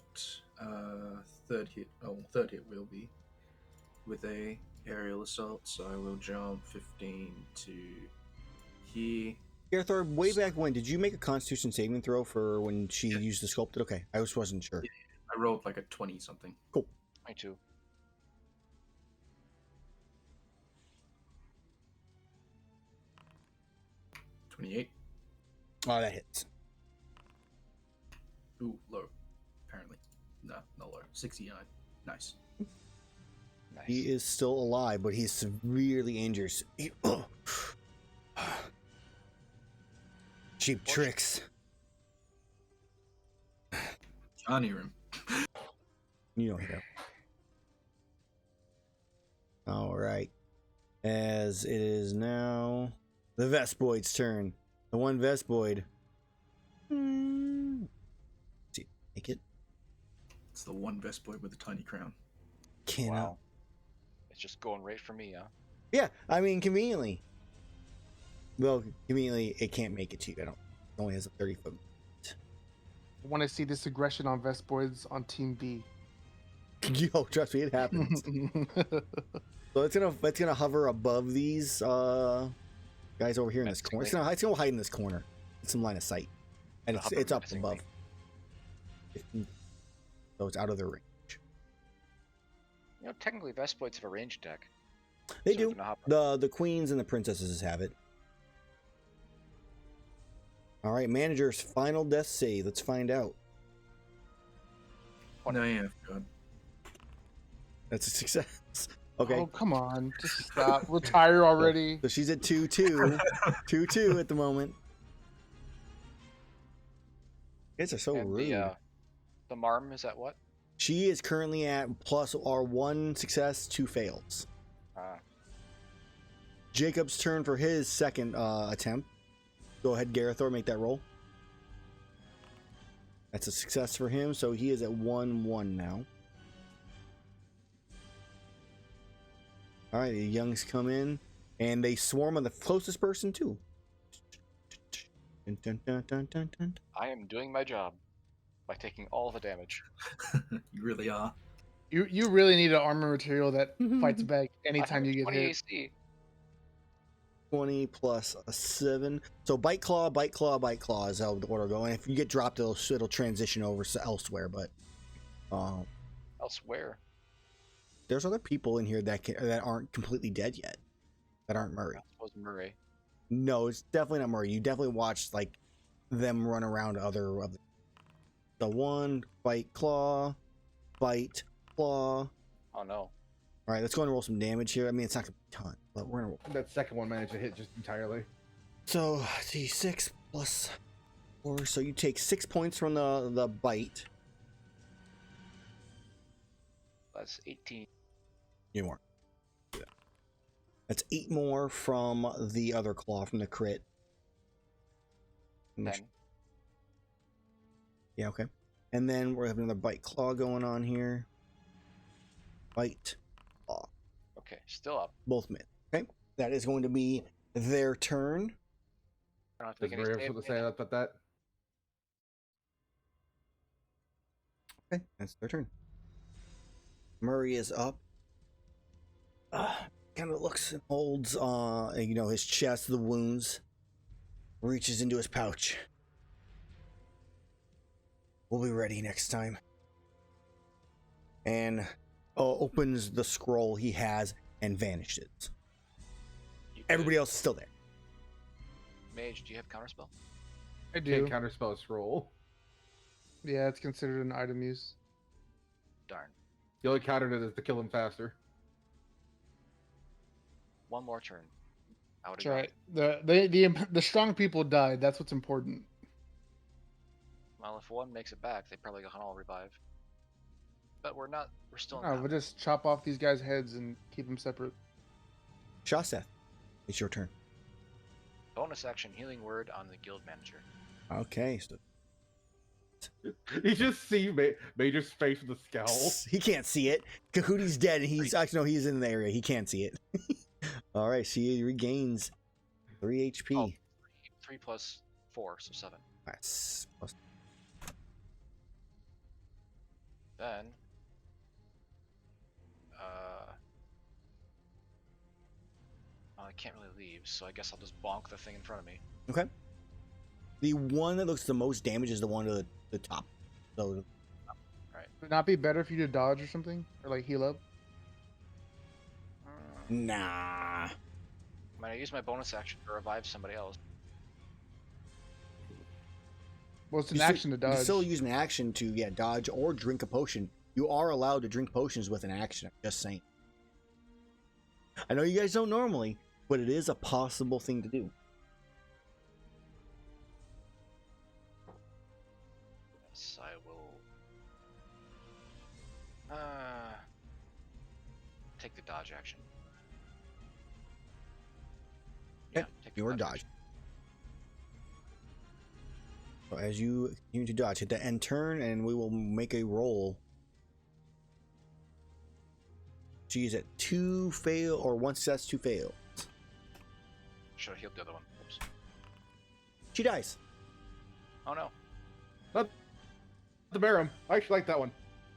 third hit. Oh, third hit will be with a aerial assault. So I will jump 15 to here. Gerathor, way back when, did you make a Constitution saving throw for when she used the sculpted? Okay, I just wasn't sure. I rolled like a 20 something. Cool. 22. Oh, that hits. Ooh, low. Apparently. No, not low. 69. Nice. Nice. He is still alive, but he's severely injured. Cheap tricks. Can't hear him. You don't hear. All right. As it is now the Vespoid's turn. The one Vespoid. See, make it. It's the one Vespoid with a tiny crown. Cannot. Wow. It's just going right for me, huh? Yeah, I mean, conveniently. Well, conveniently, it can't make it to you. It only has a 30-foot. I want to see this aggression on Vespoids on Team B. Yo, trust me, it happens. So it's gonna hover above these guys over here in this corner. It's gonna hide in this corner. It's some line of sight, and it's up above. So it's out of their range. You know, technically, Vespoids have a ranged deck. They So do. they're gonna hop The queens and the princesses have it. All right, manager's final death save. Let's find out. No, yeah, God. That's a success. Okay. Oh, come on. Just stop. Retire already. So she's at 2-2. 2-2 at the moment. You guys are so And rude. the Marm is at what? She is currently at plus our 1 success, 2 fails. Jacob's turn for his second attempt. Go ahead, Gerathor, make that roll. That's a success for him, so he is at 1-1 now. All right, the youngs come in, and they swarm on the closest person, too. Dun, dun, dun, dun, dun, dun. I am doing my job by taking all the damage. You really are. You really need an armor material that fights back I anytime have you get 20 hit. AC. 20 plus a 7. So bite claw, bite claw, bite claw is how the order go. And if you get dropped, it'll transition over to elsewhere. But Elsewhere. there's other people in here that aren't completely dead yet, that aren't Murray. I suppose Murray. No, it's definitely not Murray. You definitely watched like them run around other of the one bite claw, bite claw. Oh no. All right, let's go and roll some damage here. I mean, it's not gonna be a ton, but we're gonna roll. That second one managed to hit just entirely. So, let's see, 6 plus 4. So you take 6 points from the bite. That's 18. You more. Yeah. That's 8 more from the other claw from the crit. 10. Yeah, okay. And then we're having another bite claw going on here. Bite claw. Okay, still up. Both mid. Okay. That is going to be their turn. I don't have to Does make any Maria have save something to say damage. about that? Okay, that's their turn. Murray is up. Kind of looks and holds, his chest, the wounds. Reaches into his pouch. We'll be ready next time. And opens the scroll he has and vanishes. You could- Everybody else is still there. Mage, do you have counterspell? I do. Can't counterspell a scroll. Yeah, it's considered an item use. Darn. The only counter to it is to kill him faster. One more turn. I would That's right. The strong people died. That's what's important. Well, if one makes it back, they probably can all revive. But we're not. We're still in No, we'll combat. just chop off these guys' heads and keep them separate. Shaseth, it's your turn. Bonus action healing word on the guild manager. Okay, so You just see Major's face with a scowl. he can't see it. Kahuti's dead, and he's he's in the area. He can't see it. All right, so he regains 3 HP. Oh. 3 plus 4, so 7. That's plus. Then, I can't really leave, so I guess I'll just bonk the thing in front of me. Okay. The one that looks the most damage is the one to the top. So Would it not be better for you to dodge or something? Or like heal up? nah. I'm gonna use my bonus action to revive somebody else. Well, it's an You action to You dodge. can still use an action to dodge or drink a potion. You are allowed to drink potions with an action. I'm just saying. I know you guys don't normally, but it is a possible thing to do. Yes, I will. Take the dodge action. Okay, take the your dodge. action. So as you continue to dodge, hit the end turn, and we will make a roll. She's at 2 fail or 1 success, 2 fail. Should have healed the other one. Oops. She dies. Oh no. The Barum. I actually like that one.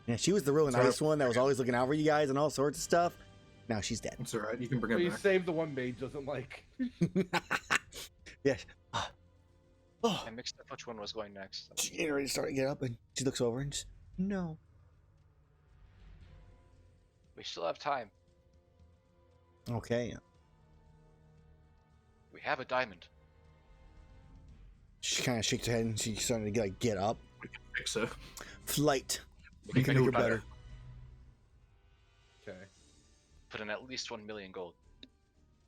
Yeah, she was the really Sorry. nice one that was always looking out for you guys and all sorts of stuff. Now she's dead. It's alright, you can bring But it you back. saved the one Mage doesn't like. Yes. Oh, I mixed up which one was going next. she's getting ready to start to get up, and she looks over and just, no. We still have time. Okay. We have a diamond. She kind of shakes her head and she's starting to get up. Fix her. Flight. We You can make it better. Okay. Put in at least 1 million gold.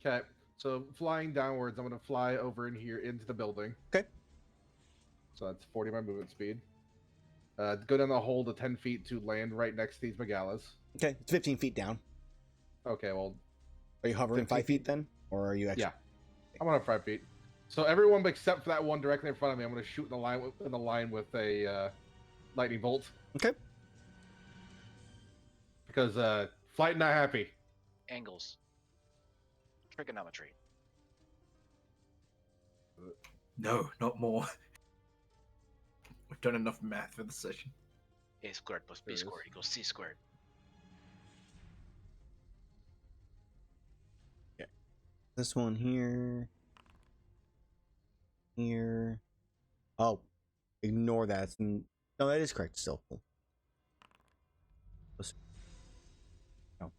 Okay. So flying downwards, I'm gonna fly over in here into the building. Okay. So that's 40 my movement speed. Go down the hole to 10 feet to land right next to these Megalas. Okay, it's 15 feet down. Okay, well, Are you hovering 15 5 feet then? Or are you actually? yeah, I'm on 5 feet. So everyone except for that one directly in front of me, I'm gonna shoot in the line with a lightning bolt. Okay. Because flight not happy. Angles. Trigonometry. No, not more. We've done enough math for the session. A squared plus B There it is. squared equals C squared. This one here. Here. Oh, ignore that. No, that is correct. Still full. No.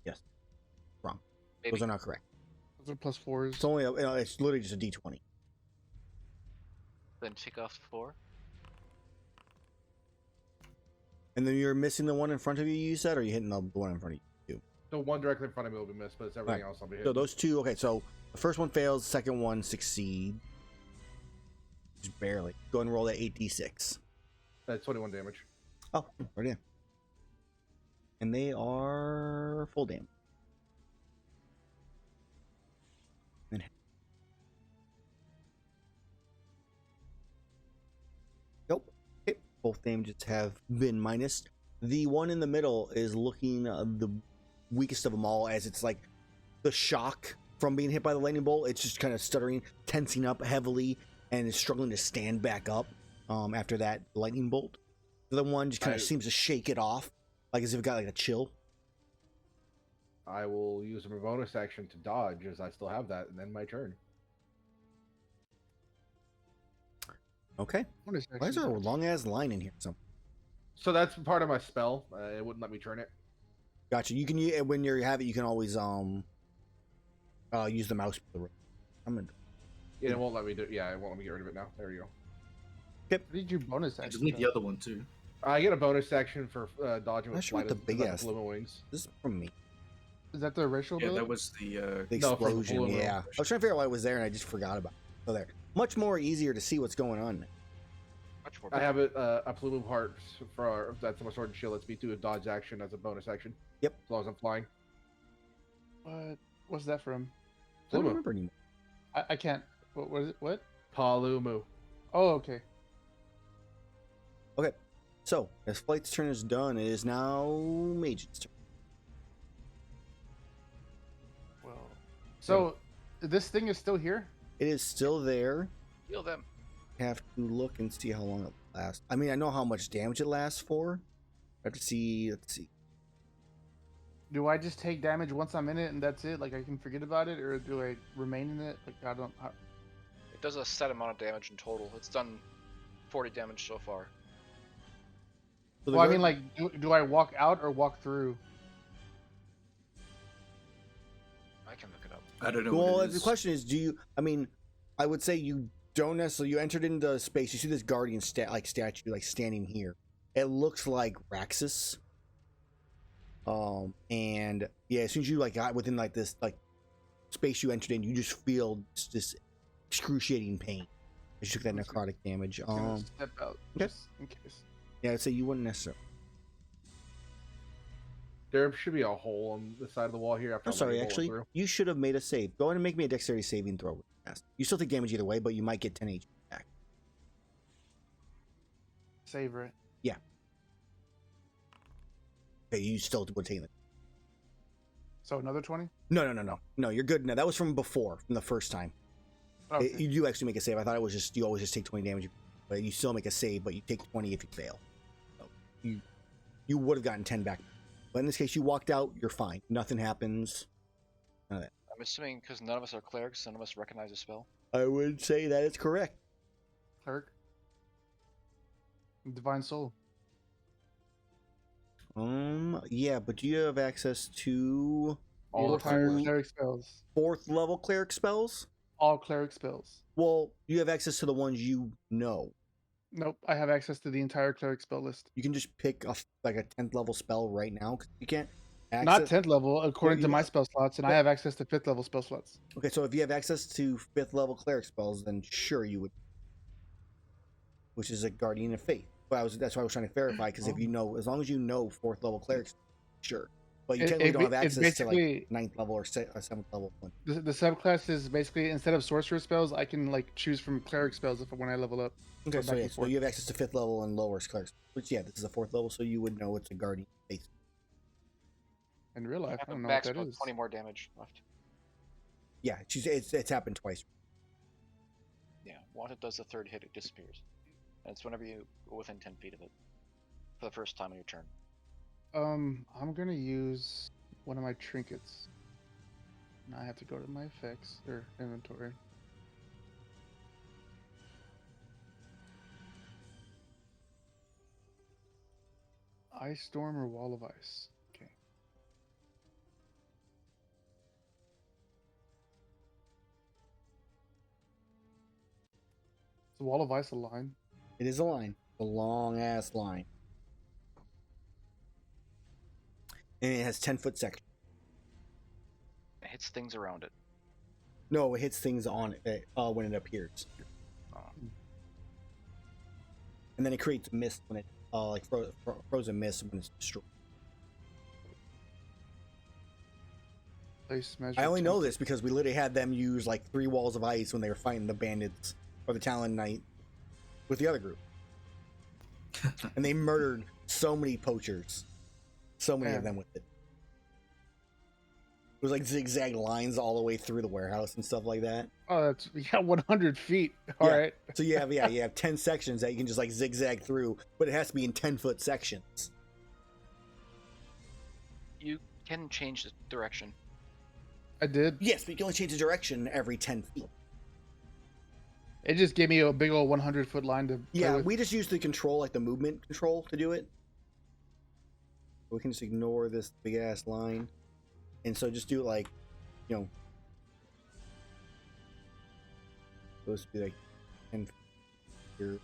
Yes. Wrong. Maybe. Those are not correct. Those are plus fours. It's only it's literally just a D20. Then take off 4. And then you're missing the one in front of you. You said, or are you hitting the one in front of you? The one directly in front of me will be missed, but it's everything Right. else I'll be So hitting. those two. Okay, so the first one fails. The second one succeeds. Just barely. Go and roll that 8d6. That's 21 damage. Oh, right in. And they are full damage. And nope. Okay. Both damages have been minus. The one in the middle is looking the weakest of them all, as it's like the shock from being hit by the lightning bolt. It's just kind of stuttering, tensing up heavily, and is struggling to stand back up after that lightning bolt. The other one just kind of seems to shake it off, like as if it got like a chill. I will use a bonus action to dodge, as I still have that, and then my turn. Okay. What is Why is there a actually- long ass line in here? So that's part of my spell. It wouldn't let me turn it. Gotcha. You can when you have it, you can always use the mouse. I'm gonna. Yeah, it won't let me do. Yeah, it won't let me get rid of it now. There you go. What did you bonus I just action? need the other one too. I get a bonus action for dodging with Not sure what flight the of- big like ass- Bloomin' wings. This is from me. Is that the racial Yeah, ability? that was the. The No, from the explosion. balloon. Yeah. I was trying to figure out why it was there, and I just forgot about it. So there. Much more easier to see what's going on. Much more. I have a plume part for that's my sword and shield. Lets me do a dodge action as a bonus action. Yep. As long as I'm flying. What? What's that from? I don't Plumu. remember anymore. I can't. What was it? What? Palumu. Oh, okay. Okay. So as Flight's turn is done, it is now Mage's turn. Well. So this thing is still here. It is still there. Heal them. Have to look and see how long it lasts. I mean, I know how much damage it lasts for. I have to see. Let's see. Do I just take damage once I'm in it and that's it? Like I can forget about it, or do I remain in it? Like I don't. It does a set amount of damage in total. It's done 40 damage so far. So the Well, I guard- mean, like, do I walk out or walk through? I can look it up. I don't know. Well, what it the is. question is, do you? I mean, I would say you don't necessarily. You entered into space. You see this guardian statue like standing here. It looks like Raxus. And yeah, as soon as you like got within like this like space you entered in, you just feel this excruciating pain. You took that necrotic damage. I'm gonna step out okay. just in case. Yeah, I'd say you wouldn't necessarily. There should be a hole on the side of the wall here. After I'm sorry, lightning bolt actually, through. you should have made a save. Go ahead and make me a dexterity saving throw. You still take damage either way, but you might get 10 HP back. Save it. Okay, you still would take it. So another 20. No, you're good now. That was from before, from the first time. Okay. You do actually make a save. I thought it was just you always just take 20 damage, but you still make a save, but you take 20 if you fail. So you would have gotten 10 back, but in this case, you walked out. You're fine. Nothing happens. None of that. I'm assuming because none of us are clerics, none of us recognize a spell. I would say that is correct. Cleric. Divine Soul. Yeah, but do you have access to All entire of cleric spells. 4th level cleric spells? All cleric spells. Well, you have access to the ones you know. Nope. I have access to the entire cleric spell list. You can just pick like a 10th level spell right now because you can't. Not 10th level, according you- to my spell slots, and I have access to 5th level spell slots. Okay, so if you have access to 5th level cleric spells, then sure you would. Which is a guardian of faith. But that's why I was trying to verify because if you know, as long as you know 4th level clerics, sure. But you technically don't have It's access to like basically 9th level or 7th level one. the subclass is basically instead of sorcerer spells, I can like choose from cleric spells when I level up. Okay, Go so back yeah, and so forth. you have access to 5th level and lower clerics. Which yeah, this is a 4th level, so you would know it's a guardian of faith. In real life, I have a don't know what that maximum is. 20 more damage left. Yeah, it's happened twice. Yeah, once it does the third hit, it disappears. And it's whenever you go within 10 feet of it for the first time on your turn. I'm gonna use one of my trinkets. Now I have to go to my effects or inventory. Ice Storm or Wall of Ice? Okay. Is the Wall of Ice a line? It is a line. A long ass line. And it has 10-foot section. It hits things around it. No, it hits things on it when it appears. And then it creates mist when it like frozen mist when it's destroyed. Place measure I only know 10 this because we literally had them use like 3 walls of ice when they were fighting the bandits or the Talon Knight with the other group. And they murdered so many poachers. So many of them with it. It was like zigzag lines all the way through the warehouse and stuff like that. Oh, that's 100 feet. All right. So you have 10 sections that you can just like zigzag through, but it has to be in 10-foot sections. You can change the direction. I did. Yes, but you can only change the direction every 10 feet. It just gave me a big old 100-foot line to play Yeah, with. we just use the control, like the movement control to do it. We can just ignore this big ass line. And so just do it like, you know, supposed to be like 10 feet here.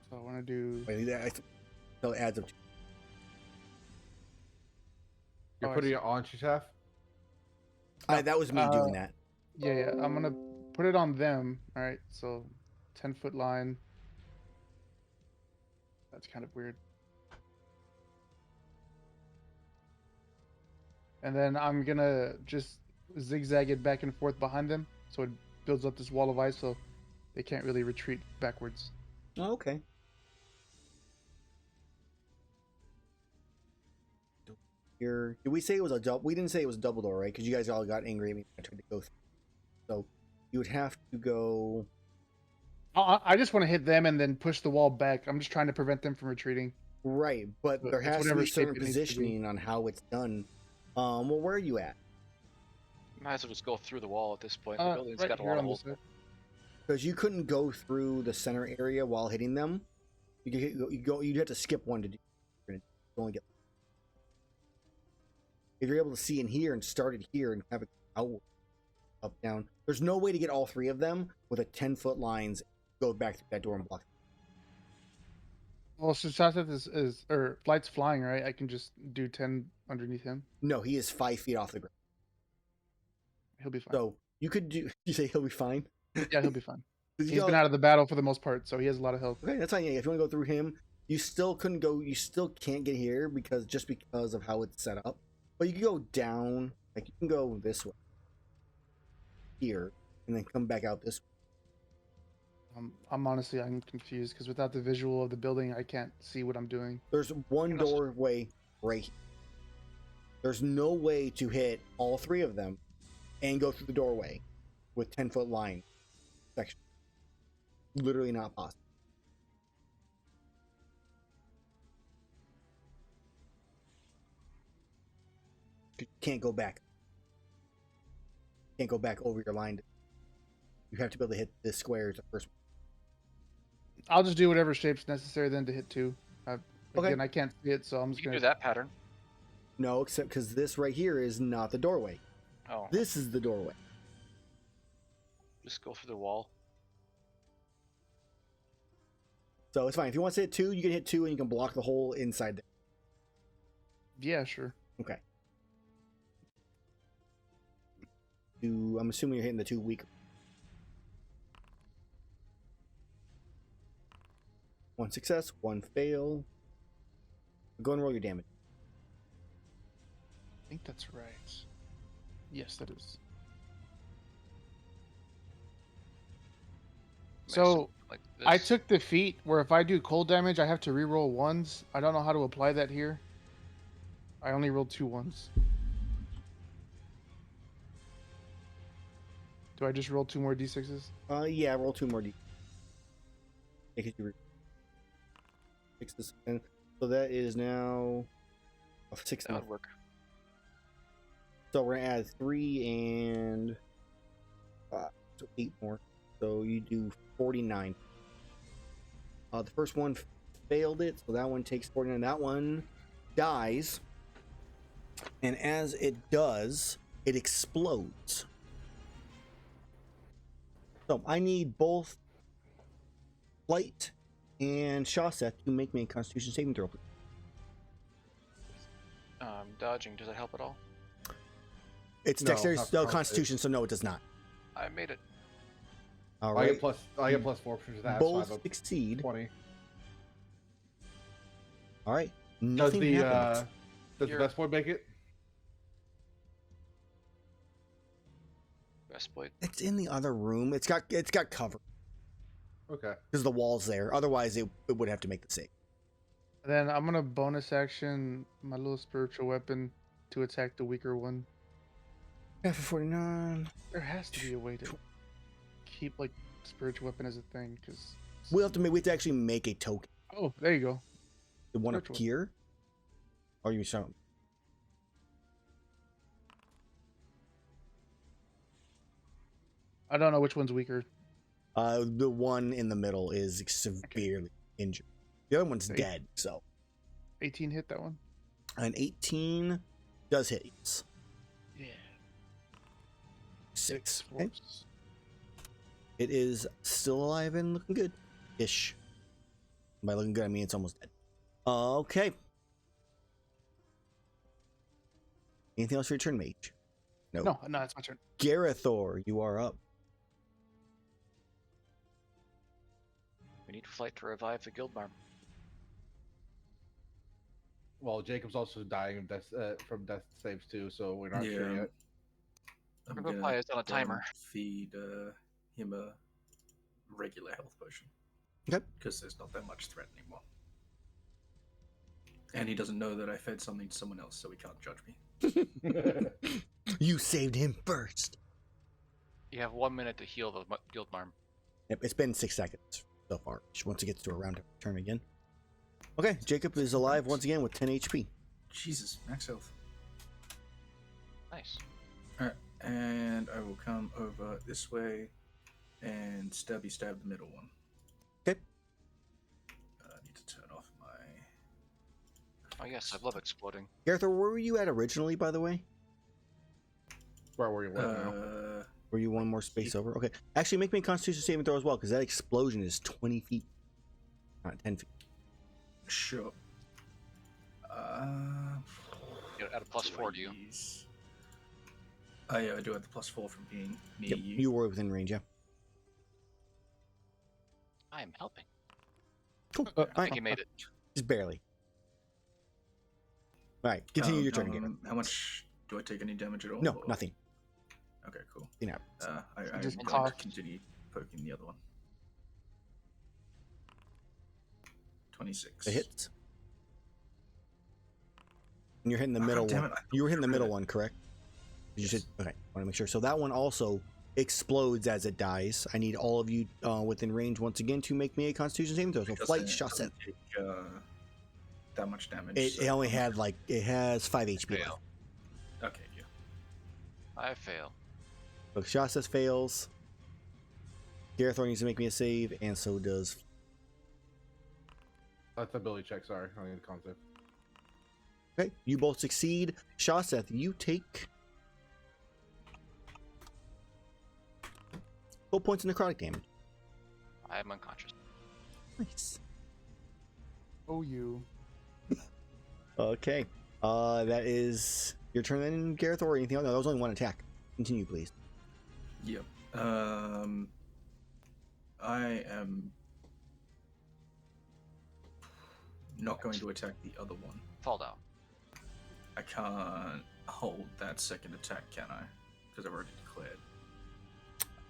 So I want to do. Wait, so it adds up to. You're Oh, I putting see. it on Shaseth? That was me doing that. Yeah. I'm gonna put it on them. All right. So 10-foot line. That's kind of weird. And then I'm gonna just zigzag it back and forth behind them, so it builds up this wall of ice, so they can't really retreat backwards. Oh, okay. Here, did we say it was a double? We didn't say it was a double door, right? Because you guys all got angry at me. I tried to go through. So you would have to go. I just want to hit them and then push the wall back. I'm just trying to prevent them from retreating. Right, but But there it's has to whatever be shape certain it needs to be. positioning on how it's done. Well, where are you at? Might as well just go through the wall at this point. The building's Right got a here lot of on this holes. side. Because you couldn't go through the center area while hitting them. You'd have to skip one to do. You only get. If you're able to see in here and start it here and have it outward, up, down. There's no way to get all 3 of them with a 10-foot lines. Go back through that door and block. Well, so Shaseth is or Flight's flying, right? I can just do 10 underneath him. No, he is 5 feet off the ground. He'll be fine. So you could do. You say he'll be fine. Yeah, he'll be fine. 'Cause you He's been out of the battle for the most part, so he has a lot of health. Okay, that's fine. Yeah, if you want to go through him, you still couldn't go. You still can't get here because of how it's set up. But you can go down. Like you can go this way, here, and then come back out this way. I'm confused because without the visual of the building, I can't see what I'm doing. There's one doorway right here. There's no way to hit all 3 of them and go through the doorway with 10-foot line section. Literally not possible. You can't go back. Can't go back over your line. You have to be able to hit the squares the first. I'll just do whatever shape's necessary then to hit 2. Okay. Again, I can't see it, so I'm just You can gonna. do that pattern. No, except because this right here is not the doorway. Oh, This is the doorway. just go through the wall. So it's fine. If you want to hit 2, you can hit 2 and you can block the hole inside there. Yeah, sure. Okay. I'm assuming you're hitting the 2 weaker. 1 success, 1 fail. Go and roll your damage. I think that's right. Yes, that is. Make So something like this. I took the feat where if I do cold damage, I have to reroll 1s. I don't know how to apply that here. I only rolled 2 1s. Do I just roll 2 more d6s? Yeah, roll 2 more d. Make it 6 this, and so that is now a 6. That would work. So we're gonna add 3 and 5, so 8 more. So you do 49. The first one failed it, so that one takes 49. That one dies, and as it does, it explodes. So I need both Flight and Shaseth to make me a Constitution saving throw. Dodging, does that help at all? It's No, dexterity, not no for Constitution, so no, it does not. I made it. All I right, get plus 4 for that. both So I have succeed. 20. All right, Does nothing the happens. does the best boy make it? Best boy. It's in the other room. It's got cover Okay. because the wall's there. Otherwise, it would have to make the save. Then I'm gonna bonus action my little spiritual weapon to attack the weaker one. Yeah, for 49. There has to be a way to keep like spiritual weapon as a thing, because We have to actually make a token. oh, there you go. The one up Spiritual. here, or you show. I don't know which one's weaker. The one in the middle is severely injured. The other one's Okay. dead. So 18 hit that one. an 18 does hit. Yeah. 6. Okay. Force. It is still alive and looking good, ish. By looking good, I mean it's almost dead. Okay. Anything else for your turn, Mage? No, it's my turn. Gerathor, you are up. We need Flight to revive the Guildmarm. Well, Jacob's also dying of death, from death saves too, so we're not sure yet. I'm Revivify is on a timer. Feed him a regular health potion. Okay. Because there's not that much threat anymore. And he doesn't know that I fed something to someone else, so he can't judge me. You saved him first. You have 1 minute to heal the Guildmarm. Yep, it's been 6 seconds so far. Once it gets to a round turn again. Okay, Jacob is alive once again with 10 HP. Jesus, max health. Nice. Alright, and I will come over this way and stab the middle one. Okay. I need to turn off my... Oh yes, I love exploding. Gerathor, where were you at originally, by the way? Where were you? What now? Were you one more space over? Okay. Actually, make me a Constitution saving throw as well, because that explosion is 20 feet. Not 10 feet. Sure. You add a +4 to you. Oh yeah, I do have the +4 from being near Yep, you. you were within range, yeah. I am helping. Cool. I think you made it. Just barely. Alright, continue your turn again. How much do I take any damage at all? No, or- nothing. Okay, cool. You know. I just will coughed. continue poking the other one. 26. It hits. And you're hitting the Oh, middle damn one. it, I thought You were hitting the we middle read it. one, correct? You Yes. should. Okay, I want to make sure. So that one also explodes as it dies. I need all of you within range once again to make me a Constitution saving throw. So Because Flight, it Shaseth. doesn't take, that much damage. It only had it has 5 HP Fail. left. Okay, yeah. I fail. So Shaseth fails. Gerathor needs to make me a save, and so does. That's ability check. Sorry, I need a concept. Okay, you both succeed. Shaseth, you take 12 points of necrotic damage. I am unconscious. Nice. Oh, you. Okay. That is your turn then, Gerathor, or anything else? No, that was only one attack. Continue, please. Yep. I am not going to attack the other one. Fall down. I can't hold that second attack, can I? Because I've already declared.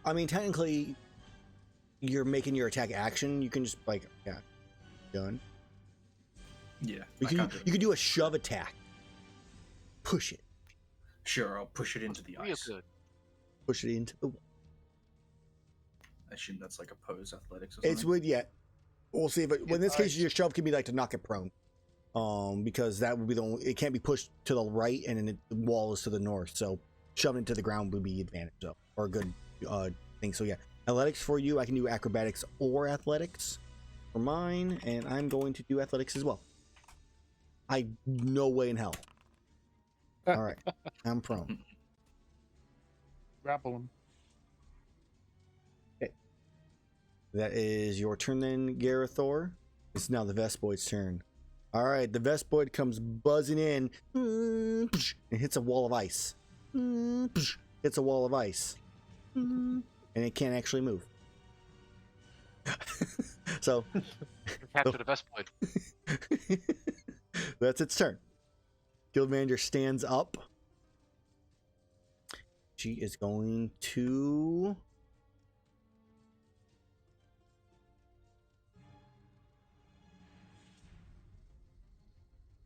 I mean, technically, you're making your attack action. You can just, done. Yeah. You I can, can't do you can do a shove attack. Push it. Sure, I'll push it into the Real ice. good. Push it into the wall. I assume that's like opposed athletics or something. It's with We'll see if it, in this case your shove can be like to knock it prone. Because that would be the only, it can't be pushed to the right and then the wall is to the north. So shoving it to the ground would be advantage though, or a good thing. So yeah, athletics for you. I can do acrobatics or athletics for mine, and I'm going to do athletics as well. No way in hell. All right, I'm prone. Grapple him. Okay, that is your turn then, Gerathor. It's now the Vespoid's turn. All right, the Vespoid comes buzzing in and hits a wall of ice. Hits a wall of ice. And it can't actually move. So Capture the Vespoid. that's its turn. Guild manager stands up. She is going to...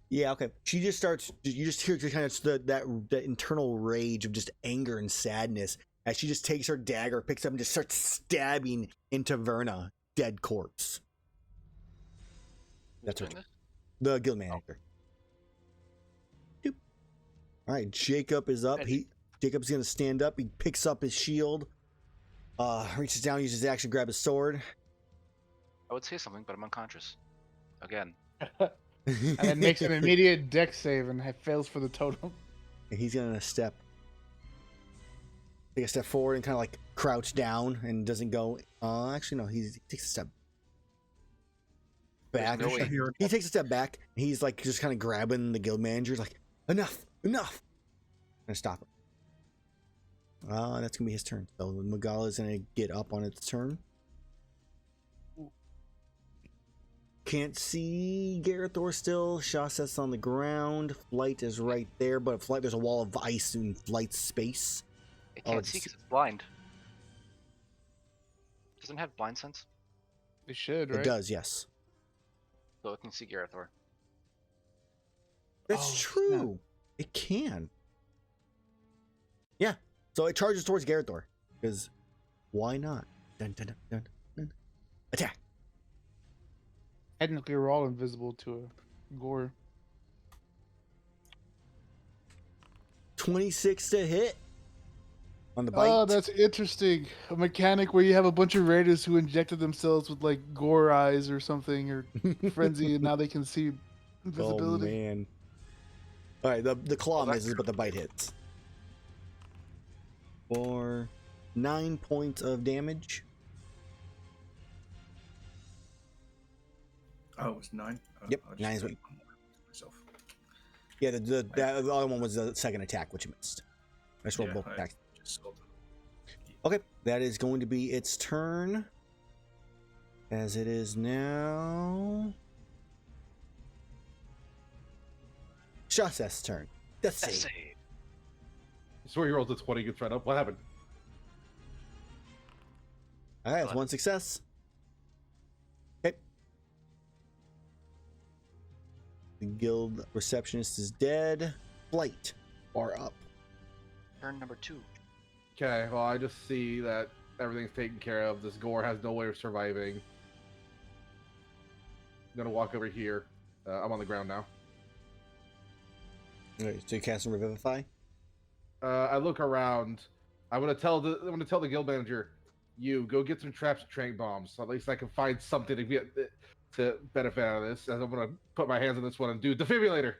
Yeah, okay. She just starts. You just hear kind of that internal rage of just anger and sadness as she just takes her dagger, picks up, and just starts stabbing into Verna, dead corpse. That's her. The guild manager. Doop. All right, Jacob is up. Jacob's gonna stand up. He picks up his shield. Reaches down, uses his action, grab his sword. I would say something, but I'm unconscious. Again. And then makes an immediate dex save and fails for the totem. And he's gonna take a step forward and kind of like crouch down and doesn't go. Actually, no, he takes a step back. No way. He takes a step back. And he's like just kind of grabbing the guild manager. He's like, enough. I'm gonna stop him. That's gonna be his turn. So Magala is gonna get up on its turn. Can't see Gerathor still. Shaseth's on the ground. Flight is right there, but Flight, there's a wall of ice in Flight's space. It can't see because it's blind. Doesn't it have blind sense? It should, right? It does, yes. So it can see Gerathor. That's true. It can. Yeah. So it charges towards Gerathor. Because why not? Dun, dun, dun, dun, dun. Attack. Technically, we're all invisible to a gore. 26 to hit on the bite. Oh, that's interesting. A mechanic where you have a bunch of raiders who injected themselves with like gore eyes or something, or frenzy, and now they can see invisibility. Oh man! All right, the claw misses, but the bite hits for 9 points of damage. Oh, it was 9? Yep, I just 9 is what did myself. Yeah, the other one was the second attack, which you missed. I just rolled both attacks. Okay, that is going to be its turn. As it is now... Shaseth's turn. Death save. I swear he rolls a 20, gets right up. What happened? Alright, that's one success. Okay. The guild receptionist is dead. Flight are up. Turn number 2. Okay, well, I just see that everything's taken care of. This gore has no way of surviving. I'm gonna walk over here. I'm on the ground now. Alright, so you cast and Revivify? I look around. I'm gonna tell the guild manager, you go get some traps and trank bombs. So at least I can find something to benefit out of this. And I'm gonna put my hands on this one and do defibrillator.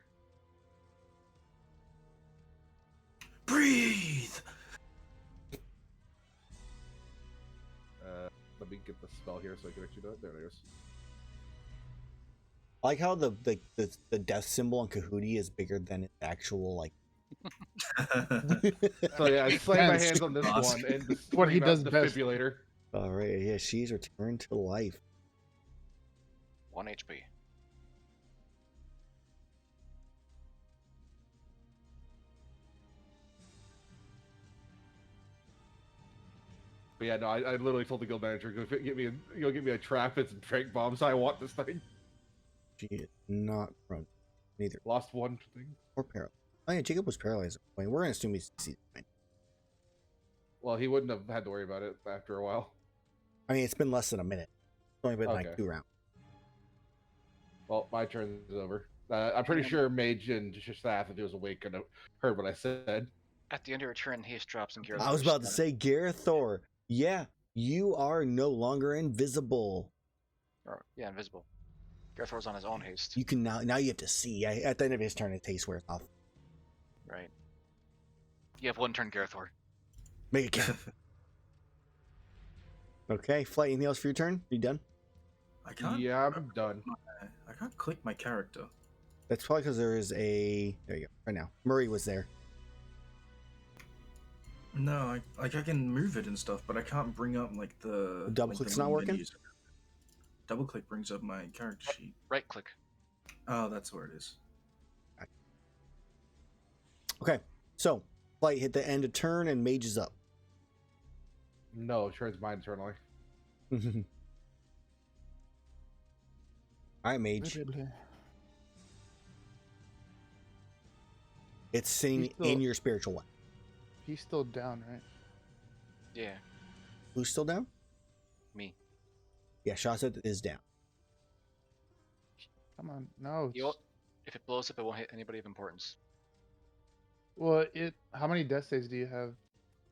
Breathe. Let me get the spell here so I can actually do it. There it is. I like how the death symbol on Kahootie is bigger than its actual like. So yeah, I slam my hands on this one and what he does best. Defibrillator. All right, yeah, she's returned to life. 1 HP. But yeah, no, I literally told the guild manager, go get me a trap and some trank bombs. I want this thing. She is not prone. Neither. Lost one thing. Or paralyzed. Oh yeah, Jacob was paralyzed. We're gonna assume he's fine. Well, he wouldn't have had to worry about it after a while. I mean, it's been less than a minute. It's only been like Okay. 2 rounds. Well, my turn is over. I'm pretty sure Mage and Shaseth, if he was awake, could have heard what I said. At the end of your turn, haste drops and Gerathor. I was about to say, Gerathor, yeah, you are no longer invisible. Or, yeah, invisible. Gerathor's on his own haste. You can now you have to see. At the end of his turn, his haste wears off. Right. You have 1 turn, Gerathor. Make it count. Okay, Flight, anything else for your turn? You done? I can't. Yeah, I'm done. I can't click my character. That's probably because there is a... There you go, right now. Murray was there. No, I can move it and stuff, but I can't bring up like the double like, click's the not working? menus. Double click brings up my character sheet. Right click. Oh, that's where it is. Okay, so Flight hit the end of turn and Mage is up. No, turn's mine eternally. Alright, Mage. It's sitting He's still- in your spiritual weapon. He's still down, right? Yeah, Who's still down? me. Yeah, Shaseth is down. Come on, no. You won't, if it blows up, it won't hit anybody of importance. Well, how many death saves do you have?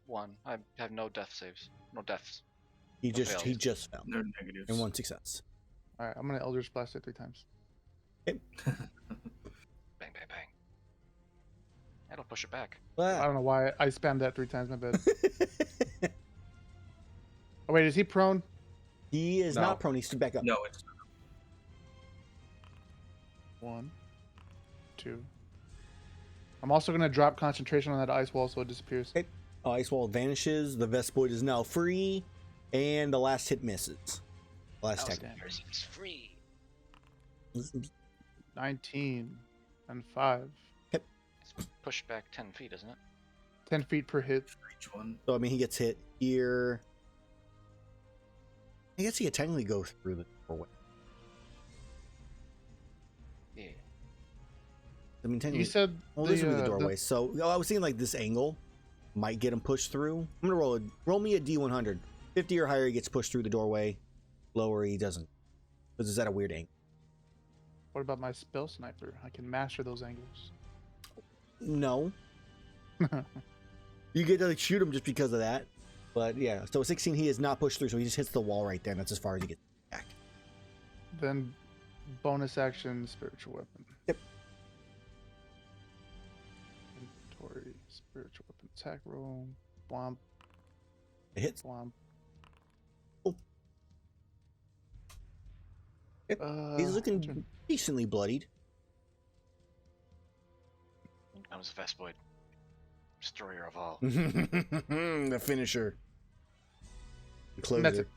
1. I have no death saves. No deaths. He Okay, just fell. No negatives. And 1 success. All right, I'm gonna Eldritch Blast it 3 times. Bang, bang, bang. I don't push it back. I don't know why I spammed that 3 times. My bad. Oh wait, is he prone? He is No. not prone. He stood back up. No, it's 1, 2. I'm also gonna drop concentration on that ice wall so it disappears. Okay. Ice wall vanishes. The Vespoid is now free, and the last hit misses. Last House attack. person's free. 19 and 5. It's pushed back 10 feet, isn't it? 10 feet per hit. each one. So I mean, he gets hit here. I guess he could technically go through the doorway. Yeah. I mean, technically, You said well, this would be the doorway. So I was thinking like this angle might get him pushed through. I'm gonna roll me a D100. 50 or higher, he gets pushed through the doorway. Lower, he doesn't. Because it's at a weird angle. What about my spell sniper? I can master those angles. No, you get to like, shoot him just because of that. But yeah, so 16, he is not pushed through, so he just hits the wall right there, and that's as far as he gets back. Then bonus action spiritual weapon. Yep. Inventory spiritual weapon attack roll. Blomp, It hits. blomp. Oh. Yep. He's turn. looking decently bloodied. In comes Vespoid. Destroyer of all. The finisher. The And that's closer.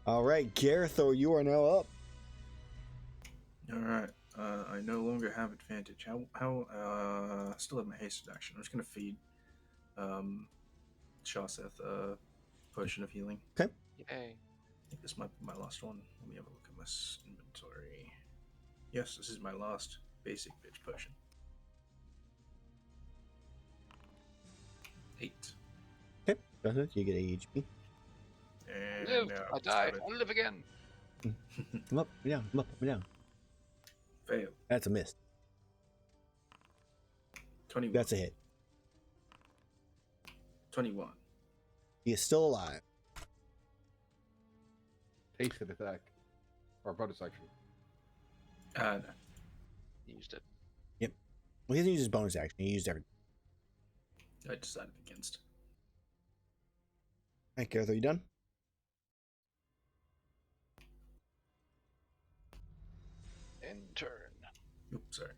All right, Gerathor, you are now up. All right. I no longer have advantage. How? I still have my hasted action. I'm just gonna feed, Shaseth a potion of healing. Yay. I think this might be my last one. Let me have a look at my inventory. Yes, this is my last basic bitch potion. 8. Okay, Shaseth, you get HP. And Live! now I die! I'll live again! Come up, come down, come up, come down. Fail. That's a miss. 21. That's a hit. 21. He is still alive. Hasted attack. Or bonus action. No. He used it. Well, he doesn't use his bonus action. He used everything. I decided against. All right, Gerathor, you done? In turn. Oops, sorry.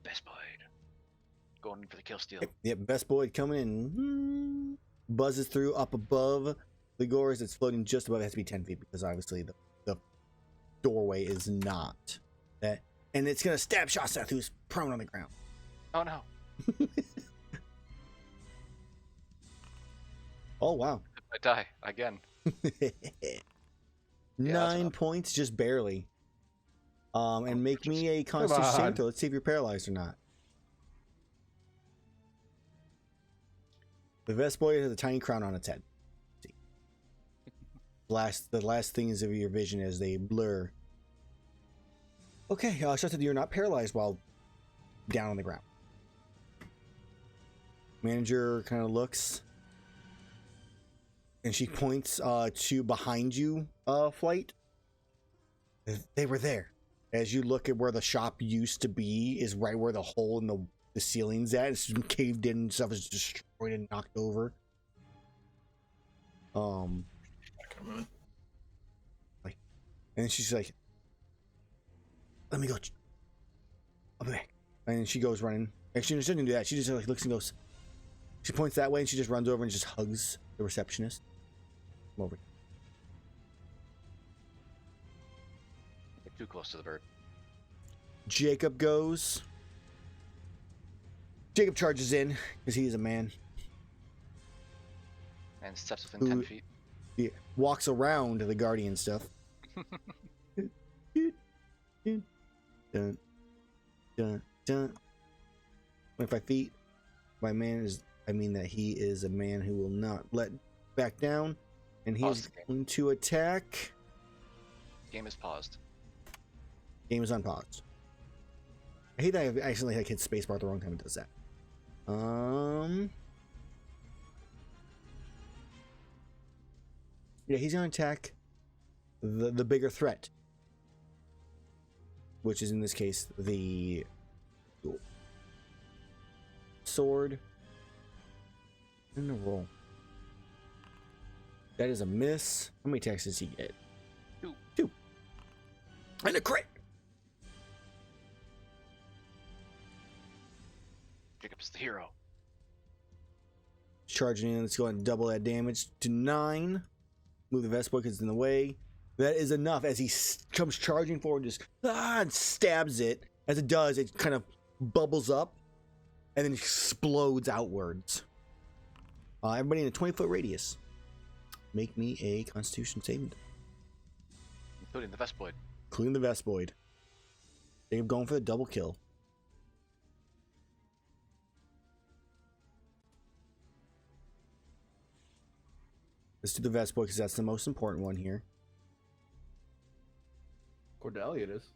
Vespoid. Going in for the kill steal. Yep, Vespoid coming in. Buzzes through up above the Gores. It's floating just above. It has to be 10 feet because obviously the doorway is not. That, and it's going to stab Shaseth, who's prone on the ground. Oh no. Oh, wow. I die again. 9 enough. points, just barely. And make me a Constitution saving throw. Let's see if you're paralyzed or not. The Vespoid has a tiny crown on its head. the last things of your vision as they blur. Okay, Shaseth, you're not paralyzed while down on the ground. Manager kind of looks, and she points to behind you, Flight. They were there. As you look at where the shop used to be, is right where the hole in the ceiling's at. It's caved in, and stuff is destroyed and knocked over. Like, and she's like, "Let me go. I'll be back." And she goes running. Actually, she doesn't do that. She just like looks and goes. She points that way, and she just runs over and just hugs the receptionist. Come over. Get too close to the bird. Jacob goes. Jacob charges in because he is a man. And steps within 10 feet. He walks around the guardian stuff. Dun, dun, dun. 25 feet. My man is, I mean that he is a man who will not let back down. And he is going to attack. Game is paused. Game is unpaused. I hate that I accidentally hit spacebar at the wrong time it does that. Yeah, he's gonna attack the bigger threat, which is in this case the sword. And the roll. That is a miss. How many attacks does he get? 2. 2. And a crit. Jacob's the hero. Charging in, let's go ahead and double that damage to 9. Move the Vespa because it's in the way. That is enough as he comes charging forward, just and stabs it. As it does, it kind of bubbles up and then explodes outwards. Everybody in a 20-foot radius, make me a Constitution saving. Including the Vespoid. Including the Vespoid. They're going for the double kill. Let's do the Vespoid because that's the most important one here. Cordelia it is.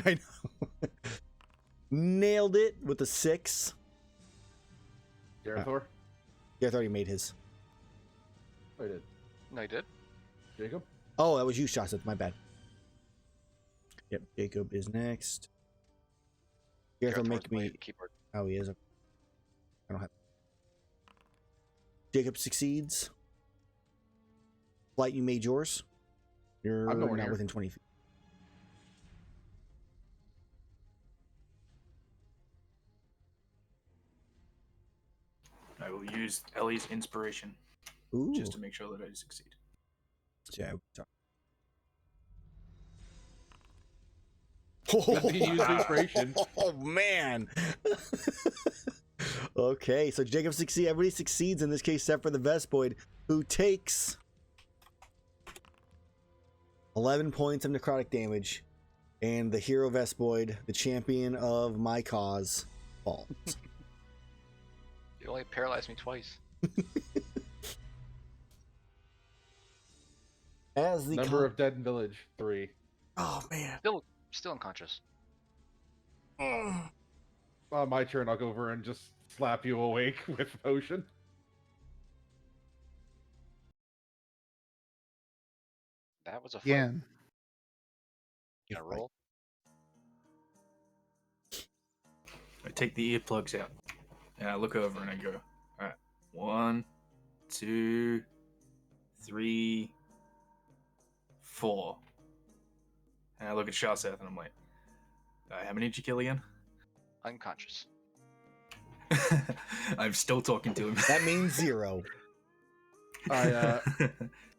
I know. Nailed it with a 6. Gerathor? Yeah, I thought he made his. I did. No, you did. Jacob? Oh, that was you, Shaseth. My bad. Yep, Jacob is next. Gerathor, make me. Keyboard. Oh, he is. I don't have. Jacob succeeds. Flight, you made yours. You're I'm nowhere not near. within 20 feet. I will use Ellie's inspiration Ooh. just to make sure that I succeed. Yeah. Nothing to use inspiration. Oh man. Okay, so Jacob succeeds. Everybody succeeds in this case, except for the Vespoid, who takes 11 points of necrotic damage, and the hero Vespoid, the champion of my cause, falls. You only paralyzed me twice. As the Number of dead in village, 3. Oh man. Still unconscious. My turn, I'll go over and just slap you awake with potion. That was a fight. Again. You gonna roll? I take the earplugs out and I look over and I go, all right, 1, 2, 3, 4. And I look at Shaseth and I'm like, how many did you kill again? Unconscious. I'm still talking to him. That means 0. I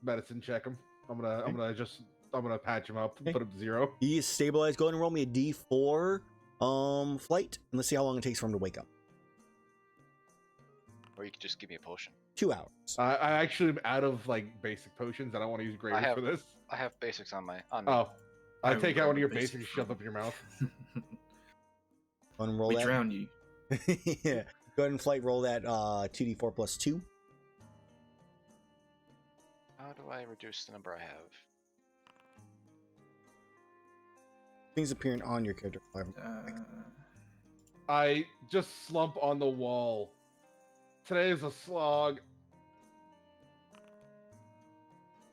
medicine check him. I'm gonna patch him up, Okay. put him to 0. He is stabilized. Go ahead and roll me a D4 flight, and let's see how long it takes for him to wake up. Or you could just give me a potion. 2 hours. I actually am out of like basic potions. I don't want to use gravy for this. I have basics on me. Oh, I I take will out one of your grab a basics, basic shove from- up your mouth. Go ahead and roll We that. drowned you. Yeah. Go ahead and flight roll that 2d4 plus 2. How do I reduce the number I have? Things appearing on your character. I just slump on the wall. Today is a slog.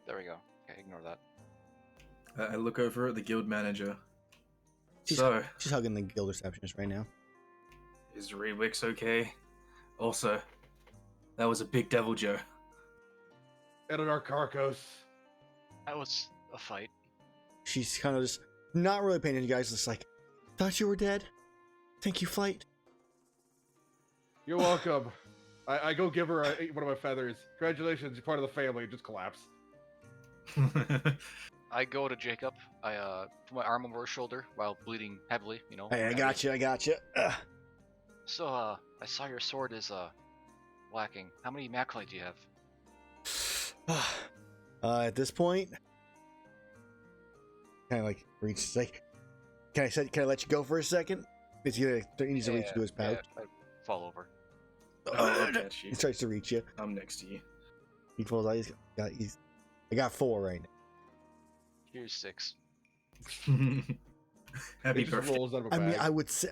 There we go. Okay, ignore that. I look over at the guild manager. She's hugging the guild receptionist right now. Is Rewix okay? Also, that was a big devil, Joe. Edidar Carcos. That was a fight. She's kind of just not really paying attention, guys. Just like, thought you were dead. Thank you, fight. You're welcome. I go give her one of my feathers. Congratulations, you're part of the family. Just collapse. I go to Jacob. I put my arm over her shoulder while bleeding heavily. You know. Hey, I got you. I got you. So, I saw your sword is lacking. How many macrolite do you have? At this point, kind of like reaches like, can I let you go for a second? It's he needs to reach into his pouch. Yeah, I fall over. I'll catch you. He tries to reach you. I'm next to you. He pulls out. I got 4 right now. Here's 6. Happy It just birthday. rolls out of a I bag. mean, I would say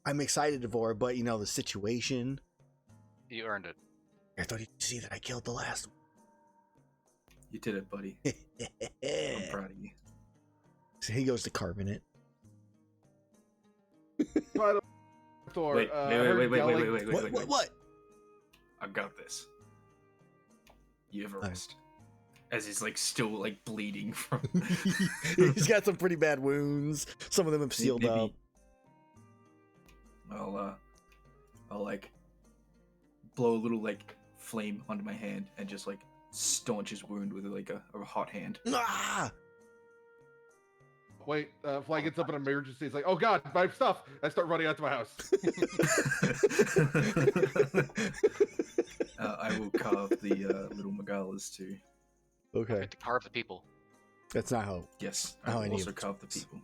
I'm excited for it, but you know the situation. You earned it. I thought you'd see that I killed the last You did it, buddy. one. I'm proud of you. So he goes to carving it. By the Thor, Wait, I heard yelling- What? I got this. You have a rest. As he's like still like bleeding from. He's got some pretty bad wounds. Some of them have sealed Maybe- up. I'll like blow a little like flame onto my hand and just like staunch his wound with like a hot hand. Ah! Wait, Fly gets up in an emergency. It's like, oh god, my stuff. I start running out to my house. I will carve the little Magalas too. Okay, To carve the people. that's not how. Yes, Oh, I I will need also it. carve the people.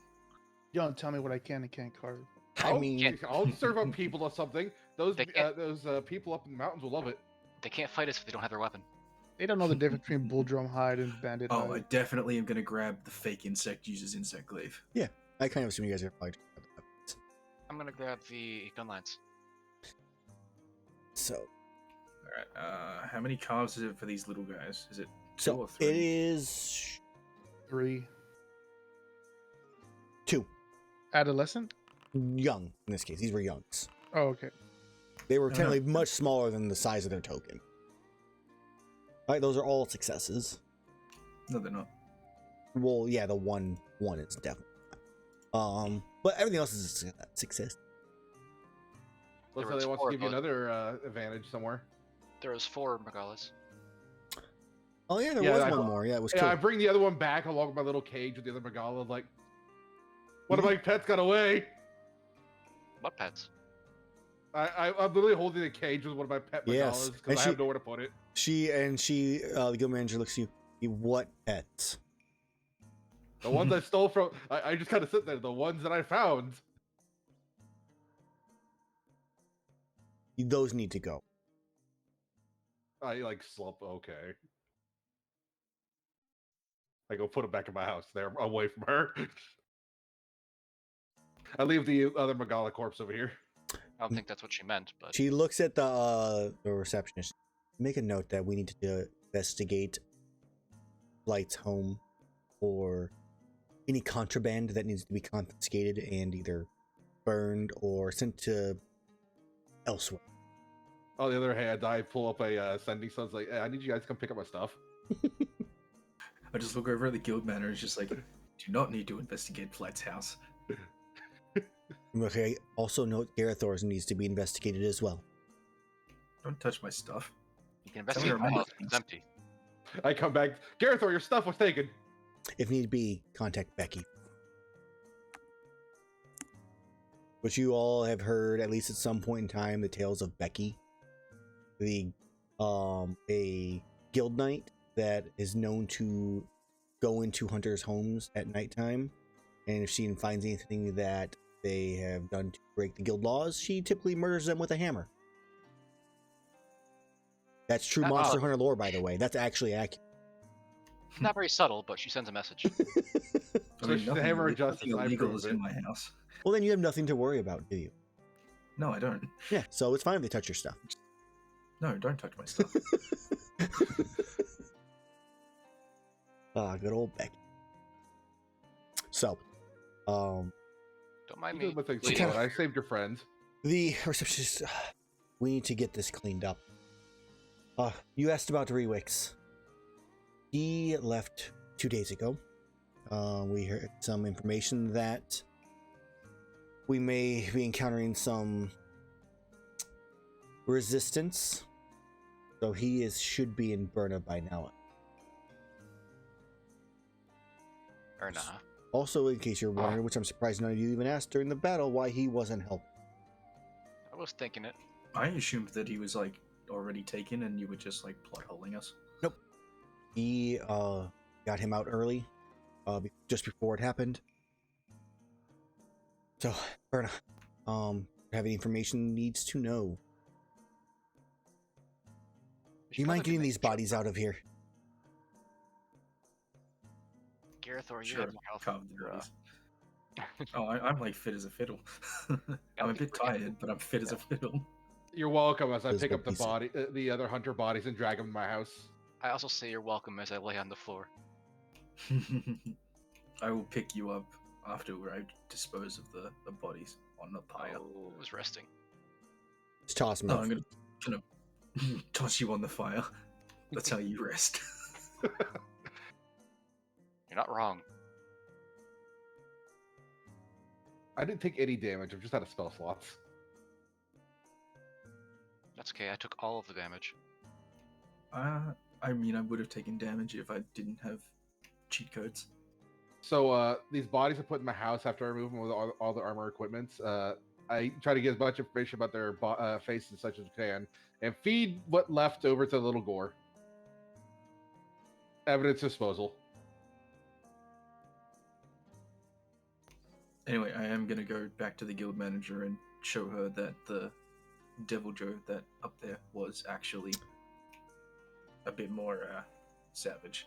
You don't tell me what I can and can't carve. I mean, I'll serve up people or something. Those They can't- people up in the mountains will love it. They can't fight us if they don't have their weapon. They don't know the difference between bull drum hide and bandit Oh, I hide. definitely am gonna grab the fake insect user's insect glaive. I kind of assume you guys are probably. I'm gonna grab the gun lines. So, All right. How many carves is it for these little guys? Is it 2 so or 3? it is 3. 2. Adolescent? Young in this case. These were youngs. Oh, okay. They were technically much smaller than the size of their token. All right, those are all successes. No, they're not. Well, yeah, the one is definitely. But everything else is a success. There Looks like was they want 4 to give you of those. another advantage somewhere. There was 4 Megalas. Oh yeah, there Yeah, was I- one more. Yeah, it was Yeah, killed. I bring the other one back along with my little cage with the other Megala. Like, one of my pets got away. What pets? I'm literally holding a cage with one of my pet Yes, Megalas and because I she- have nowhere to put it. The guild manager looks at you. What pets? The ones I stole from, I just kind of sit there. The ones that I found. Those need to go. I like slump. Okay. I go put them back in my house. They're away from her. I leave the other Megala corpse over here. I don't think that's what she meant, but She looks at the receptionist. Make a note that we need to investigate Light's home for any contraband that needs to be confiscated and either burned or sent to elsewhere. On the other hand, I pull up a sending stone. It's like, hey, I need you guys to come pick up my stuff. I just look over at the guild manager and it's just like, do not need to investigate Flight's house. Okay, also note Gerathor's needs to be investigated as well. Don't touch my stuff. you can Tell me investigate your my house. mind. It's empty. I come back. Gerathor, your stuff was taken. If need be, contact Becky. Which you all have heard, at least at some point in time, the tales of Becky. A guild knight that is known to go into hunters' homes at nighttime, and if she finds anything that they have done to break the guild laws, she typically murders them with a hammer. That's true Oh. Monster Hunter lore, by the way. That's actually accurate. Not very subtle, but she sends a message. So she's the hammer of justice. Nothing I illegal approve is it. in my house. Well, then you have nothing to worry about, do you? No, I don't. Yeah, so it's fine if they touch your stuff. No, don't touch my stuff. Ah, good old Becky. So, Don't mind You me. did what things bleeding. going. I saved your friend. the receptionist, we need to get this cleaned up. You asked about Rewix. He left 2 days ago. We heard some information that we may be encountering some resistance. So he should be in Burna by now. Or nah. Also, in case you're wondering, which I'm surprised none of you even asked during the battle, why he wasn't helping. I was thinking it. I assumed that he was like already taken, and you were just like plot holing us. He got him out early, just before it happened. So, Berna, have any information needs to know. We Do you should mind probably getting make these a joke. bodies out of here? Gerathor, you Sure, have more health. carve the than, bodies. Oh, I'm like fit as a fiddle. I'm a bit tired, but I'm fit as a fiddle. You're welcome as I Those pick were up the decent. the other hunter bodies and drag them to my house. I also say you're welcome as I lay on the floor. I will pick you up after I dispose of the bodies on the pile. Oh, I was resting. Just toss them No, out. I'm gonna toss you on the fire. That's how you rest. You're not wrong. I didn't take any damage. I'm just out of spell slots. That's okay. I took all of the damage. I mean, I would have taken damage if I didn't have cheat codes. So these bodies I put in my house after I remove them with all the armor equipment. I try to get as much information about their faces and such as I can, and feed what left over to the little gore. Evidence disposal. Anyway, I am gonna go back to the guild manager and show her that the Devil Joe that up there was actually a bit more savage.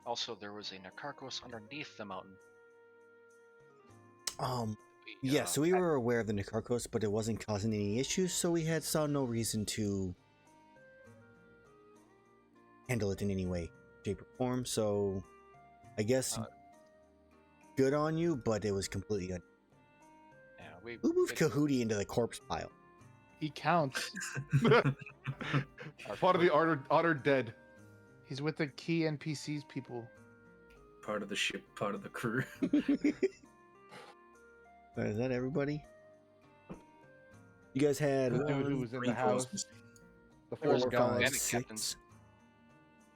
Also, there was a Nakarkos underneath the mountain. Yeah, so we were aware of the Nikarkos, but it wasn't causing any issues, so we saw no reason to handle it in any way, shape, or form. So, I guess good on you, but it was completely good. Yeah, we Who moved Kahootie into the corpse pile? He counts. Part of the honored dead. He's with the key NPCs people. Part of the ship, part of the crew. Is that everybody? You guys had The dude who was in the house. The There was four four, one five, and the guys. captains. six.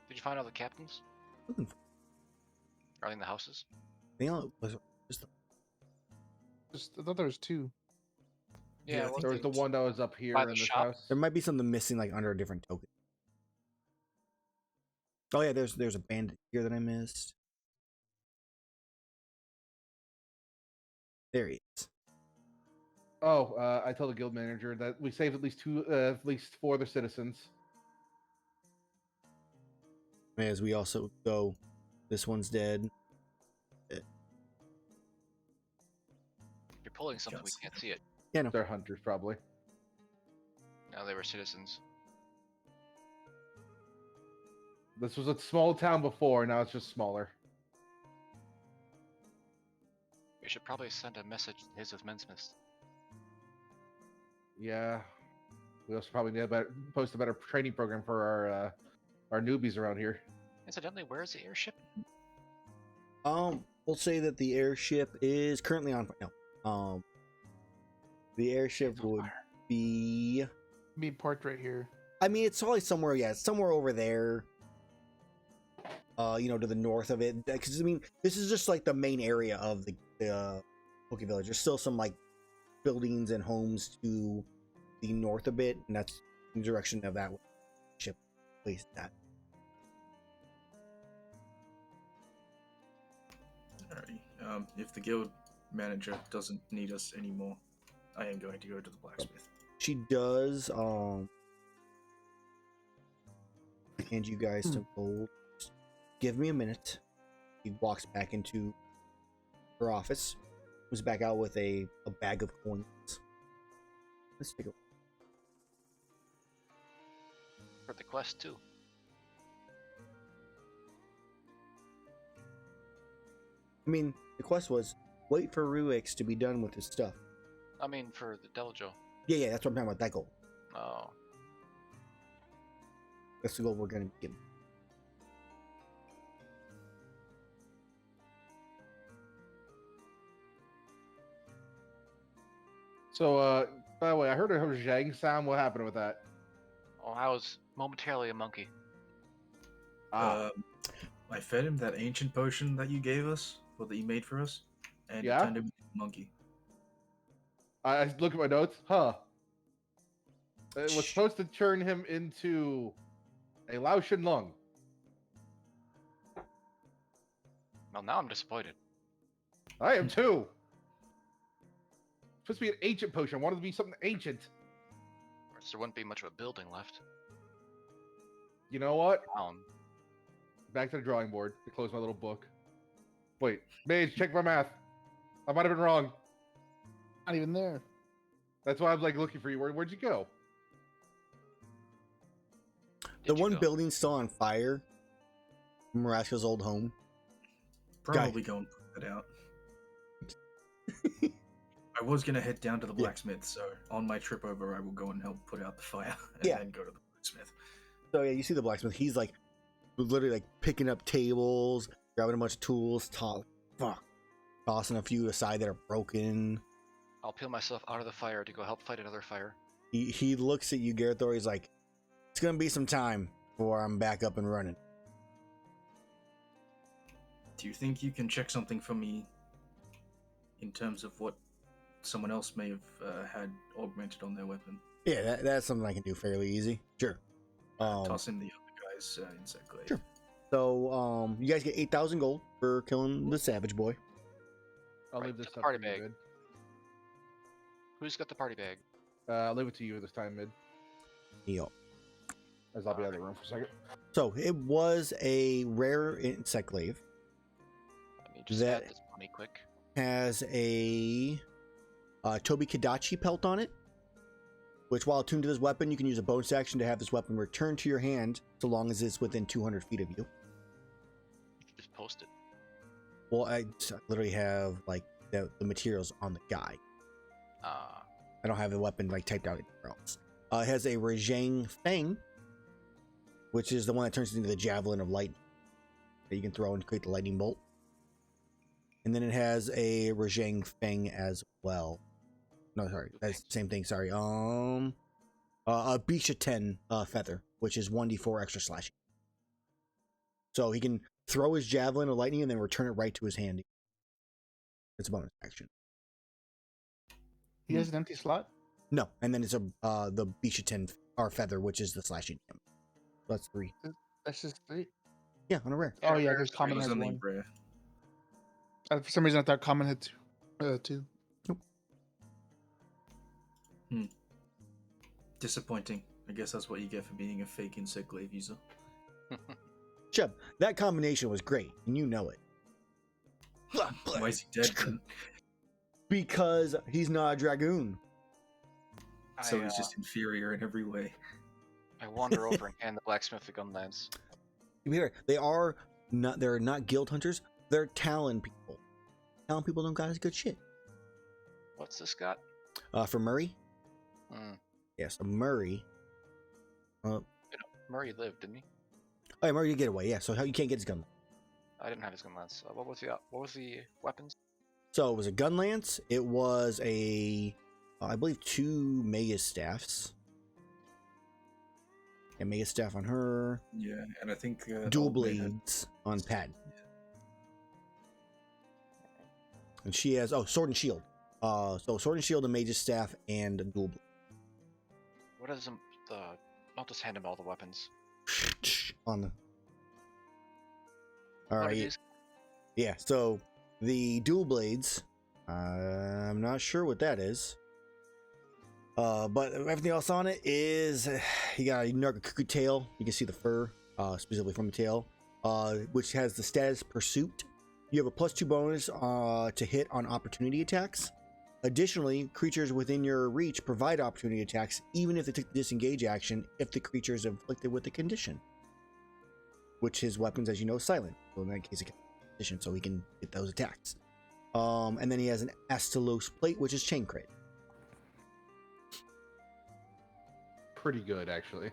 Did you find all the captains? Looking for- Are they in the houses? They all- was- Just, I thought there was two. Yeah, I Yeah, think There was the one that was up here By in the this shop? house. There might be something missing, like under a different token. Oh yeah, there's a bandit here that I missed. There he is. Oh, I told the guild manager that we saved at least 4 other citizens. As we also go, this one's dead. If you're pulling something, we Yes. can't see it. Yeah, no. They're hunters, probably. No, they were citizens. This was a small town before, now it's just smaller. We should probably send a message to his Mensmith. Yeah. We also probably need to post a better training program for our newbies around here. Incidentally, where is the airship? We'll say that the airship is currently on. No. The airship It's on would fire. be. Be parked right here. I mean, it's probably somewhere. Yeah, it's somewhere over there. To the north of it. Because I mean, this is just like the main area of the Poke Village. There's still some like buildings and homes to the north a bit, and that's the direction of that ship placed at. Alrighty. If the guild manager doesn't need us anymore, I am going to go to the blacksmith. She does hand you guys some gold. give me a minute. He walks back into her office. Comes back out with a bag of coins. Let's take a For the quest too. I mean, the quest was wait for Ruix to be done with his stuff. I mean, for the Delojo. Yeah, that's what I'm talking about, that goal. Oh. That's the goal we're going to give him. So, by the way, I heard a Zhang sound. What happened with that? Oh, I was momentarily a monkey. Ah, I fed him that ancient potion that you gave us, or that you made for us, and Yeah? it turned him into a monkey. I look at my notes. Huh. It was supposed to turn him into a Laotian lung. Well, now I'm disappointed. I am too. Supposed to be an ancient potion. I wanted it to be something ancient. Or else there wouldn't be much of a building left. You know what? Down. Back to the drawing board to close my little book. Wait, Mage, check my math. I might have been wrong. Not even there. That's why I'm like looking for you. Where'd you go? The Did you one go? building's still on fire. Maraska's old home. Probably go and put that out. I was gonna head down to the blacksmith, so on my trip over, I will go and help put out the fire, and then go to the blacksmith. So yeah, you see the blacksmith. He's like literally like picking up tables, grabbing a bunch of tools, tossing a few aside that are broken. I'll peel myself out of the fire to go help fight another fire. He looks at you, Gerathor. He's like, "It's gonna be some time before I'm back up and running." Do you think you can check something for me in terms of what someone else may have had augmented on their weapon? Yeah, that's something I can do fairly easy. Sure. Toss in the other guy's insect glaive. Sure. So you guys get 8,000 gold for killing the savage boy. I'll Right, leave this to the up party to you, bag. Mid. Who's got the party bag? I'll leave it to you this time, Mid. Yo. As I'll be out of the room for a second. So it was a rare insect glaive. Let me just That- add this money quick. Has a Tobi Kadachi pelt on it, which while attuned to this weapon, you can use a bonus action to have this weapon returned to your hand so long as it's within 200 feet of you. You should just post it. Well, I literally have like the materials on the guy. I don't have the weapon like typed out anywhere else. It has a Rajang Fang, which is the one that turns into the javelin of lightning that you can throw and create the lightning bolt. And then it has a Rajang Fang as well. No, sorry, that's the same thing. Sorry. A Bisha 10 feather, which is 1d4 extra slashing. So he can throw his javelin of lightning and then return it right to his hand. It's a bonus action. He has an empty slot. No, and then it's the Bisha 10 feather, which is the slashing damage. So that's 3. That's just 3. Yeah, on a rare. Oh yeah, rare because is common It was has only 1. rare. For some reason, I thought common had 2. Disappointing. I guess that's what you get for being a fake insect glaive user. Chub, that combination was great, and you know it. Why is he dead then? Because he's not a dragoon. So I, he's just inferior in every way. I wander over and hand the blacksmith the gun lance. To be fair, they're not guild hunters, they're Talon people. Talon people don't got as good shit. What's this got? For Murray? Hmm. Yes, Murray. Murray lived, didn't he? Oh, yeah, Murray did get away, yeah, so how you can't get his gun. I didn't have his gun lance. What was the weapons? So it was a gun lance, it was I believe 2 Mega Staffs. And Mega Staff on her. Yeah, and I think Dual Old Maid had- blades on Pat. And she has sword and shield. So sword and shield, a mage's staff, and a dual blade. What is the? I'll just hand him all the weapons. On the. All What are right. these? Yeah. So the dual blades. I'm not sure what that is. But everything else on it is you got a Nergigantes tail. You can see the fur, specifically from the tail. which has the status Pursuit. You have a +2 bonus to hit on opportunity attacks. Additionally, creatures within your reach provide opportunity attacks even if they took the disengage action if the creature is inflicted with a condition. Which his weapons, as you know, is silent. So in that case, it can condition, so he can get those attacks. And then he has an Astalos plate, which is chain crit. Pretty good, actually.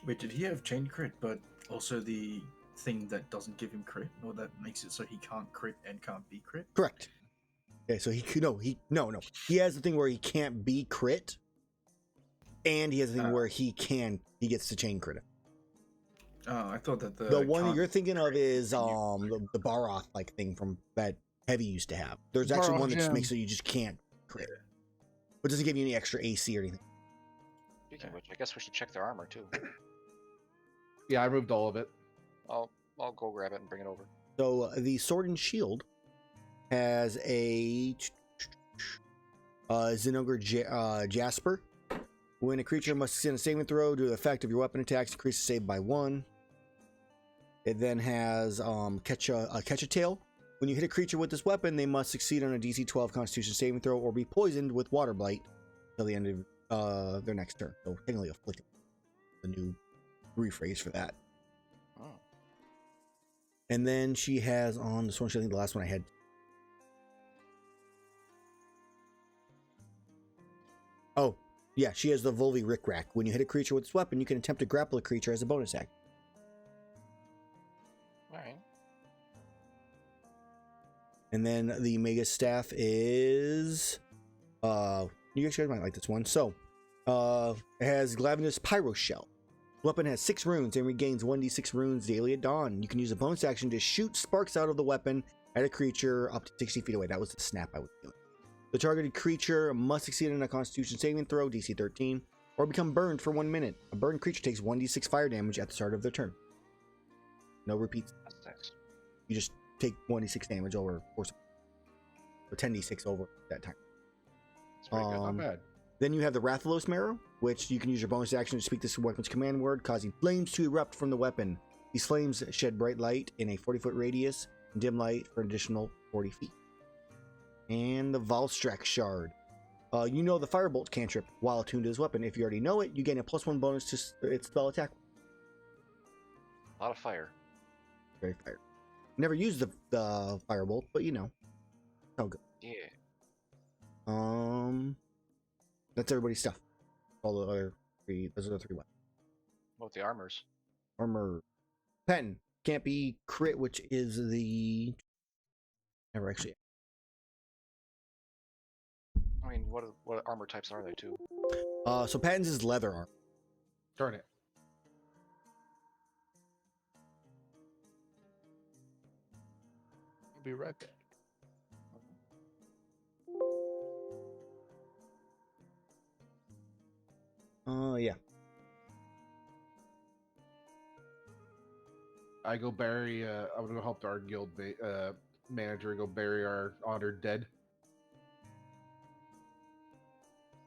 Wait, did he have chain crit, but also the thing that doesn't give him crit, or that makes it so he can't crit and can't be crit? Correct. Okay, so he He has the thing where he can't be crit, and he has the thing where he gets the chain crit. Oh, I thought that the one you're thinking of is the Baroth like thing from that Heavy used to have. There's actually one that just makes so you just can't crit, but doesn't give you any extra AC or anything. Speaking of which, I guess we should check their armor too. Yeah, I removed all of it. I'll go grab it and bring it over. So the Sword and Shield has a Zinogre Jasper. When a creature must succeed a saving throw due to the effect of your weapon attacks, increase the save by 1. It then has catch a tail. When you hit a creature with this weapon, they must succeed on a DC 12 Constitution saving throw or be poisoned with Water Blight until the end of their next turn. So technically afflicted. The new rephrase for that. Oh. And then she has on this one. I think the last one I had. Oh, yeah, she has the Volvi Rick Rack. When you hit a creature with this weapon, you can attempt to grapple a creature as a bonus act. Alright. And then the Mega Staff is you guys might like this one. So it has Glavenus Pyro Shell. The weapon has 6 runes and regains 1d6 runes daily at dawn. You can use a bonus action to shoot sparks out of the weapon at a creature up to 60 feet away. That was the snap I was doing. The targeted creature must succeed in a Constitution saving throw, DC 13, or become burned for 1 minute. A burned creature takes 1d6 fire damage at the start of their turn. No repeats. That's nice. You just take 1d6 damage over, or 10d6 over that time. It's pretty good. Not bad. Then you have the Rathalos Marrow, which you can use your bonus action to speak this weapon's command word, causing flames to erupt from the weapon. These flames shed bright light in a 40-foot radius and dim light for an additional 40 feet. And the Valstrax Shard. You know the Firebolt cantrip while attuned to this weapon. If you already know it, you gain a +1 bonus to its spell attack. A lot of fire. Very fire. Never used the Firebolt, but you know. Oh, good. Yeah. That's everybody's stuff. All the other 3, those are the 3 weapons. What with the armors? Armor. Pen. Can't be crit, which is the... Never actually... I mean, what armor types are they too? So Patton's is leather armor. Turn it. I'll be right back. Yeah. I go bury. I'm gonna go help our guild manager go bury our honored dead.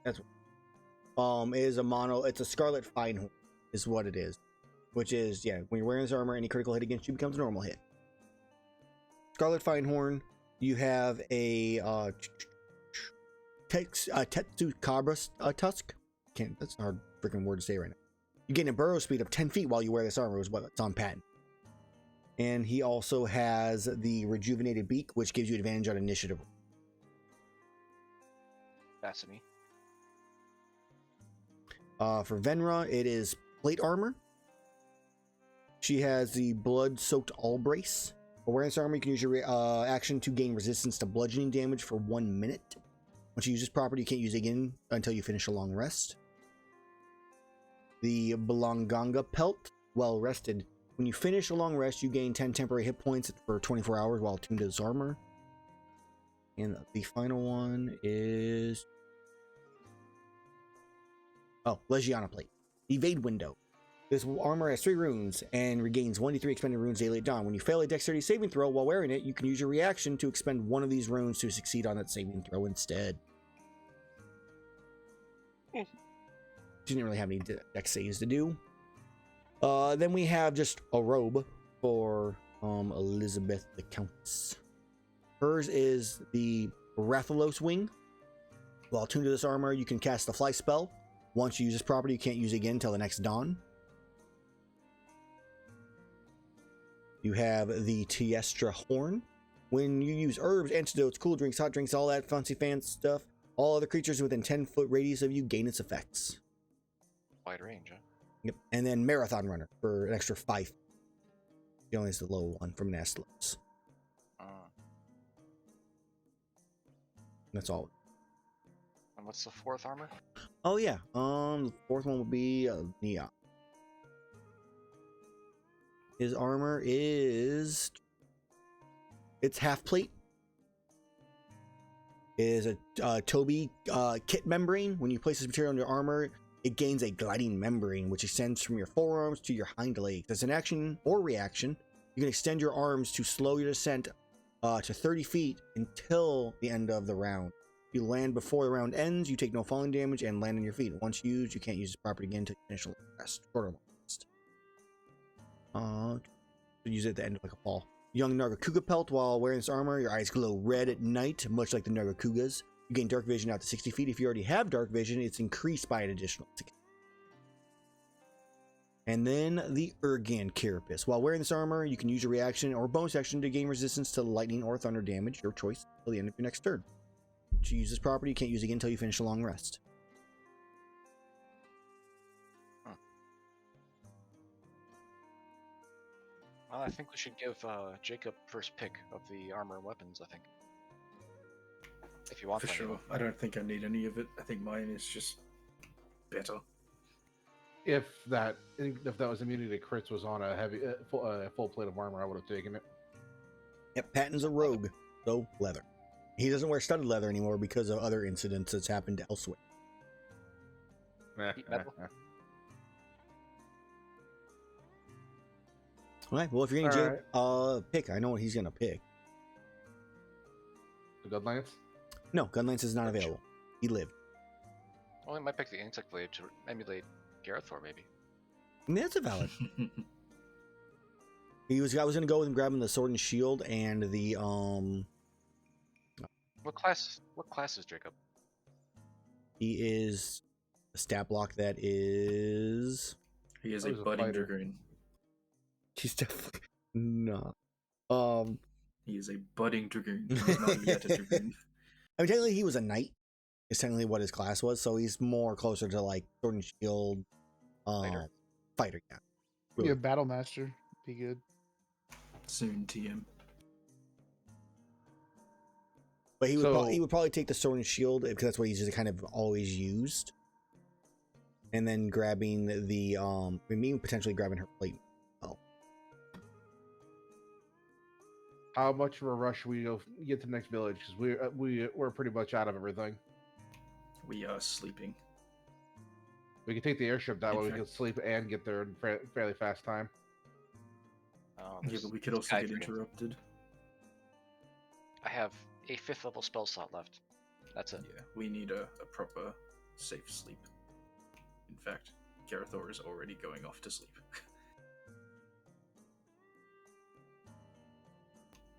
That's is a mono. It's a Scarlet Finehorn, is what it is. Which is, yeah, when you're wearing this armor, any critical hit against you becomes a normal hit. Scarlet Finehorn. You have a Tetsu Cabra Tusk. That's a hard freaking word to say right now. You gain a burrow speed of 10 feet while you wear this armor, is what's on Patton. And he also has the Rejuvenated Beak, which gives you advantage on initiative. That's me. For Venra, it is plate armor. She has the Blood-Soaked All Brace. Awareness armor, you can use your action to gain resistance to bludgeoning damage for 1 minute. Once you use this property, you can't use it again until you finish a long rest. The Blanganga Pelt, well rested. When you finish a long rest, you gain 10 temporary hit points for 24 hours while attuned to this armor. And the final one is... Oh, Legiana Plate. Evade Window. This armor has 3 runes and regains 1d3 expended runes daily at dawn. When you fail a dexterity saving throw while wearing it, you can use your reaction to expend one of these runes to succeed on that saving throw instead. She didn't really have any dex saves to do. Then we have just a robe for Elizabeth the Countess. Hers is the Rathalos wing. While tuned to this armor, you can cast the fly spell. Once you use this property, you can't use it again until the next dawn. You have the Tiestra horn. When you use herbs, antidotes, cool drinks, hot drinks, all that fancy stuff, all other creatures within 10-foot radius of you gain its effects. Wide range, huh? Yep. And then Marathon Runner for an extra 5. The only is the low one from Nastlos. That's all. And what's the 4th armor? Oh yeah. The 4th one will be Neon. His armor is it's half plate. It is a Toby kit membrane. When you place this material on your armor, it gains a gliding membrane which extends from your forearms to your hind legs. As an action or reaction, you can extend your arms to slow your descent to 30 feet until the end of the round. If you land before the round ends, you take no falling damage and land on your feet. Once used, you can't use this property again to finish a rest. Short or long rest. Use it at the end of like a fall. Young Nergigantes pelt. While wearing this armor, your eyes glow red at night, much like the Nergigantes. You gain dark vision out to 60 feet. If you already have dark vision, it's increased by an additional 60. And then the Urgan Carapace. While wearing this armor, you can use your reaction or bonus action to gain resistance to lightning or thunder damage, your choice, until the end of your next turn. To use this property, you can't use it again until you finish a long rest. Well, I think we should give Jacob first pick of the armor and weapons, I think. If you want For them. sure. I don't think I need any of it. I think mine is just better. If that was immunity to crits was on a heavy full plate of armor, I would have taken it. Yep, Patton's a rogue, so leather. He doesn't wear studded leather anymore because of other incidents that's happened elsewhere. Heat metal? Alright, well if you're getting pick, I know what he's gonna pick. The Gun Lance? No, Gunlance is not available. He lived. Well, we might pick the Insect Blade to emulate Gerathor, maybe. I mean, that's a valid. I was gonna go with him grabbing the sword and shield and the What class is Jacob? he is a stat block that is He is Oh, a he's a budding fighter. dragoon. he's definitely not. He is a budding dragoon. He's not yet a dragoon. I mean technically he was a knight, is technically what his class was, so he's more closer to like sword and shield fighter, yeah. Be a battle master. Be good. Soon, TM. But he would So- he would probably take the sword and shield because that's what he's just kind of always used. And then grabbing the maybe potentially grabbing her plate. How much of a rush should we go get to the next village? Because we're pretty much out of everything. We are sleeping. We can take the airship that In way. We fact- can sleep and get there in fairly fast time. Yeah, but we could also get interrupted. I have a 5th level spell slot left. That's it. Yeah, we need a proper safe sleep. In fact, Gerathor is already going off to sleep.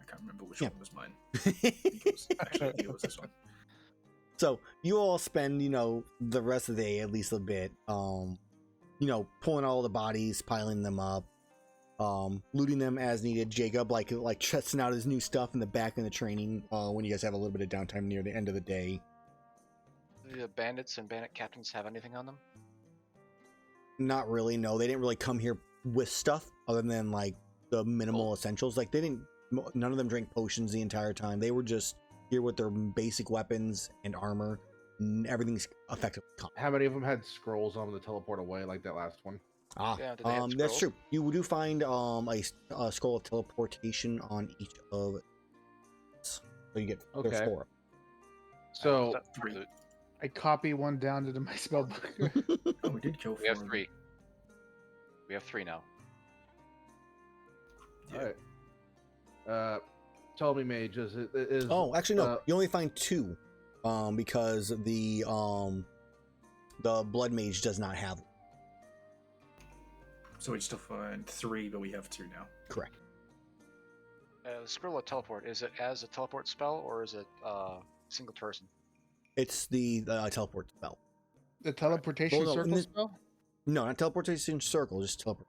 I can't remember which Yeah. one was mine. Actually, I think it was this one. So you all spend, the rest of the day at least a bit, pulling all the bodies, piling them up, looting them as needed. Jacob like testing out his new stuff in the back in the training when you guys have a little bit of downtime near the end of the day. Do the bandits and bandit captains have anything on them? Not really, no. They didn't really come here with stuff other than like the minimal essentials. Like none of them drank potions the entire time. They were just here with their basic weapons and armor. Everything's effectively common. How many of them had scrolls on them to teleport away like that last one? Yeah, did they have That's scrolls? true. You do find a scroll of teleportation on each of. So you get there's Okay. 4. So That's 3. I copy one down into my spell book. Oh, we did kill 4. We have 3. We have 3 now. Yeah. Alright. Tell me, Mage, is Oh, actually no. You only find 2, because the blood mage does not have. So we still find 3, but we have 2 now. Correct. The scroll of teleport, is it as a teleport spell or is it single person? It's the teleport spell. The teleportation Well, no, in circle this- spell? No, not teleportation circle, just teleport.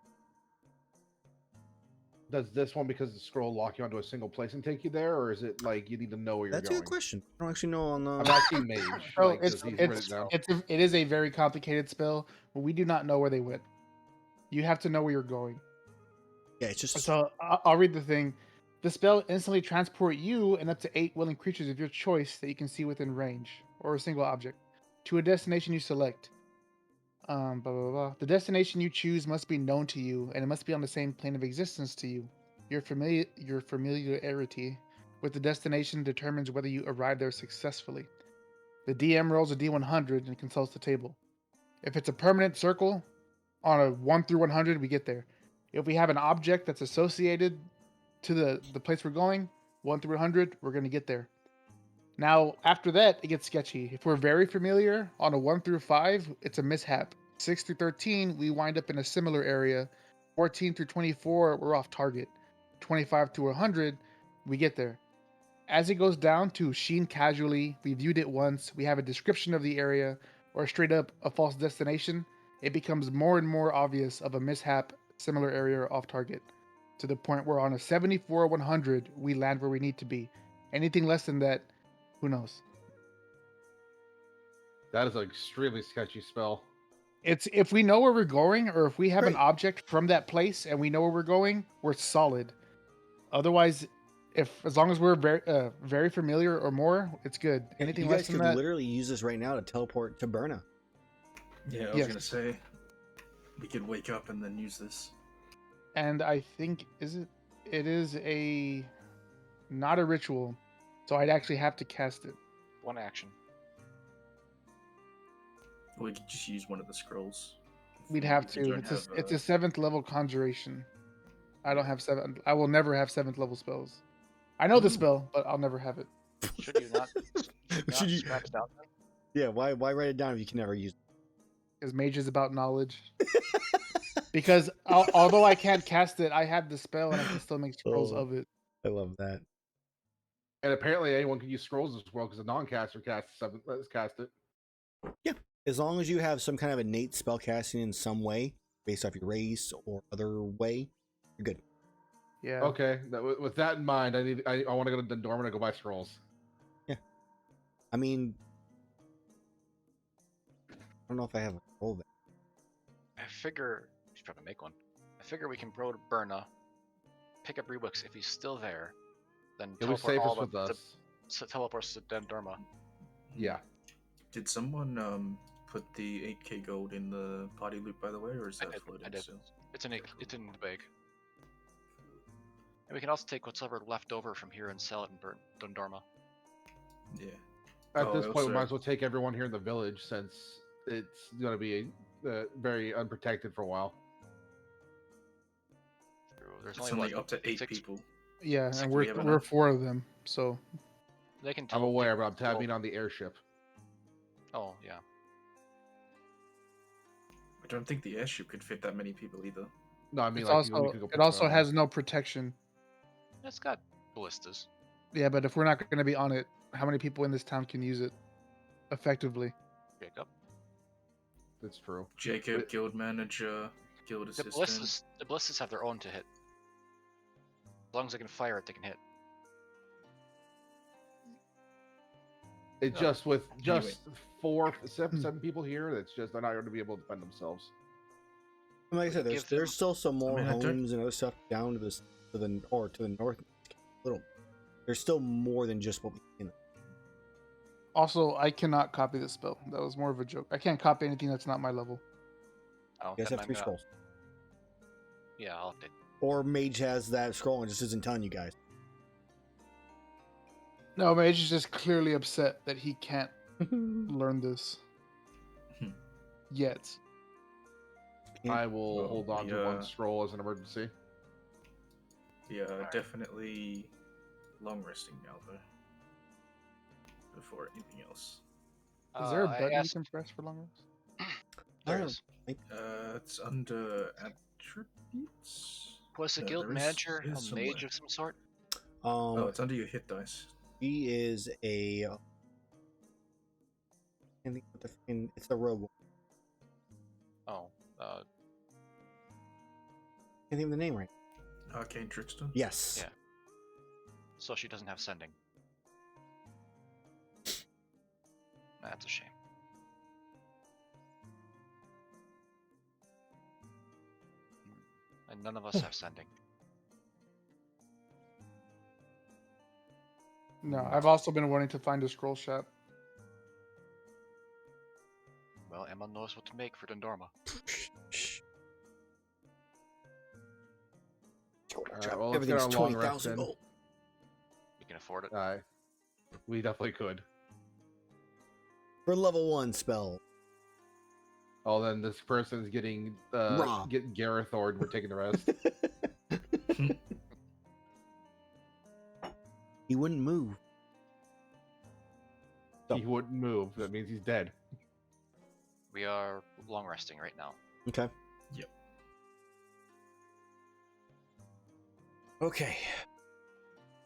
Does this one, because the scroll, lock you onto a single place and take you there, or is it like you need to know where you're That's a going? good question. I don't actually know on the. I'm asking Mage. So like, does he read it now? it is a very complicated spell, but we do not know where they went. You have to know where you're going. Yeah, it's just. So I'll read the thing. The spell instantly transport you and up to 8 willing creatures of your choice that you can see within range, or a single object, to a destination you select. Blah, blah, blah. The destination you choose must be known to you, and it must be on the same plane of existence to you. Your familiarity with the destination determines whether you arrive there successfully. The DM rolls a D100 and consults the table. If it's a permanent circle, on a 1 through 100, we get there. If we have an object that's associated to the place we're going, 1 through 100, we're going to get there. Now, after that, it gets sketchy. If we're very familiar, on a 1 through 5, it's a mishap. 6 through 13, we wind up in a similar area. 14 through 24, we're off target. 25 to 100, we get there. As it goes down to Sheen casually, we viewed it once, we have a description of the area, or straight up a false destination, it becomes more and more obvious of a mishap, similar area, or off target. To the point where on a 74 100, we land where we need to be. Anything less than that, who knows? That is an extremely sketchy spell. It's if we know where we're going, or if we have an Right. object from that place and we know where we're going, we're solid. Otherwise, as long as we're very familiar or more, it's good. Anything you less guys than could that, literally use this right now to teleport to Berna. Yeah, I was Yes. gonna say we could wake up and then use this. and I think it is not a ritual, so I'd actually have to cast it. One action. We could just use one of the scrolls. We'd If have you to. don't It's have, a 7th level conjuration. I don't have 7. I will never have 7th level spells. I know the Ooh. spell, but I'll never have it. Should you not? Should you- scratch it out then? Yeah, why write it down if you can never use it? Because Mage is about knowledge. Because although I can't cast it, I have the spell and I can still make scrolls Oh. of it. I love that. And apparently anyone can use scrolls as well, because a non-caster casts something. Let's cast it. As long as you have some kind of innate spell casting in some way, based off your race or other way, you're good. Yeah. Okay, with that in mind, I want to go to Dendorman and go buy scrolls. I mean, I don't know if I have a roll there. I figure you should probably make one. I figure we can go to Berna, pick up Rebooks if he's still there, then It was teleport all safest the with us. teleports to Dendorma. Yeah. Did someone put the 8k gold in the party loop, by the way, or is I that did, floating I did. still? It's in the bag. And we can also take what's ever left over from here and sell it in Dendorma. Yeah. At Oh, this I point, also we might have- as well take everyone here in the village, since it's going to be very unprotected for a while. There's It's only only what, up to 8 six- people. Yeah, Six, and we we're have we're enough. 4 of them, so They can. I'm aware, but I'm teleport- tapping on the airship. Oh yeah. I don't think the airship could fit that many people either. No, I mean, it's like, also we could go it also put, has no protection. It's got ballistas. Yeah, but if we're not going to be on it, how many people in this town can use it effectively? Jacob. It's true. Jacob, But- guild manager, guild The assistant. ballistas have their own to hit. As long as they can fire it, they can hit. It Oh, just with anyway. just seven people here, it's just they're not going to be able to defend themselves. And like I said, Give there's them- still some more mean, I don't- homes and other stuff down to the north. Little, there's still more than just what we can. Also, I cannot copy this spell. That was more of a joke. I can't copy anything that's not my level. Oh, You guys then have 3 I'm gonna- scrolls, Yeah, I'll update. or Mage has that scroll and just isn't telling you guys. No, Mage is just clearly upset that he can't learn this Hmm. yet. I will Well, hold on to one scroll as an emergency. Yeah, definitely long resting now, though. Before anything else. Is there a I button you asked- can press for long rest? There Oh. is. It's under attributes? Was the No, guild there is- manager is a somewhere. mage of some sort? Oh, it's under your hit dice. he is a. I think what the freaking- it's the rogue one. Oh, Can't think of the name right. Arcane Trickster. Yes. Yeah. So she doesn't have sending. That's a shame. And none of us have sending. No, I've also been wanting to find a scroll shop. Well, Emma knows what to make for Dendorma. Well, let's get Everything's our long 20,000 rest in. gold. We can afford it. We definitely could. For level 1 spell. Oh, then this person's getting Raw. getting Gerathor, and we're taking the rest. He wouldn't move. He wouldn't move. That means he's dead. We are long resting right now. Okay. Yep. Okay.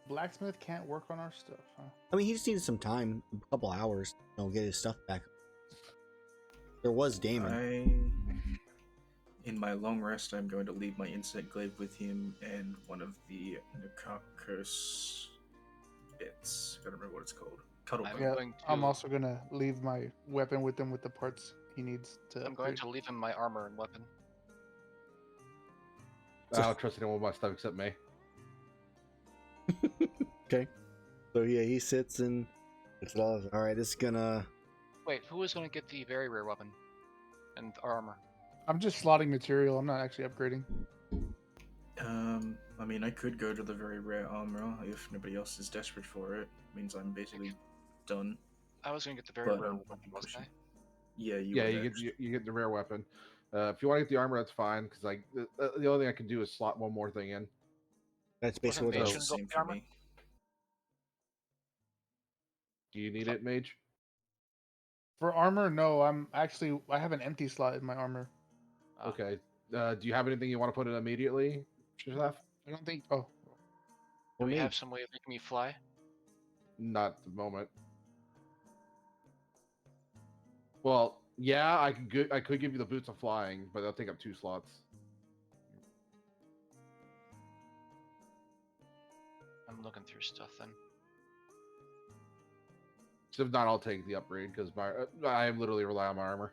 Blacksmith can't work on our stuff, huh? I mean, he just needed some time, a couple hours, get his stuff back. There was Damon. In my long rest, I'm going to leave my insect glaive with him and one of the Nergigantes bits. I don't remember what it's called. Cuddle I'm bone. Yeah, going to. I'm also gonna leave my weapon with him with the parts he needs to. I'm going upgrade. to leave him my armor and weapon. I don't trust anyone with my stuff except me. Okay. So yeah, he sits and it's all right. This is gonna. Wait, who is going to get the very rare weapon and armor? I'm just slotting material. I'm not actually upgrading. I mean, I could go to the very rare armor if nobody else is desperate for it. Means I'm basically done. I was going to get the very But, rare I'm weapon, wasn't I? Yeah, you You get the rare weapon. If you want to get the armor, that's fine. Because like the only thing I can do is slot one more thing in. That's basically what Mage those. and same the for armor? me. Do you need it, Mage? For armor, no. I have an empty slot in my armor. Okay. Do you have anything you want to put in immediately, Shaseth? I don't think. Oh, Do we Mage. have some way of making me fly? Not at the moment. Well, yeah, I could give you the boots of flying, but they'll take up 2 slots. I'm looking through stuff then. So if not, I'll take the upgrade because I am literally rely on my armor.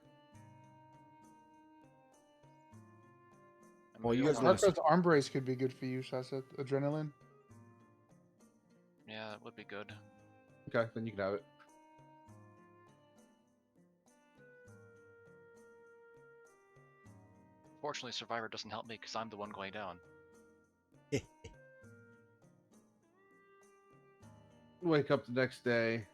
And Well, we you don't guys wanna- wanna- Marco's arm brace could be good for you, Shaseth. Adrenaline. Yeah, that would be good. Okay, then you can have it. Fortunately, Survivor doesn't help me because I'm the one going down. Wake up the next day.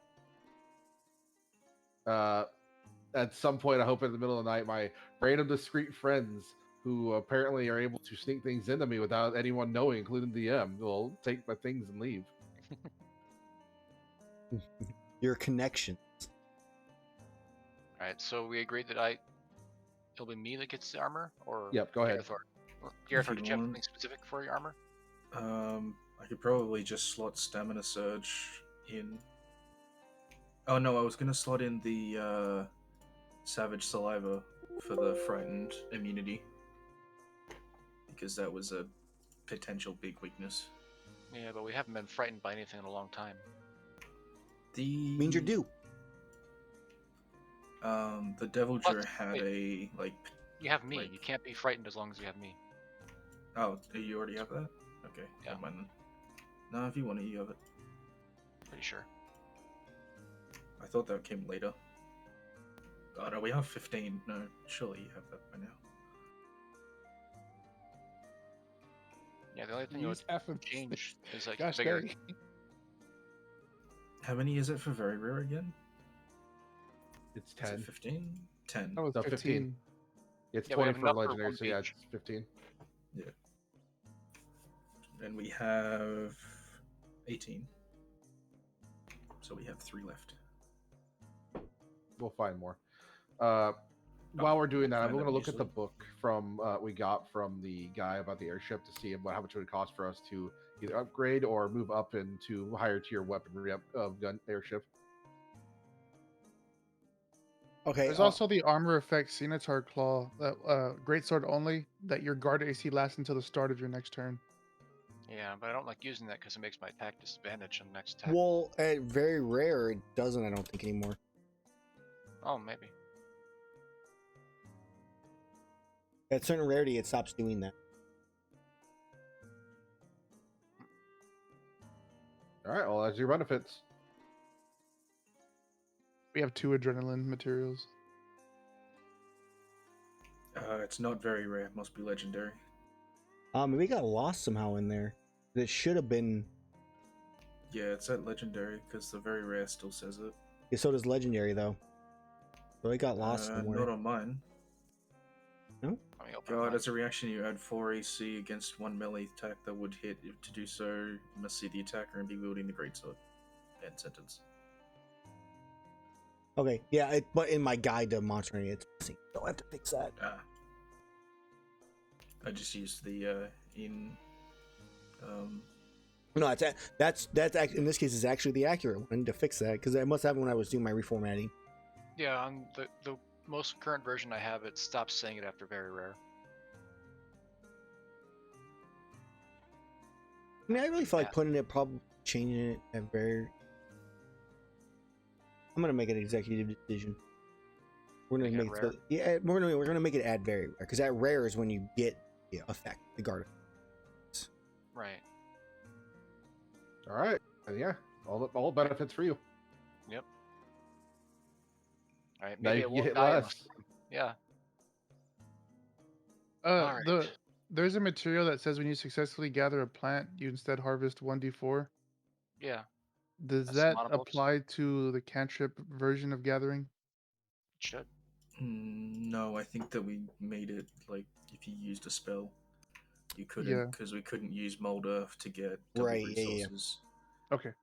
At some point, I hope in the middle of the night, my random discreet friends who apparently are able to sneak things into me without anyone knowing, including the DM, will take my things and leave. Your connection. Alright, so we agreed that it'll be me that gets the armor, or Yep, go ahead. Gerathor? Gerathor, you did you have want. something specific for your armor? I could probably just slot Stamina Surge in. Oh no, I was gonna slot in the Savage Saliva for the Frightened immunity. Because that was a potential big weakness. Yeah, but we haven't been frightened by anything in a long time. Means you're due. The Devilger had a, like... You have me. Like- You can't be frightened as long as you have me. Oh, you already have that? Okay, Yeah. never mind then. No, if you want it, you have it. Pretty sure. I thought that came later. Oh no, we have 15. No, surely you have that by now. Yeah, the only thing that Use would F and change is like Gosh bigger. dang. How many is it for very rare again? It's Is 10. it 15? 10. That was No, 15. 15. It's Yeah, we 20 have for enough for legendary, one so yeah, mage. it's 15. And we have 18. So we have 3 left. We'll find more. while we're doing that, I'm find going to them look at the easily. book from we got from the guy about the airship to see how much it would cost for us to either upgrade or move up into higher tier weaponry of gun airship. Okay. There's also the armor effect Scimitar Claw, that greatsword only, that your guard AC lasts until the start of your next turn. Yeah, but I don't like using that because it makes my attack disadvantage on the next attack. well, at very rare, it doesn't. I don't think anymore. Oh, maybe. At certain rarity, it stops doing that. All right, well, that's your benefits. We have 2 adrenaline materials. It's not very rare. Must be legendary. We got lost somehow in there. It should have been. Yeah, it's at legendary because the very rare still says it. Yeah, so does legendary though. So it got lost somewhere. Not on mine. Let me open God, mine. as a reaction, you add 4 AC against 1 melee attack that would hit. If to do so, you must see the attacker and be wielding the greatsword. End sentence. Okay, yeah, but in my guide to monster hunting, it's missing. So I have to fix that. I just used the No, that's in this case is actually the accurate one. I need to fix that because I must have when I was doing my reformatting. Yeah, on the most current version I have, it stops saying it after very rare. I mean, I really feel like Yeah. putting it, probably changing it at very. I'm gonna make an executive decision. We're gonna Make it make rare? it. Yeah, we're gonna make it add very rare because at rare is when you get the effect, the guard. Right. All right, and yeah, all benefits for you. Yep. All right. Now Maybe you it can won't hit die less. unless- Yeah. The there's a material that says when you successfully gather a plant, you instead harvest 1d4. Yeah. Does That's that monoboats. apply to the cantrip version of gathering? It should. No, I think that we made it like if you used a spell, you couldn't Yeah. because we couldn't use mold earth to get double Right, yeah, yeah. resources. Okay.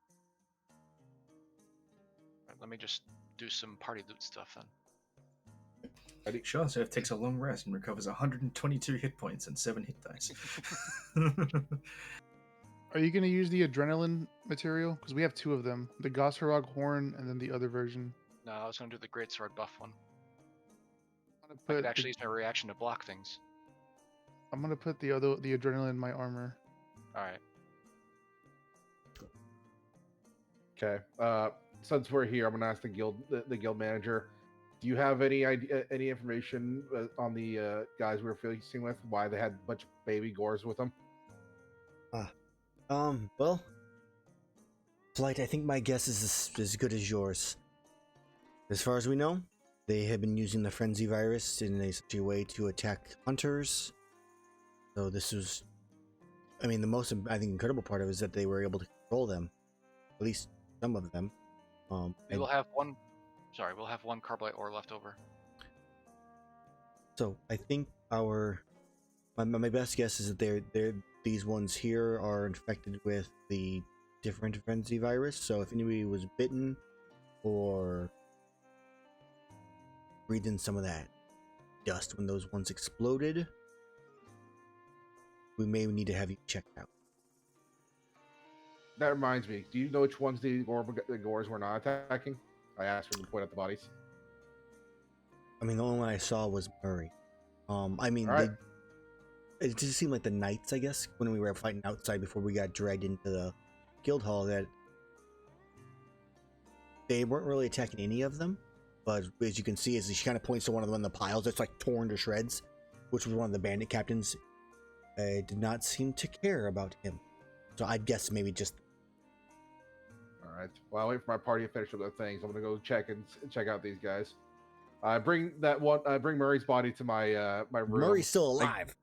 Right, let me just do some party loot stuff then. Shaseth takes a long rest and recovers 122 hit points and 7 hit dice. Are you going to use the adrenaline material? Because we have 2 of them. The Gosharog horn and then the other version. No, I was going to do the greatsword buff one. I'm gonna I put could actually use my reaction to block things. I'm gonna put the adrenaline in my armor. All right. Okay. Since we're here, I'm gonna ask the guild manager. Do you have any idea, any information on the guys we were facing with? Why they had a bunch of baby gores with them? Well, Flight, I think my guess is as good as yours. As far as we know, they have been using the frenzy virus in such a way to attack hunters. So this was, I mean, the most I think incredible part of it is that they were able to control them, at least some of them. We'll have one. Sorry, we'll have 1 carbide ore left over. So I think my best guess is that these ones here are infected with the different frenzy virus. So if anybody was bitten or breathed in some of that dust when those ones exploded, we may need to have you checked out. That reminds me. Do you know which ones the gores were not attacking? I asked her to point out the bodies. I mean, the only one I saw was Murray. I mean, All right. it just seemed like the knights, I guess, when we were fighting outside before we got dragged into the guild hall, that they weren't really attacking any of them. But as you can see, as she kind of points to one of them in the piles, it's like torn to shreds, which was one of the bandit captains. Did not seem to care about him. So I'd guess maybe just. All right. While I wait for my party to finish up their things, I'm gonna go check out these guys. I bring Murray's body to my my room. Murray's still alive.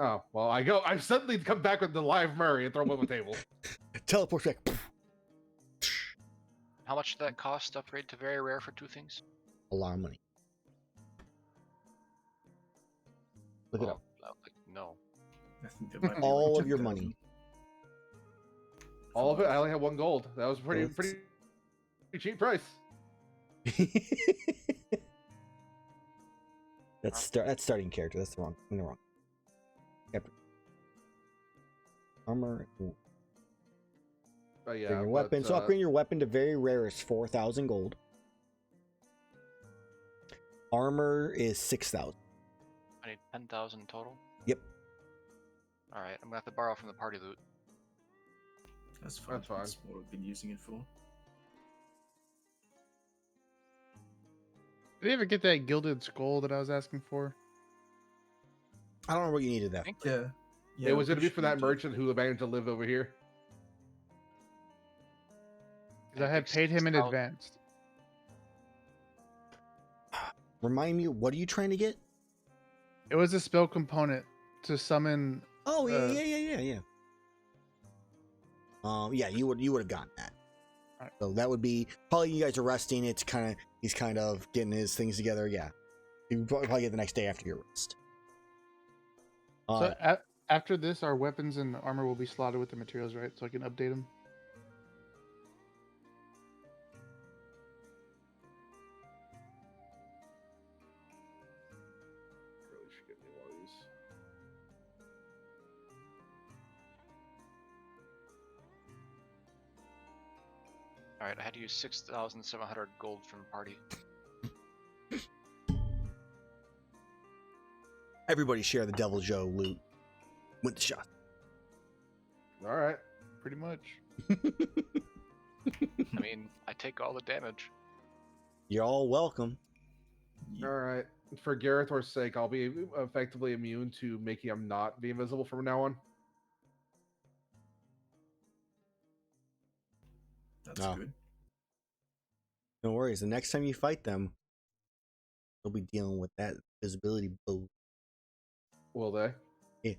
Oh well, I suddenly come back with the live Murray and throw him on the table. Teleport back. How much did that cost to upgrade to very rare for 2 things? A lot of money. Look it up. No. I think that might be All like of your 10,000. money. All of it. I only had 1 gold. That was pretty cheap price. That's starting character. That's the wrong. Captain. Armor. Oh yeah. Bring your weapon. So upgrade your weapon to very rare is 4,000 gold. Armor is 6,000. I need 10,000 total. Yep. All right, I'm gonna have to borrow from the party loot. That's fine. That's fine. That's what we've been using it for. Did you ever get that gilded skull that I was asking for? I don't know what you needed that. Yeah. It was going to be for that merchant who managed to live over here. Because I had paid him in advance. Remind me, what are you trying to get? It was a spell component to summon. Oh yeah. Yeah, you would have gotten that. Alright. So that would be probably you guys are resting. He's kind of getting his things together. Yeah, you probably get the next day after your rest. So after this, our weapons and armor will be slotted with the materials, right? So I can update them. Really should get me one of these. All right, I had to use 6,700 gold from party. Everybody share the Devil Joe loot with the shot. All right. Pretty much. I mean, I take all the damage. You're all welcome. All right. For Gerathor's sake, I'll be effectively immune to making him not be invisible from now on. That's Oh. good. No worries. The next time you fight them, they'll be dealing with that visibility bow. Will they? Yeah.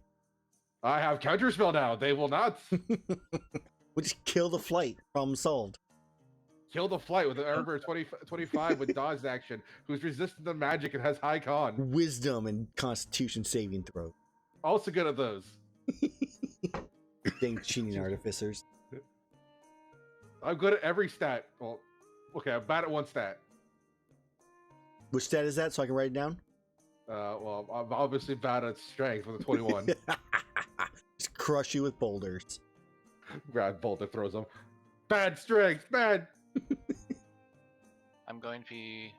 I have counterspell now. They will not We'll just kill the flight. Problem solved. kill the flight with an armor 25 with dodge action, who's resistant to magic and has high con. Wisdom and Constitution saving throw. Also good at those. Dang cheating artificers. I'm good at every stat. Well, okay, I'm bad at one stat. Which stat is that so I can write it down? Well, I'm obviously bad at strength with a 21. Just crush you with boulders. Grad Boulder throws them. Bad strength, bad. I'm going to be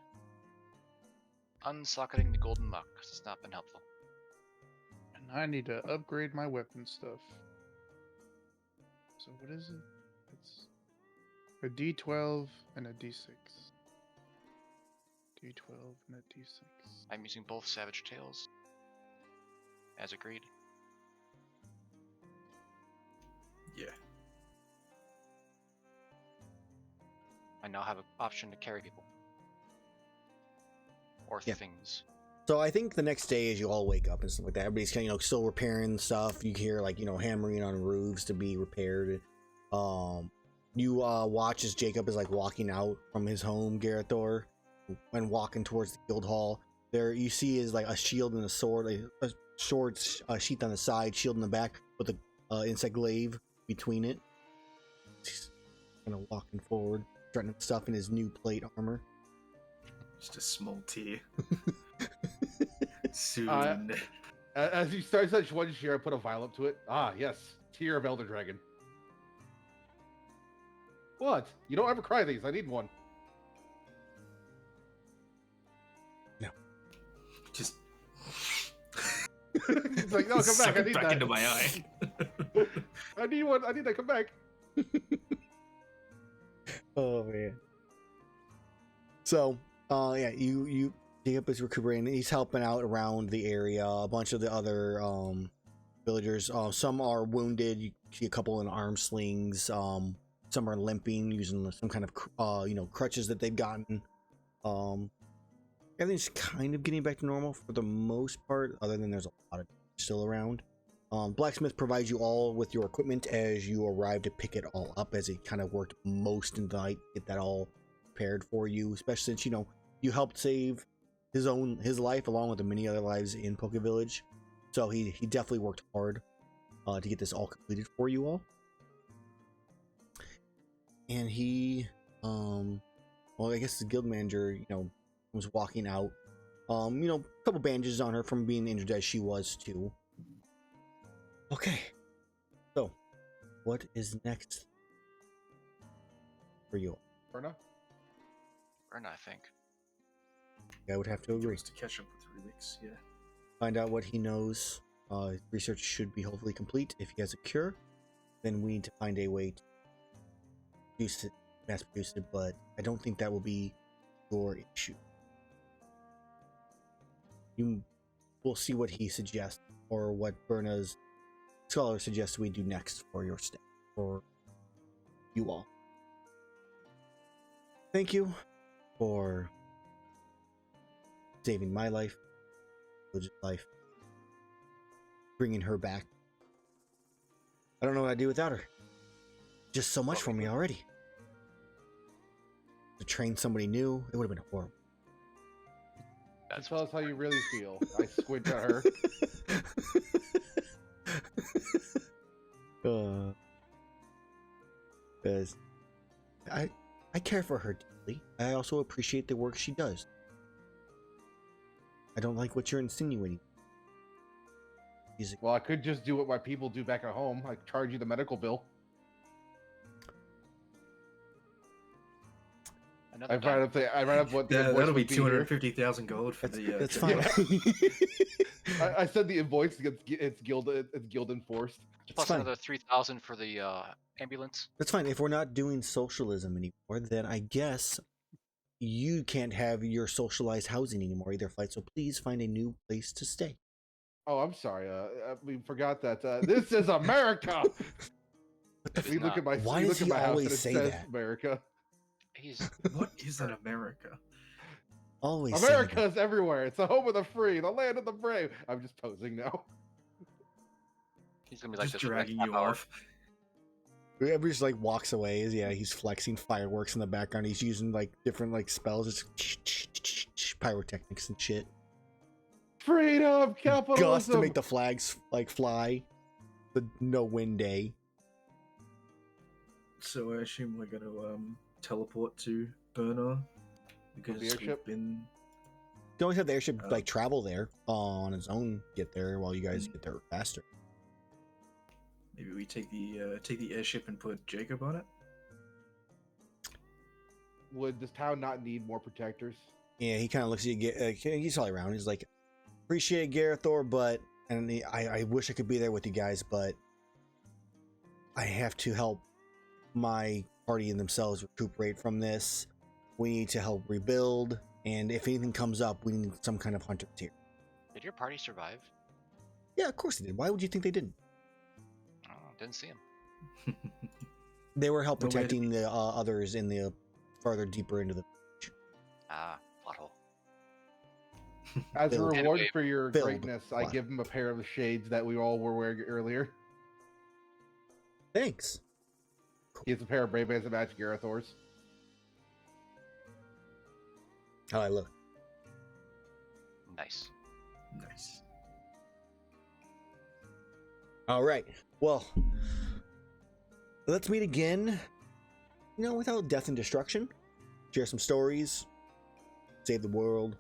unsocketing the golden muck because it's not been helpful. And I need to upgrade my weapon stuff. So what is it? It's a D12 and a D6. D12 and a D6. I'm using both Savage Tails. As agreed. Yeah. I now have an option to carry people. Or Yeah. things. So I think the next day, as you all wake up and stuff like that, everybody's kind of still repairing stuff. You hear hammering on roofs to be repaired. You watch as Jacob is walking out from his home, Gerathor, and walking towards the guild hall. There you see is a shield and a sword, a sword sheath on the side, shield in the back, with a insect glaive between it. He's kind of walking forward, threatening stuff in his new plate armor. Just a small tear. Soon. As you start such one share, I put a vial up to it. Ah, yes. Tear of Elder Dragon. What? You don't ever cry these. I need one. Just It's like, no, come suck back. I it need back that. into my eye. I need one. I need that. Come back. Oh man. So, yeah, you Jacob is recuperating. He's helping out around the area. A bunch of the other villagers. Some are wounded. You see a couple in arm slings. Some are limping, using some kind of crutches that they've gotten. Everything's kind of getting back to normal for the most part, other than there's a lot of still around. Blacksmith provides you all with your equipment as you arrive to pick it all up, as he kind of worked most in the night to get that all prepared for you, especially since you helped save his life along with the many other lives in Poke Village. So he definitely worked hard to get this all completed for you all. And he, well, I guess the guild manager, was walking out. a couple bandages on her from being injured as she was too. Okay. So, what is next for you? Berna? Burn, I think. I would have to agree. To catch up with Relix, yeah. Find out what he knows. Research should be hopefully complete. If he has a cure, then we need to find a way to produce it, mass produce it, but I don't think that will be your issue. We'll see what he suggests, or what Berna's scholar suggests we do next for your stay, for you all. Thank you for saving my life, Village's life, bringing her back. I don't know what I'd do without her. Just so much for me already. To train somebody new, it would have been horrible. That's Tell us how you really feel. I squint at her. Because I care for her deeply. I also appreciate the work she does. I don't like what you're insinuating. Well, I could just do what my people do back at home. I charge you the medical bill. another I write up what the Yeah, invoice that'll be would here. 250,000 gold for the. That's fine. I said the invoice it's guild enforced. plus fine. another 3,000 for the ambulance. That's fine. If we're not doing socialism anymore, then I guess you can't have your socialized housing anymore either, Flight. So please find a new place to stay. Oh, I'm sorry. We forgot that this is America. It's We look not. at my. Why you does look he at my house always and it say says that? America. He's What is in America? Always say that. America's everywhere. It's the home of the free, the land of the brave. I'm just posing now. he's gonna be like Just this for the next dragging half you hour. off. Whoever just like walks away is he's flexing fireworks in the background. He's using like different like spells, just pyrotechnics and shit. Freedom, Gust capitalism. to make the flags like fly. The no wind day. So I assume we're going to teleport to Burner because the airship? we've been. You can always have the airship like travel there on its own, get there while you guys get there faster. Maybe we take the airship and put Jacob on it. Would this town not need more protectors? Yeah, he kind of looks at you. He's all around. He's like, appreciate Gerathor, but I wish I could be there with you guys, but I have to help my party and themselves recuperate from this. We need to help rebuild, and if anything comes up, we need some kind of hunter tier. Did your party survive? Yeah, of course they did. Why would you think they didn't? Oh, didn't see him. They were help No way to protecting the others in the farther deeper into the. Ah, plot hole. As a Filled. reward Anyway, for your filled greatness, I plot. give him a pair of the shades that we all were wearing earlier. Thanks. He has a pair of Brave Bands that match Gerathor's. How I look. Nice. Nice. All right. Well, let's meet again. Without death and destruction. Share some stories. Save the world.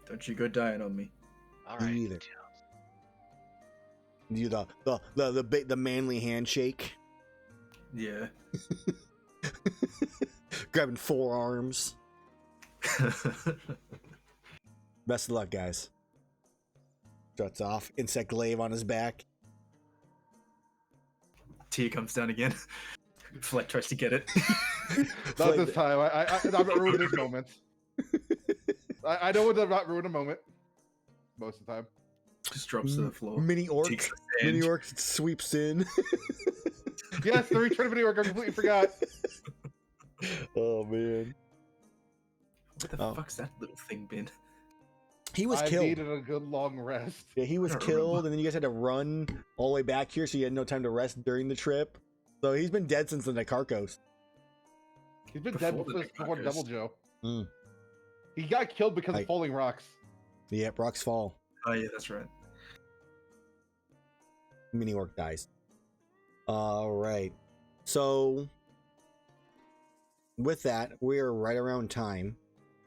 Don't you go dying on me. All Me right. either. Do the manly handshake. Yeah. Grabbing forearms. Best of luck, guys. Struts off. Insect glaive on his back. Tear comes down again. Fleck tries to get it. Not this time. I'm not ruining this moment. I know when to not ruin a moment. Most of the time. Just drops to the floor. Mini orc. Takes the sand. Mini orc sweeps in. Yes, the return of video work. I completely forgot. Oh man. Where the Oh. fuck's that little thing been? He was I killed. needed a good long rest. Yeah, he was I don't killed, remember. and then you guys had to run all the way back here, so you had no time to rest during the trip. So he's been dead since the Nicarchos. He's been Before dead the before Nicarchos. Double Joe. Mm. He got killed because I- of falling rocks. Yep, rocks fall. Oh yeah, that's right. Mini orc dies. All right. So with that, we're right around time.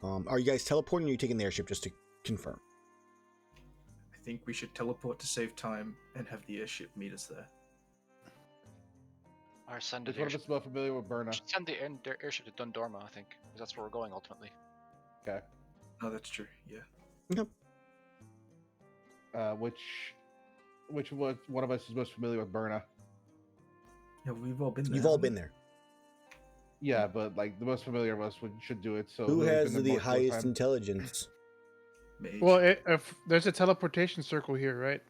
Are you guys teleporting or are you taking the airship just to confirm? I think we should teleport to save time and have the airship meet us there. Or send Which the one of us airship. is more familiar with Berna? Should send the airship to Dundorma, I think, because that's where we're going ultimately. Okay. Oh, that's true. Yeah. Which one of us is most familiar with Berna? Yeah, we've all been there. You've all haven't been we? there. Yeah, but like the most familiar of us should do it. So Who whoever's has been the there most of highest time- intelligence? Mage. Well, if there's a teleportation circle here, right?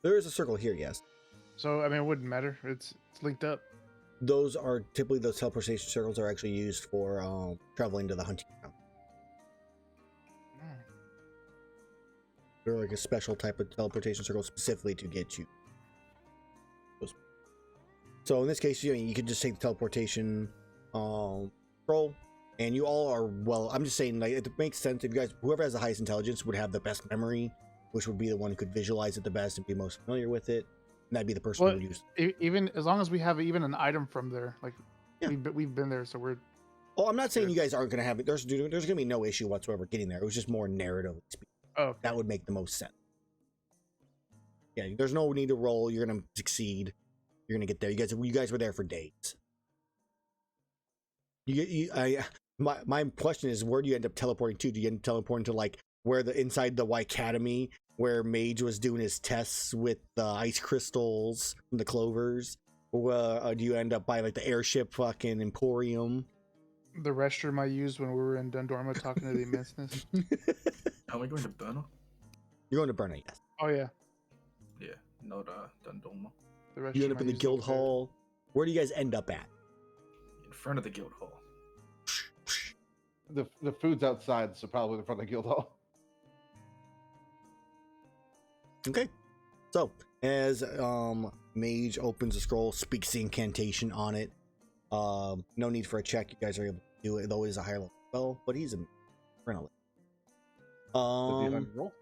There is a circle here, yes. So I mean, it wouldn't matter. It's linked up. Those are typically those teleportation circles are actually used for traveling to the hunting ground. They're like a special type of teleportation circle specifically to get you. So in this case, you could just take the teleportation scroll, and you all are well. I'm just saying, like, it makes sense if you guys, whoever has the highest intelligence, would have the best memory, which would be the one who could visualize it the best and be most familiar with it. And that'd be the person Well, who would use. Even as long as we have even an item from there, like Yeah. we've been there, so we're. Oh, I'm not saying you guys aren't going to have it. There's going to be no issue whatsoever getting there. It was just more narrative speaking. Oh, okay. That would make the most sense. Yeah, there's no need to roll. You're going to succeed. You're going to get there. You guys were there for days. My question is, where do you end up teleporting to? Do you end up teleporting to like where inside the White Academy where Mage was doing his tests with the ice crystals and the clovers? Or do you end up by like the airship fucking Emporium? The restroom I used when we were in Dundorma talking to the immenseness. Are we going to Burner? You're going to Burner, yes. Oh yeah, Yeah, not Dundorma. the restroom. You end up I in the used guild over there. hall. Where do you guys end up at? In front of the guild hall. The food's outside, so probably in front of the guild hall. Okay. So, as Mage opens the scroll, speaks the incantation on it. No need for a check. You guys are able to do it, though it is a higher level spell, but he's a friendly. Roll.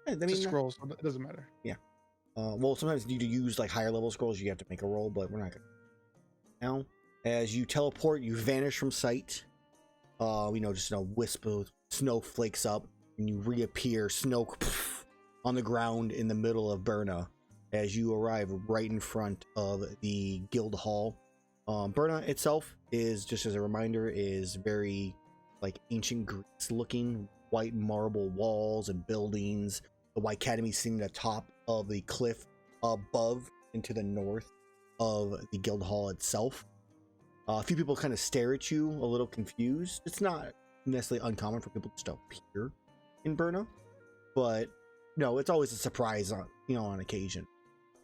I It's mean, a scroll, so it doesn't matter. well, sometimes you use like higher level scrolls, you have to make a roll, but we're not gonna. Now, as you teleport, you vanish from sight. Just a wisp of snow flakes up, and you reappear, snow on the ground in the middle of Burna, as you arrive right in front of the guild hall. Burna itself is, just as a reminder, is very like ancient Greece looking, white marble walls and buildings. The White Academy sitting at the top of the cliff above and to the north of the guild hall itself. A few people kind of stare at you, a little confused. It's not necessarily uncommon for people just to appear in Burna, but no, it's always a surprise on occasion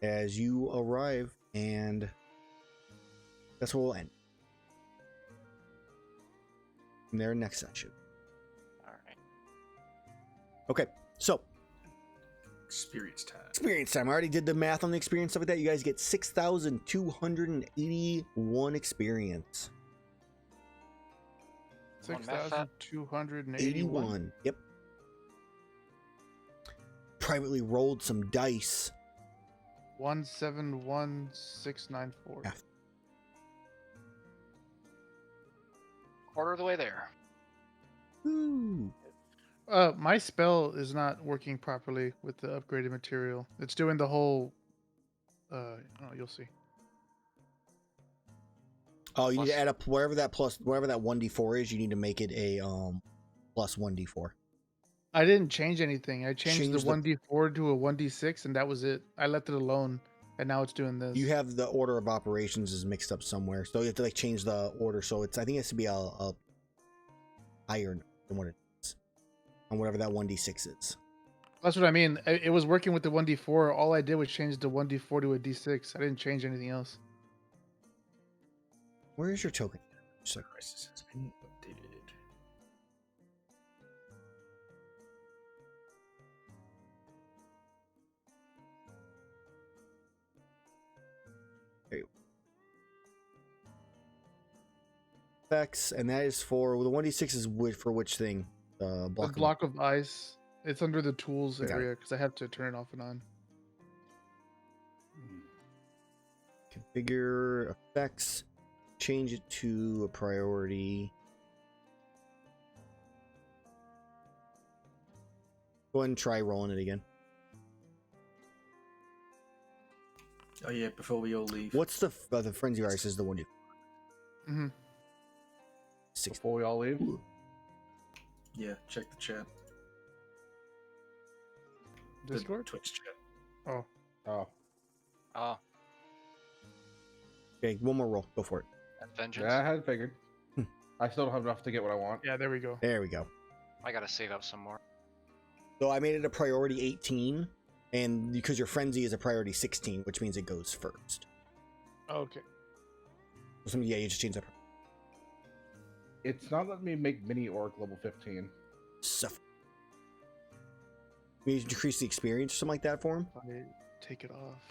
as you arrive, and that's where we'll end. In their next session. All right. Okay, so Experience time. experience time. I already did the math on the experience stuff like that. You guys get 6,281 experience. One math that. 6,281. 81. Yep. Privately rolled some dice. 171694. Yeah. Quarter of the way there. Ooh. My spell is not working properly with the upgraded material. It's doing the whole. You'll see. Oh, you need Plus- to add up whatever that 1d4 is. You need to make it a plus 1d4. I didn't change anything. I changed Change the the- 1d4 to a 1d6, and that was it. I left it alone, and now it's doing this. You have the order of operations is mixed up somewhere, so you have to like change the order. So I think it has to be a higher than what it is on whatever that 1d6 is. That's what I mean. It was working with the 1d4. All I did was change the 1d4 to a d6. I didn't change anything else. Where is your token? So Crisis has been updated. effects, and that is for the 1d6 is for which thing? The Block. block of ice. It's under the tools Got it. area because I have to turn it off and on. Configure effects. change it to a priority. Go ahead and try rolling it again. Oh yeah, before we all leave. What's the frenzy virus is the one you? Mm-hmm. 60. Before we all leave. Yeah, check the chat. The Discord? Twitch chat. Oh, Oh, Oh, Okay, one more roll. Go for it. and vengeance. yeah, I had figured. I still don't have enough to get what I want. yeah, there we go. There we go. I gotta save up some more. So I made it a priority 18, and because your frenzy is a priority 16, which means it goes first. Okay. Yeah, you just change that. It's not letting me make mini orc level 15. Stuff. Maybe decrease the experience or something like that for him. If I take it off,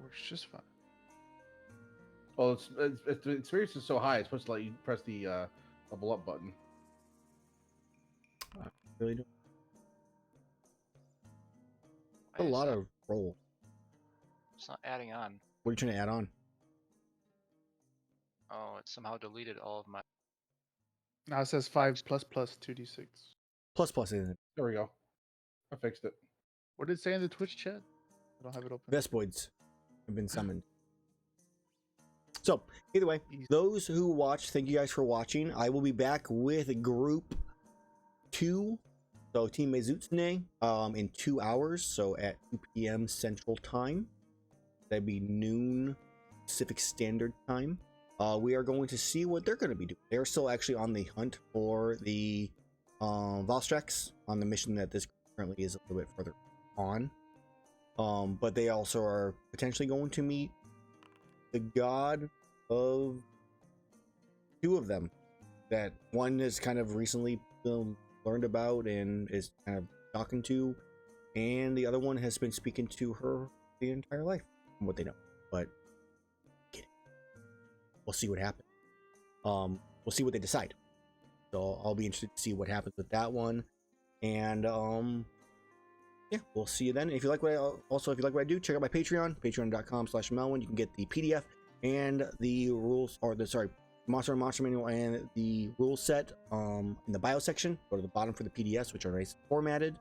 works just fine. Well, the experience is so high, it's supposed to let you press the level up button. Really do. Why A is lot that- of roll. It's not adding on. What are you trying to add on? Oh, it somehow deleted all of my. Now it says 5 plus 2d6. Plus isn't it? There we go. I fixed it. What did it say in the Twitch chat? I don't have it open. Vespoids have been summoned. So, either way, Easy. those who watch, thank you guys for watching. I will be back with group 2, so Team Mezutsune, in 2 hours, so at 2 p.m. Central Time. That'd be noon Pacific Standard Time. We are going to see what they're going to be doing. They're still actually on the hunt for the Valstrax on the mission that this currently is a little bit further on. But they also are potentially going to meet the god of 2 of them. That one is kind of recently learned about and is kind of talking to, and the other one has been speaking to her the entire life, from what they know. But we'll see what happens. We'll see what they decide. So I'll be interested to see what happens with that one. And yeah, we'll see you then. If you like what I do, check out my Patreon, patreon.com/Amellwind. You can get the PDF and the rules, or the Monster Manual and the rule set in the bio section. Go to the bottom for the PDFs, which are nice and formatted.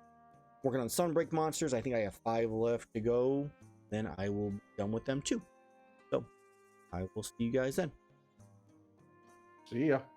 Working on Sunbreak monsters. I think I have 5 left to go. Then I will be done with them too. So I will see you guys then. See ya.